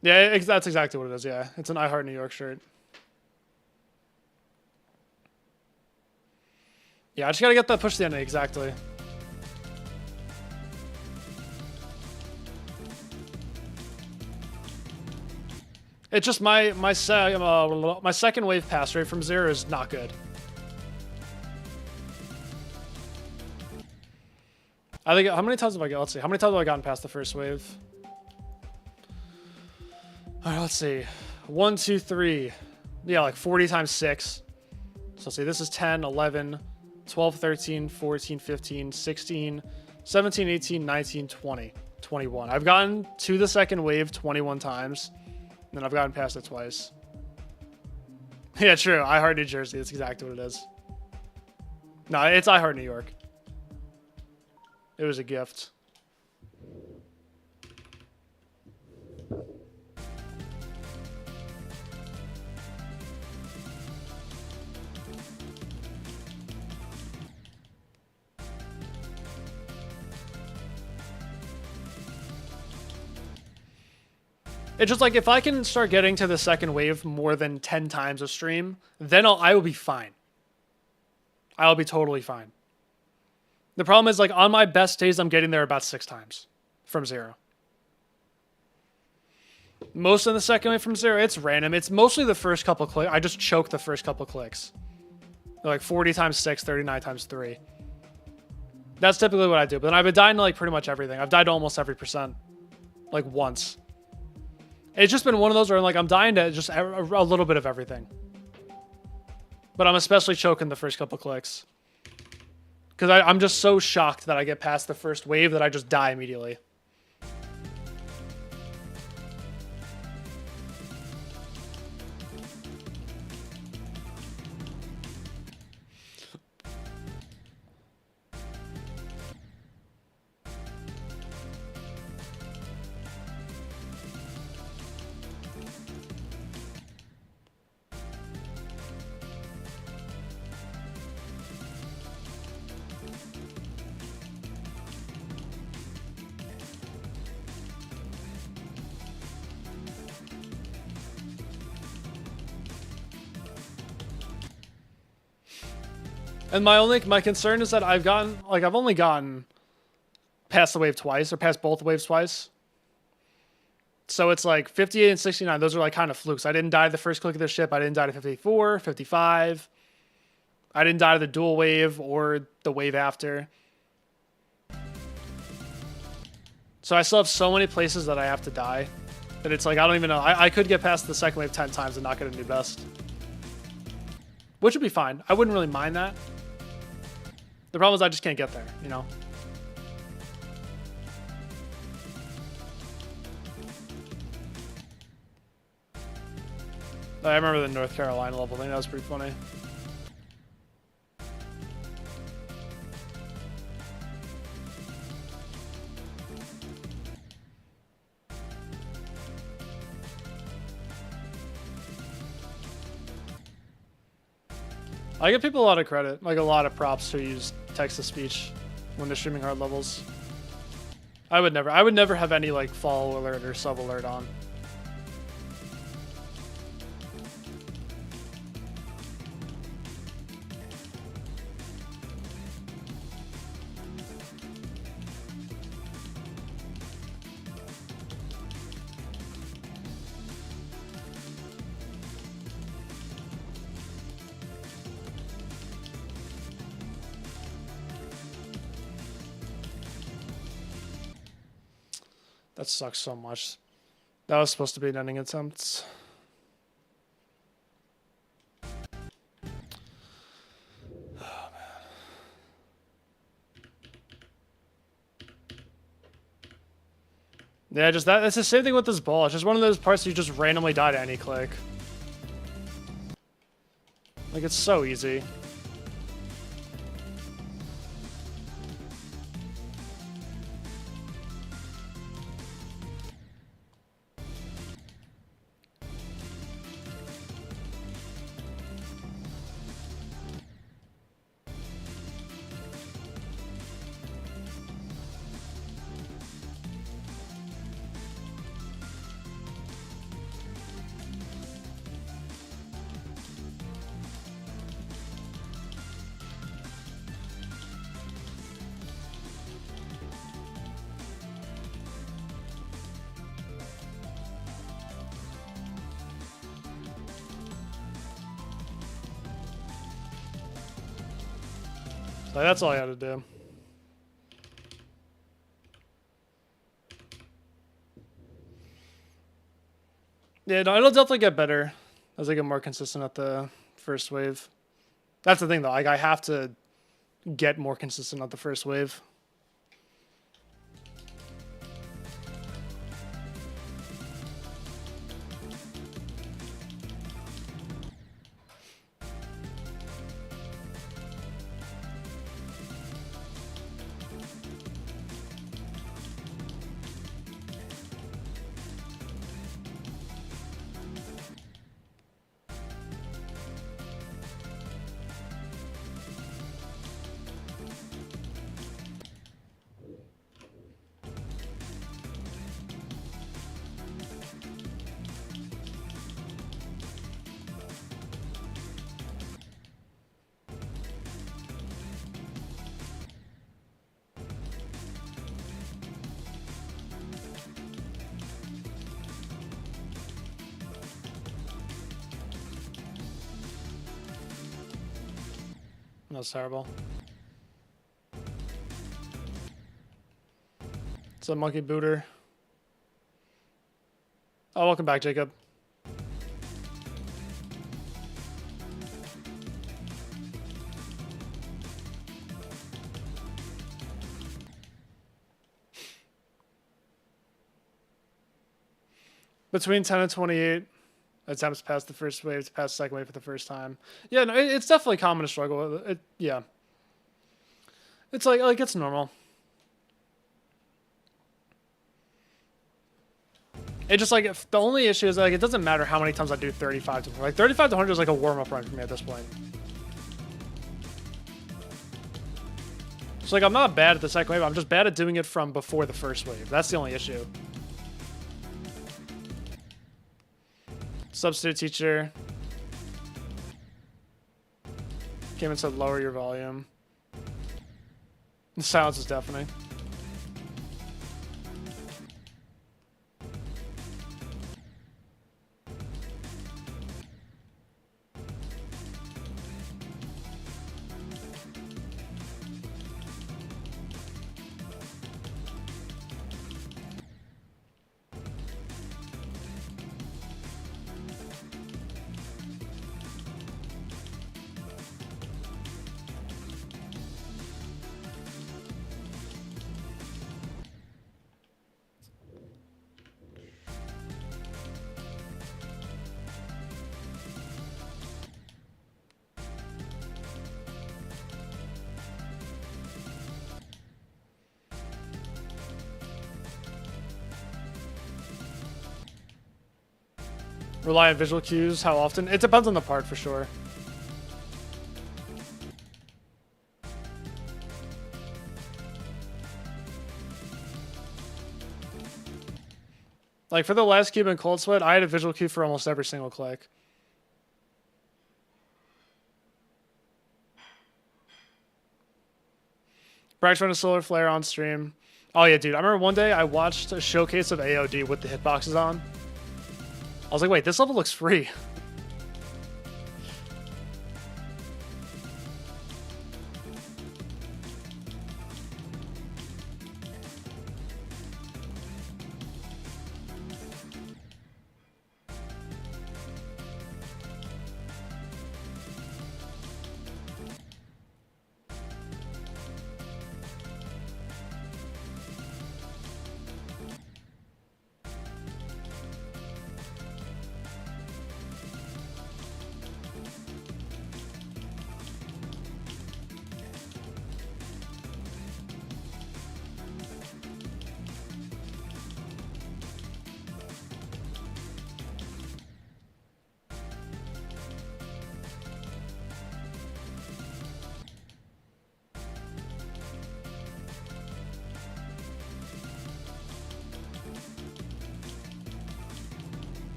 Yeah, that's exactly what it is, yeah. It's an I Heart New York shirt. Yeah, I just gotta get that push to the end, exactly. It's just my second wave pass rate from zero is not good. I think, how many times have I got? Let's see, how many times have I gotten past the first wave? All right, let's see. 1, 2, 3. Yeah, like 40 times 6. So let's see, this is 10, 11, 12, 13, 14, 15, 16, 17, 18, 19, 20, 21. I've gotten to the second wave 21 times. And then I've gotten past it twice. Yeah, true. I Heart New Jersey. That's exactly what it is. No, it's I Heart New York. It was a gift. It's just like, if I can start getting to the second wave more than 10 times a stream, then I will be fine. I'll be totally fine. The problem is, like, on my best days, I'm getting there about 6 times from zero. Most of the second wave from zero, it's random. It's mostly the first couple clicks. I just choke the first couple clicks. They're like 40 times 6, 39 times 3. That's typically what I do. But then I've been dying to, like, pretty much everything. I've died to almost every percent. Like, once. It's just been one of those where I'm dying to just a little bit of everything. But I'm especially choking the first couple clicks. Because I'm just so shocked that I get past the first wave that I just die immediately. And my concern is that I've only gotten past the wave twice, or past both waves twice. So it's like 58 and 69, those are like kind of flukes. I didn't die to the first click of the ship, I didn't die to 54, 55. I didn't die to the dual wave or the wave after. So I still have so many places that I have to die that it's like, I don't even know. I could get past the second wave 10 times and not get a new best. Which would be fine. I wouldn't really mind that. The problem is I just can't get there, you know? I remember the North Carolina level thing. That was pretty funny. I give people a lot of credit, like a lot of props who use text-to-speech when they're streaming hard levels. I would never have any like follow alert or sub alert on. That sucks so much. That was supposed to be an ending attempt. Oh, man. Yeah, just that. It's the same thing with this ball. It's just one of those parts you just randomly die to any click. Like, it's so easy. So that's all I had to do. Yeah, no, it'll definitely get better as I get more consistent at the first wave. That's the thing, though. Like, I have to get more consistent at the first wave. That was terrible. It's a monkey booter. Oh, welcome back, Jacob. Between 10 and 28 attempts past the first wave to pass the second wave for the first time. Yeah, no, it's definitely common to struggle with it. Yeah. It's like it's normal. It just like, the only issue is like, it doesn't matter how many times I do 35 to 100. Like 35 to 100 is like a warm-up run for me at this point. So like, I'm not bad at the second wave. I'm just bad at doing it from before the first wave. That's the only issue. Substitute teacher came and said lower your volume. The silence is deafening. Rely on visual cues, how often? It depends on the part for sure. Like for the last cube in Cold Sweat, I had a visual cue for almost every single click. Brax running a solar flare on stream. Oh yeah, dude. I remember one day I watched a showcase of AOD with the hitboxes on. I was like, wait, this level looks free.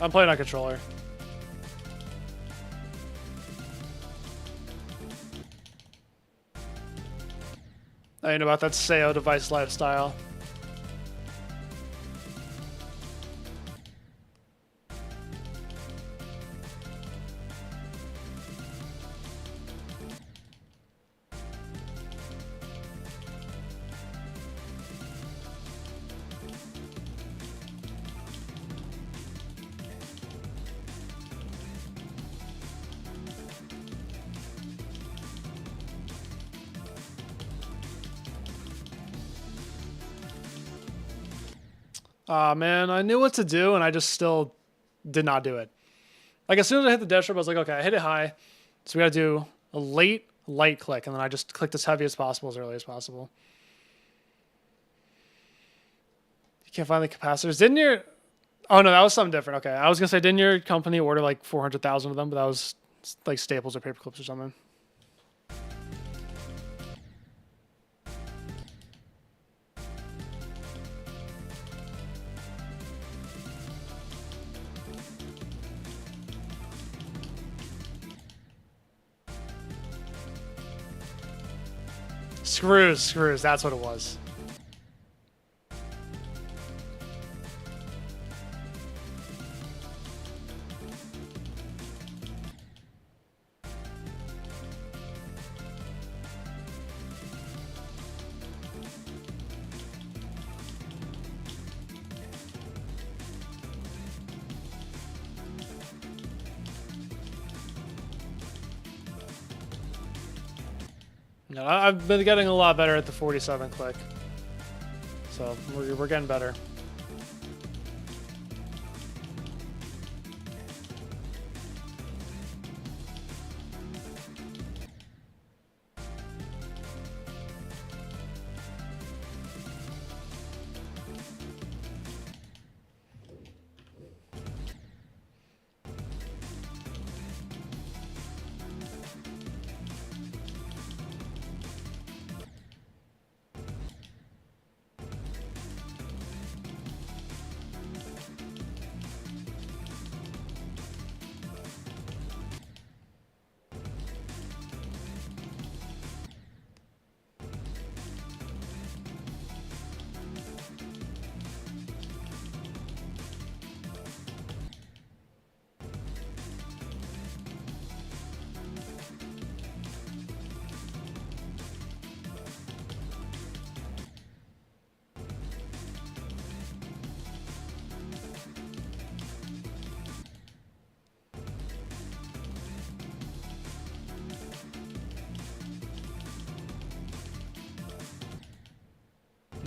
I'm playing on controller. I ain't about that SEO device lifestyle. Aw, man, I knew what to do, and I just still did not do it. Like, as soon as I hit the dash rope, I was like, okay, I hit it high, so we gotta do a light click, and then I just clicked as heavy as possible, as early as possible. You can't find the capacitors. Didn't your... Oh, no, that was something different. Okay, I was gonna say, didn't your company order like 400,000 of them, but that was like staples or paper clips or something. Screws, that's what it was. No, I've been getting a lot better at the 47 click. So we're getting better.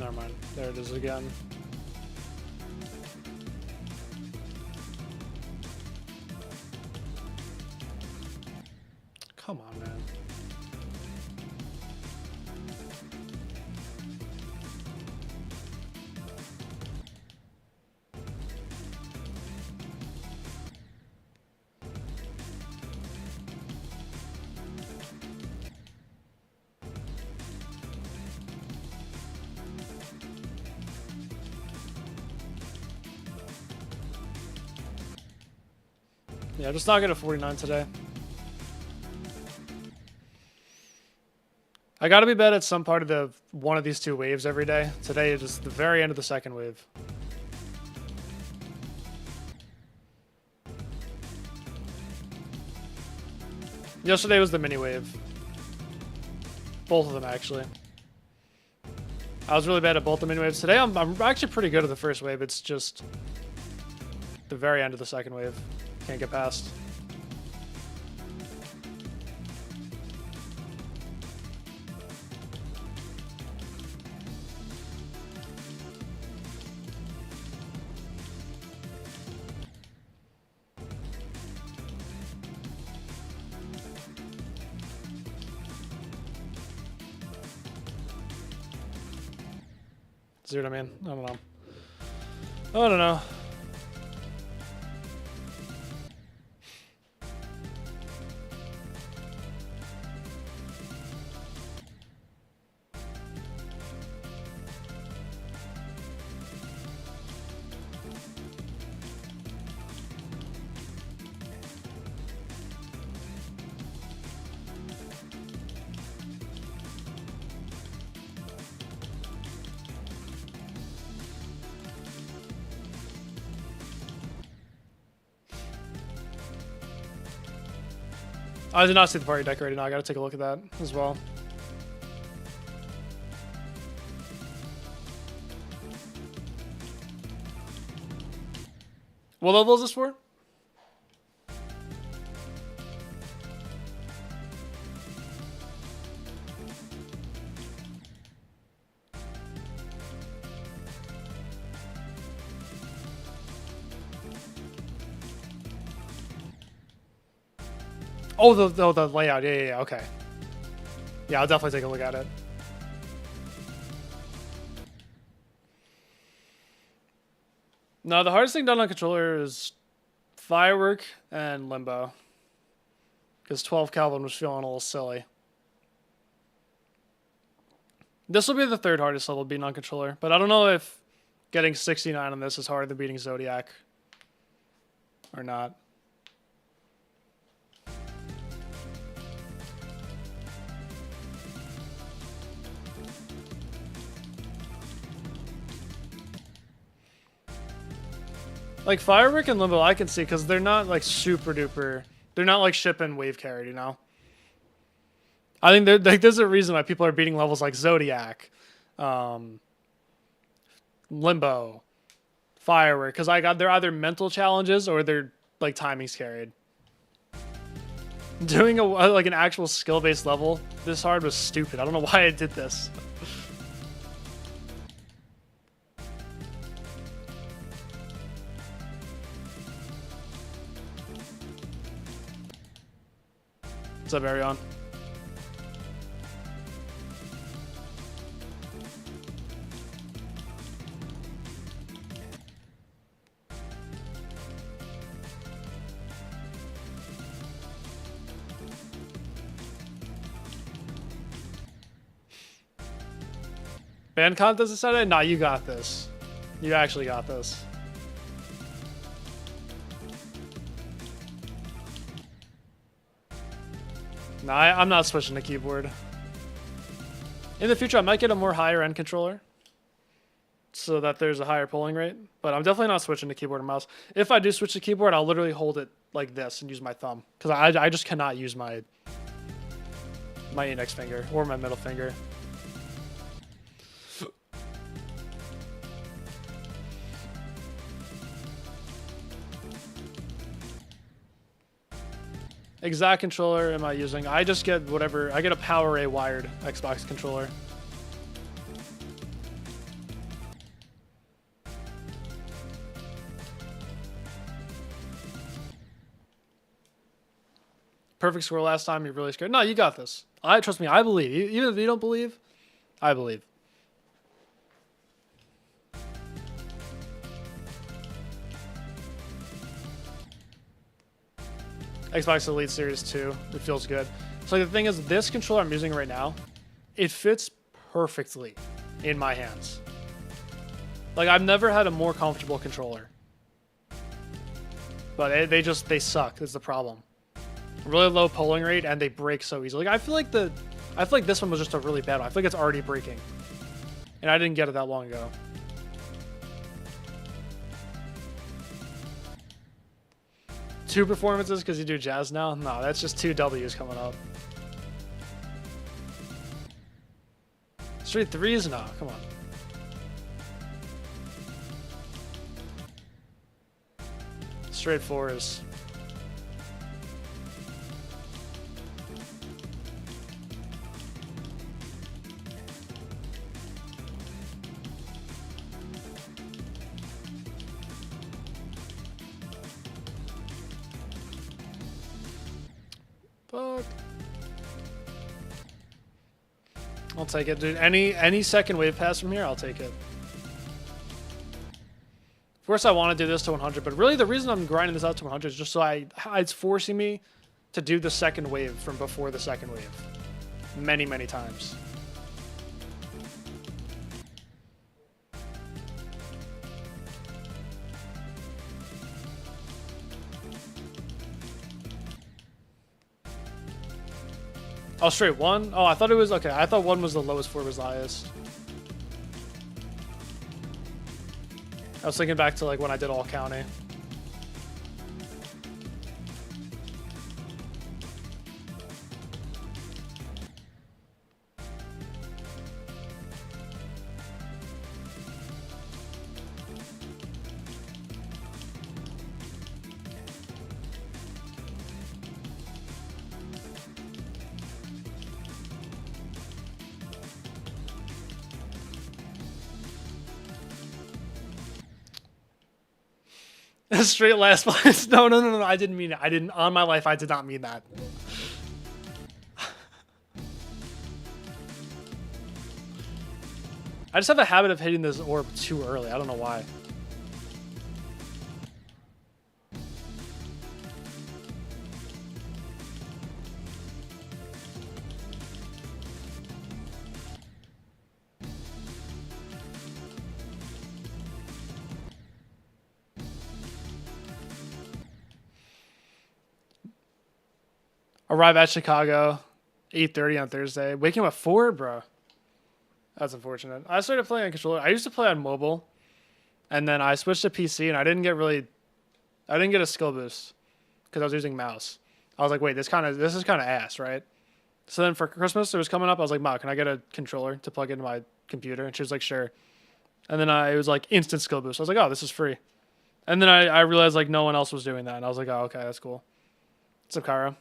Never mind. There it is again. Come on, man. Yeah, just not good at 49 today. I gotta be better at some part of one of these two waves every day. Today is just the very end of the second wave. Yesterday was the mini wave. Both of them, actually. I was really bad at both the mini waves. Today, I'm actually pretty good at the first wave. It's just the very end of the second wave. Can't get past. See what I mean? I don't know. I don't know. I did not see the party decorated. Now I gotta take a look at that as well. What level is this for? Oh, the layout. Yeah, okay. Yeah, I'll definitely take a look at it. No, the hardest thing done on controller is Firework and Limbo. Because 12 Kelvin was feeling a little silly. This will be the third hardest level beating on controller, but I don't know if getting 69 on this is harder than beating Zodiac or not. Like Firework and Limbo I can see because they're not like super duper. They're not like shipping wave carried, you know? I think like, there's a reason why people are beating levels like Zodiac, Limbo, Firework, because they're either mental challenges or they're like timing's carried. Doing like an actual skill-based level this hard was stupid. I don't know why I did this. What's up, Arion? Band contest is Saturday? Nah, you got this. You actually got this. Nah, I'm not switching to keyboard. In the future, I might get a more higher end controller so that there's a higher polling rate, but I'm definitely not switching to keyboard and mouse. If I do switch to keyboard, I'll literally hold it like this and use my thumb because I just cannot use my index finger or my middle finger. Exact controller am I using? I just get whatever. I get a PowerA wired Xbox controller. Perfect score last time. You're really scared. No, you got this. Trust me. I believe. Even if you don't believe, I believe. Xbox Elite Series 2. It feels good. So the thing is, this controller I'm using right now, it fits perfectly in my hands. Like, I've never had a more comfortable controller. But they suck. That's the problem. Really low polling rate, and they break so easily. Like, I feel like this one was just a really bad one. I feel like it's already breaking. And I didn't get it that long ago. Two performances because you do jazz now? No, that's just two W's coming up. Straight threes? No, come on. Straight fours. Fuck. I'll take it, dude. Any second wave pass from here, I'll take it. Of course, I want to do this to 100, but really the reason I'm grinding this out to 100 is just so it's forcing me to do the second wave from before the second wave. Many, many times. Oh, straight one? Oh, I thought it was... Okay, I thought one was the lowest, four was the highest. I was thinking back to like when I did all county. Straight last place. No. I didn't mean it. I didn't. On my life, I did not mean that. I just have a habit of hitting this orb too early. I don't know why. Arrive at Chicago, 8:30 on Thursday. Waking up at 4, bro. That's unfortunate. I started playing on controller. I used to play on mobile, and then I switched to PC, and I didn't get a skill boost because I was using mouse. I was like, wait, this is kind of ass, right? So then for Christmas, it was coming up. I was like, Mom, can I get a controller to plug into my computer? And she was like, sure. And then it was like instant skill boost. I was like, oh, this is free. And then I realized like no one else was doing that, and I was like, oh, okay, that's cool. What's up, Cairo?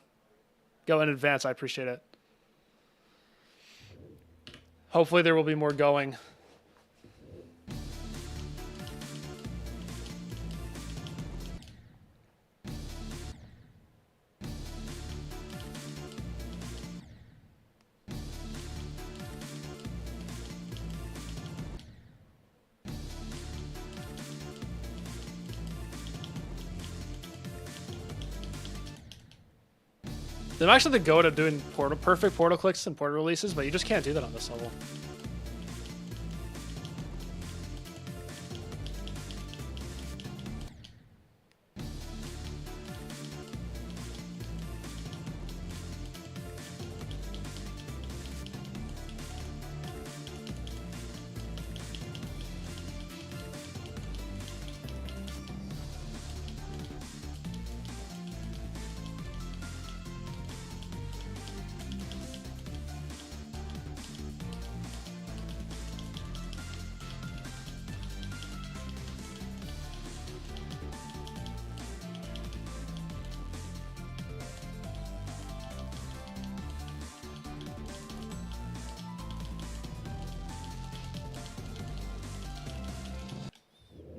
Go in advance. I appreciate it. Hopefully there will be more going. I'm actually the goat at doing perfect portal clicks and portal releases, but you just can't do that on this level.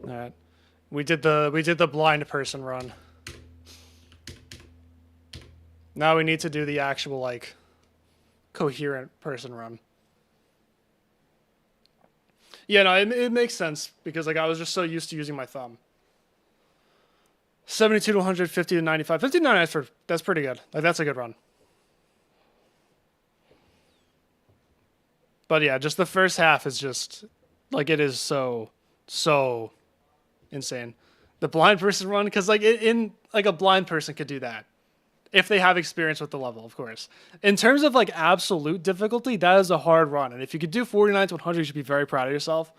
All right, we did the blind person run. Now we need to do the actual like coherent person run. Yeah, no, it makes sense because like I was just so used to using my thumb. 72 to 100, 50 to 95. 50 to 99 that's pretty good. Like that's a good run. But yeah, just the first half is just like it is so insane. The blind person run, because like like a blind person could do that if they have experience with the level, of course. In terms of like absolute difficulty, that is a hard run, and if you could do 49 to 100, you should be very proud of yourself.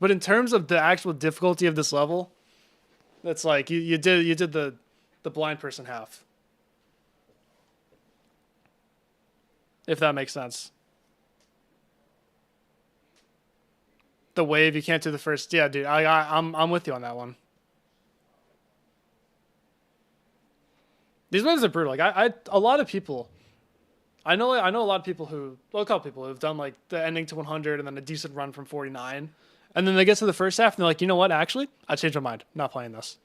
But in terms of the actual difficulty of this level, that's like you did the blind person half, if that makes sense. The wave, you can't do the first. Yeah, dude, I'm with you on that one. These waves are brutal. Like a lot of people, I know a lot of people a couple people who've done like the ending to 100 and then a decent run from 49, and then they get to the first half and they're like, you know what? Actually, I changed my mind. I'm not playing this.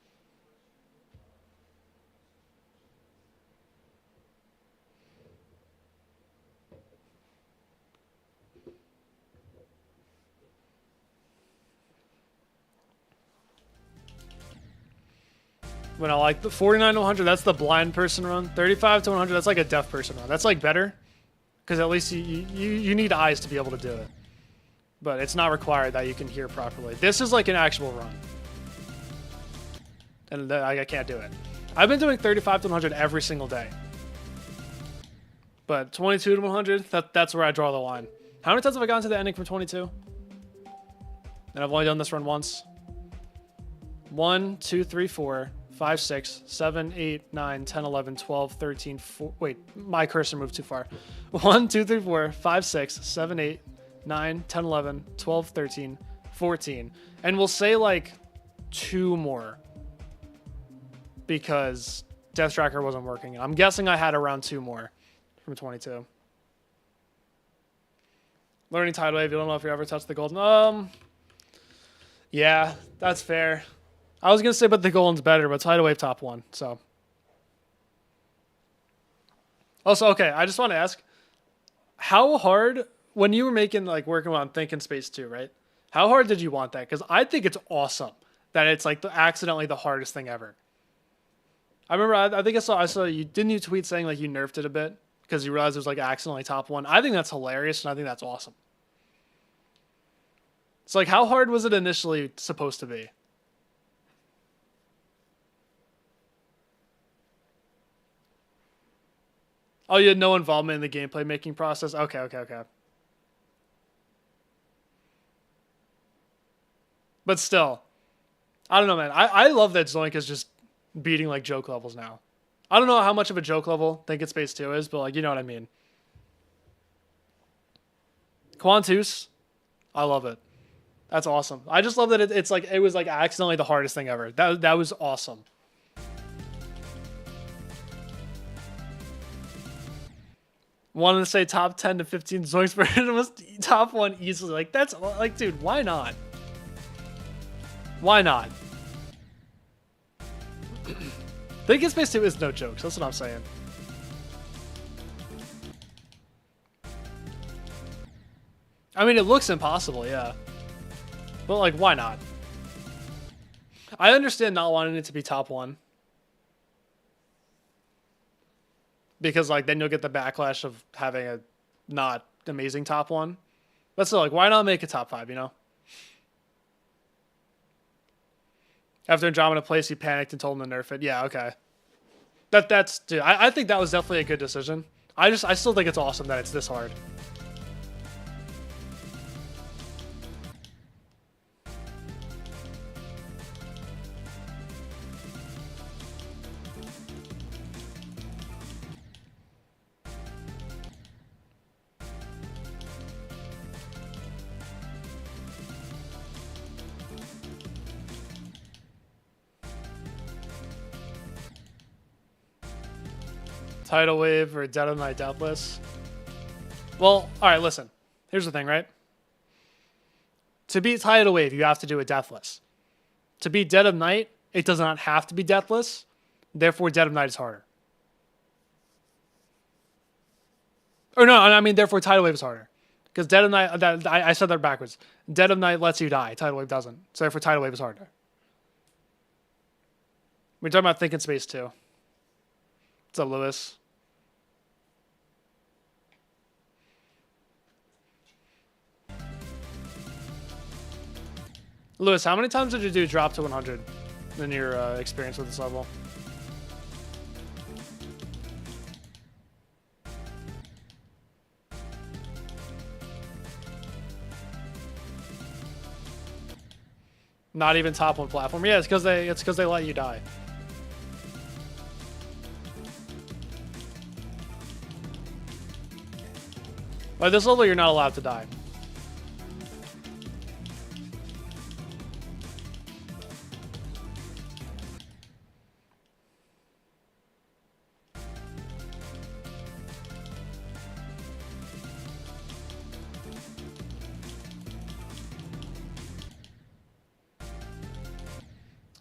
When I like the 49 to 100, that's the blind person run. 35 to 100, that's like a deaf person run. That's like better, because at least you need eyes to be able to do it. But it's not required that you can hear properly. This is like an actual run, and I can't do it. I've been doing 35 to 100 every single day, but 22 to 100, that's where I draw the line. How many times have I gotten to the ending from 22? And I've only done this run once. 1, 2, 3, 4. 5, 6, 7, 8, 9, 10, 11, 12, 13, 4. Wait, my cursor moved too far. 1, 2, 3, 4, 5, 6, 7, 8, 9, 10, 11, 12, 13, 14. And we'll say like 2 more because Death Tracker wasn't working. I'm guessing I had around 2 more from 22. Learning Tidal Wave, you don't know if you ever touched the golden. Yeah, that's fair. I was gonna say, but the Golan's better, but tidal wave top 1. So. Also, okay, I just want to ask, how hard when you were making like working on Thinking Space 2, right? How hard did you want that? Because I think it's awesome that it's like accidentally the hardest thing ever. I remember, I think I saw you, didn't you tweet saying like you nerfed it a bit because you realized it was like accidentally top 1? I think that's hilarious and I think that's awesome. So like, how hard was it initially supposed to be? Oh, you had no involvement in the gameplay making process? Okay. But still, I don't know, man. I love that Zoink is just beating like joke levels now. I don't know how much of a joke level Think It's Space 2 is, but like, you know what I mean. Quantus, I love it. That's awesome. I just love that it's like, it was like accidentally the hardest thing ever. That was awesome. Wanted to say top 10 to 15 Zoinks version was top 1 easily. Like, that's like, dude, why not? Why not? Think It's Space 2 is no jokes. That's what I'm saying. I mean, it looks impossible, yeah. But, like, why not? I understand not wanting it to be top 1. Because, like, then you'll get the backlash of having a not amazing top 1. But still, like, why not make a top 5, you know? After Andromeda place, he panicked and told him to nerf it. Yeah, okay. That's dude. I think that was definitely a good decision. I still think it's awesome that it's this hard. Tidal Wave or Dead of Night Deathless? Well, alright, listen. Here's the thing, right? To beat Tidal Wave, you have to do a Deathless. To beat Dead of Night, it does not have to be Deathless. Therefore, Dead of Night is harder. Or no, I mean, therefore, Tidal Wave is harder. Because Dead of Night, I said that backwards. Dead of Night lets you die. Tidal Wave doesn't. So therefore, Tidal Wave is harder. We're talking about Thinking Space 2. What's up, Lewis? Lewis, how many times did you do drop to 100 in your experience with this level? Not even top 1 platform. Yeah, it's because they let you die. By this level, you're not allowed to die.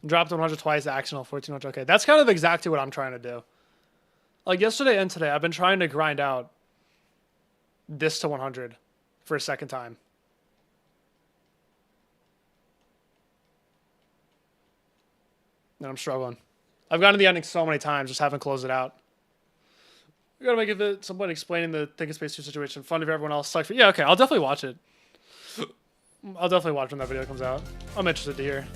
Dropped 100 twice, accidental 1400. Okay, that's kind of exactly what I'm trying to do. Like yesterday and today, I've been trying to grind out this to 100 for a second time. And I'm struggling. I've gotten to the ending so many times, just haven't closed it out. We gotta make it at some point explaining the Think Space 2 situation. Fun if everyone else sucks. For, yeah, okay, I'll definitely watch it. I'll definitely watch when that video comes out. I'm interested to hear.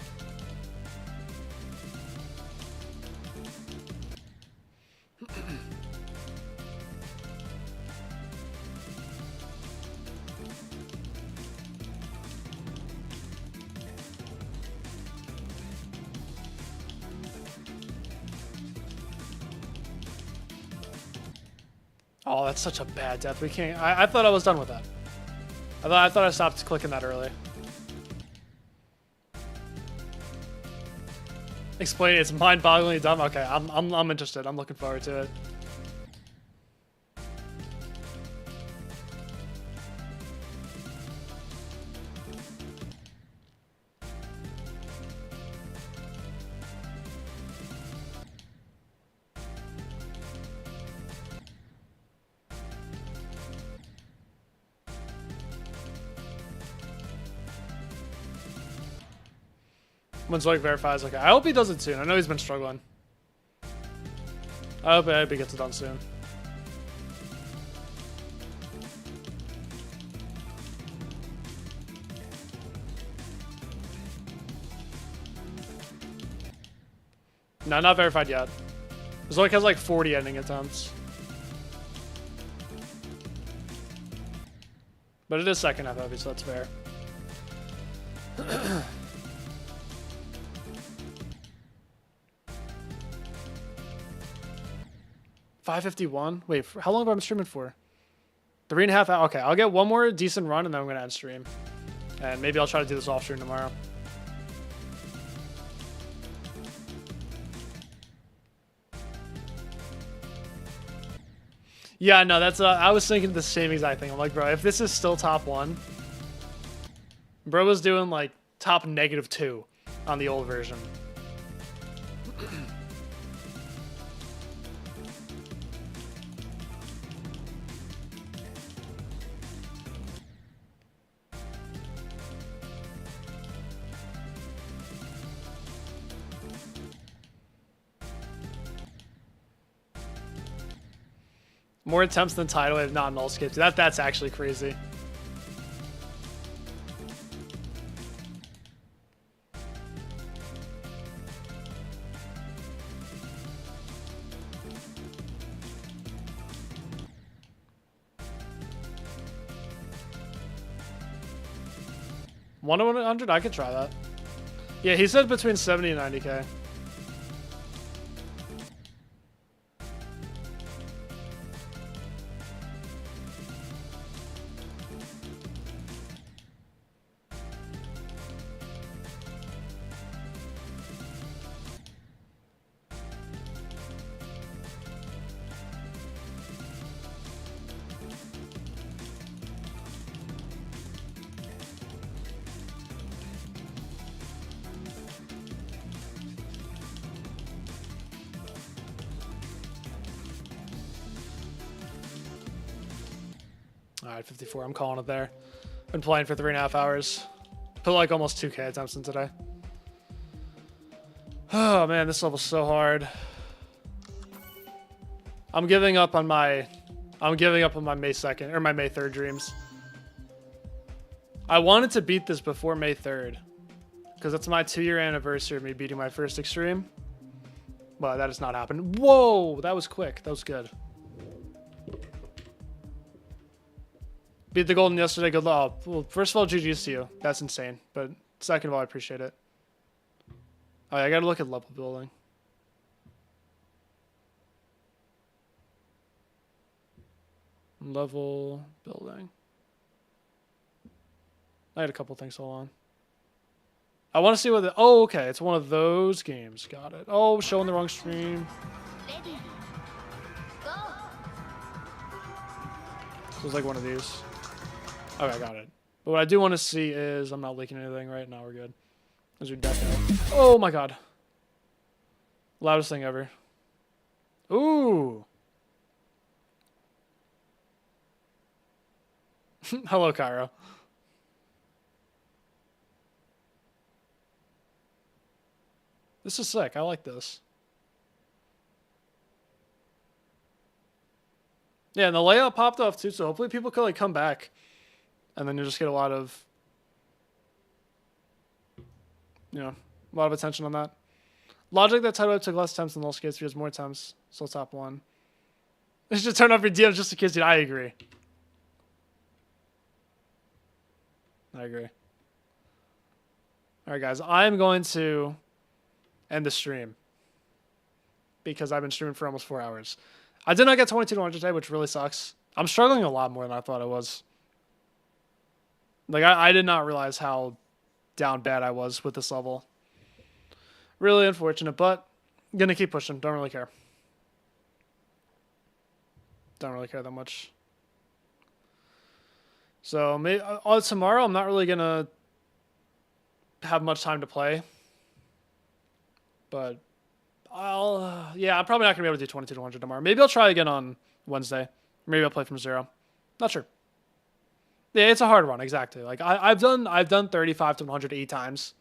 Oh, that's such a bad death. We can't. I thought I was done with that. I thought I stopped clicking that early. Explain. It's mind-bogglingly dumb. Okay, I'm interested. I'm looking forward to it. When Zoic verifies, okay. I hope he does it soon. I know he's been struggling. I hope he gets it done soon. No, not verified yet. Zoic has like 40 ending attempts. But it is second half heavy, so that's fair. 5:51. Wait, how long have I been streaming for? 3.5 hours. Okay, I'll get one more decent run and then I'm gonna end stream. And maybe I'll try to do this off stream tomorrow. Yeah, no, that's I was thinking the same exact thing. I'm like, bro, if this is still top 1, bro was doing like top -2 on the old version. More attempts than tidal wave, not null skips. That's actually crazy. One to 100, I could try that. Yeah, he said between 70 and 90k. Alright, 54. I'm calling it there. Been playing for 3.5 hours. Put like almost 2k attempts in today. Oh man, this level's so hard. I'm giving up on my May 2nd or my May 3rd dreams. I wanted to beat this before May 3rd. Because it's my 2-year anniversary of me beating my first extreme. But that has not happened. Whoa, that was quick. That was good. Beat the golden yesterday. Good luck. Oh, well, first of all, GG's to you. That's insane. But second of all, I appreciate it. Oh, yeah, I gotta look at level building. Level building. I had a couple things. Hold on. I want to see what the... Oh, okay. It's one of those games. Got it. Oh, showing the wrong stream. Ready. Go. It was like one of these. Okay, got it. But what I do want to see is... I'm not leaking anything right now. We're good. As we definitely... Oh my god. Loudest thing ever. Ooh. Hello, Cairo. This is sick. I like this. Yeah, and the layout popped off too, so hopefully people could like come back. And then you'll just get a lot of, you know, a lot of attention on that. Logic that title took less attempts than Lil Skates because more attempts, still top 1. They should turn off your DMs just in case, dude. I agree. I agree. Alright, guys. I'm going to end the stream because I've been streaming for almost 4 hours. I did not get 22 to 100 today, which really sucks. I'm struggling a lot more than I thought I was. Like, I did not realize how down bad I was with this level. Really unfortunate, but I'm going to keep pushing. Don't really care. Don't really care that much. So, maybe, tomorrow I'm not really going to have much time to play. But yeah, I'm probably not going to be able to do 22 to 100 tomorrow. Maybe I'll try again on Wednesday. Maybe I'll play from 0. Not sure. Yeah, it's a hard run, exactly. Like I've done 35 to 100 8 times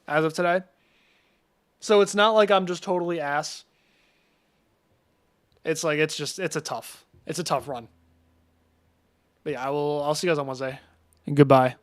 as of today. So it's not like I'm just totally ass. It's like it's a tough run. But yeah, I'll see you guys on Wednesday. And goodbye.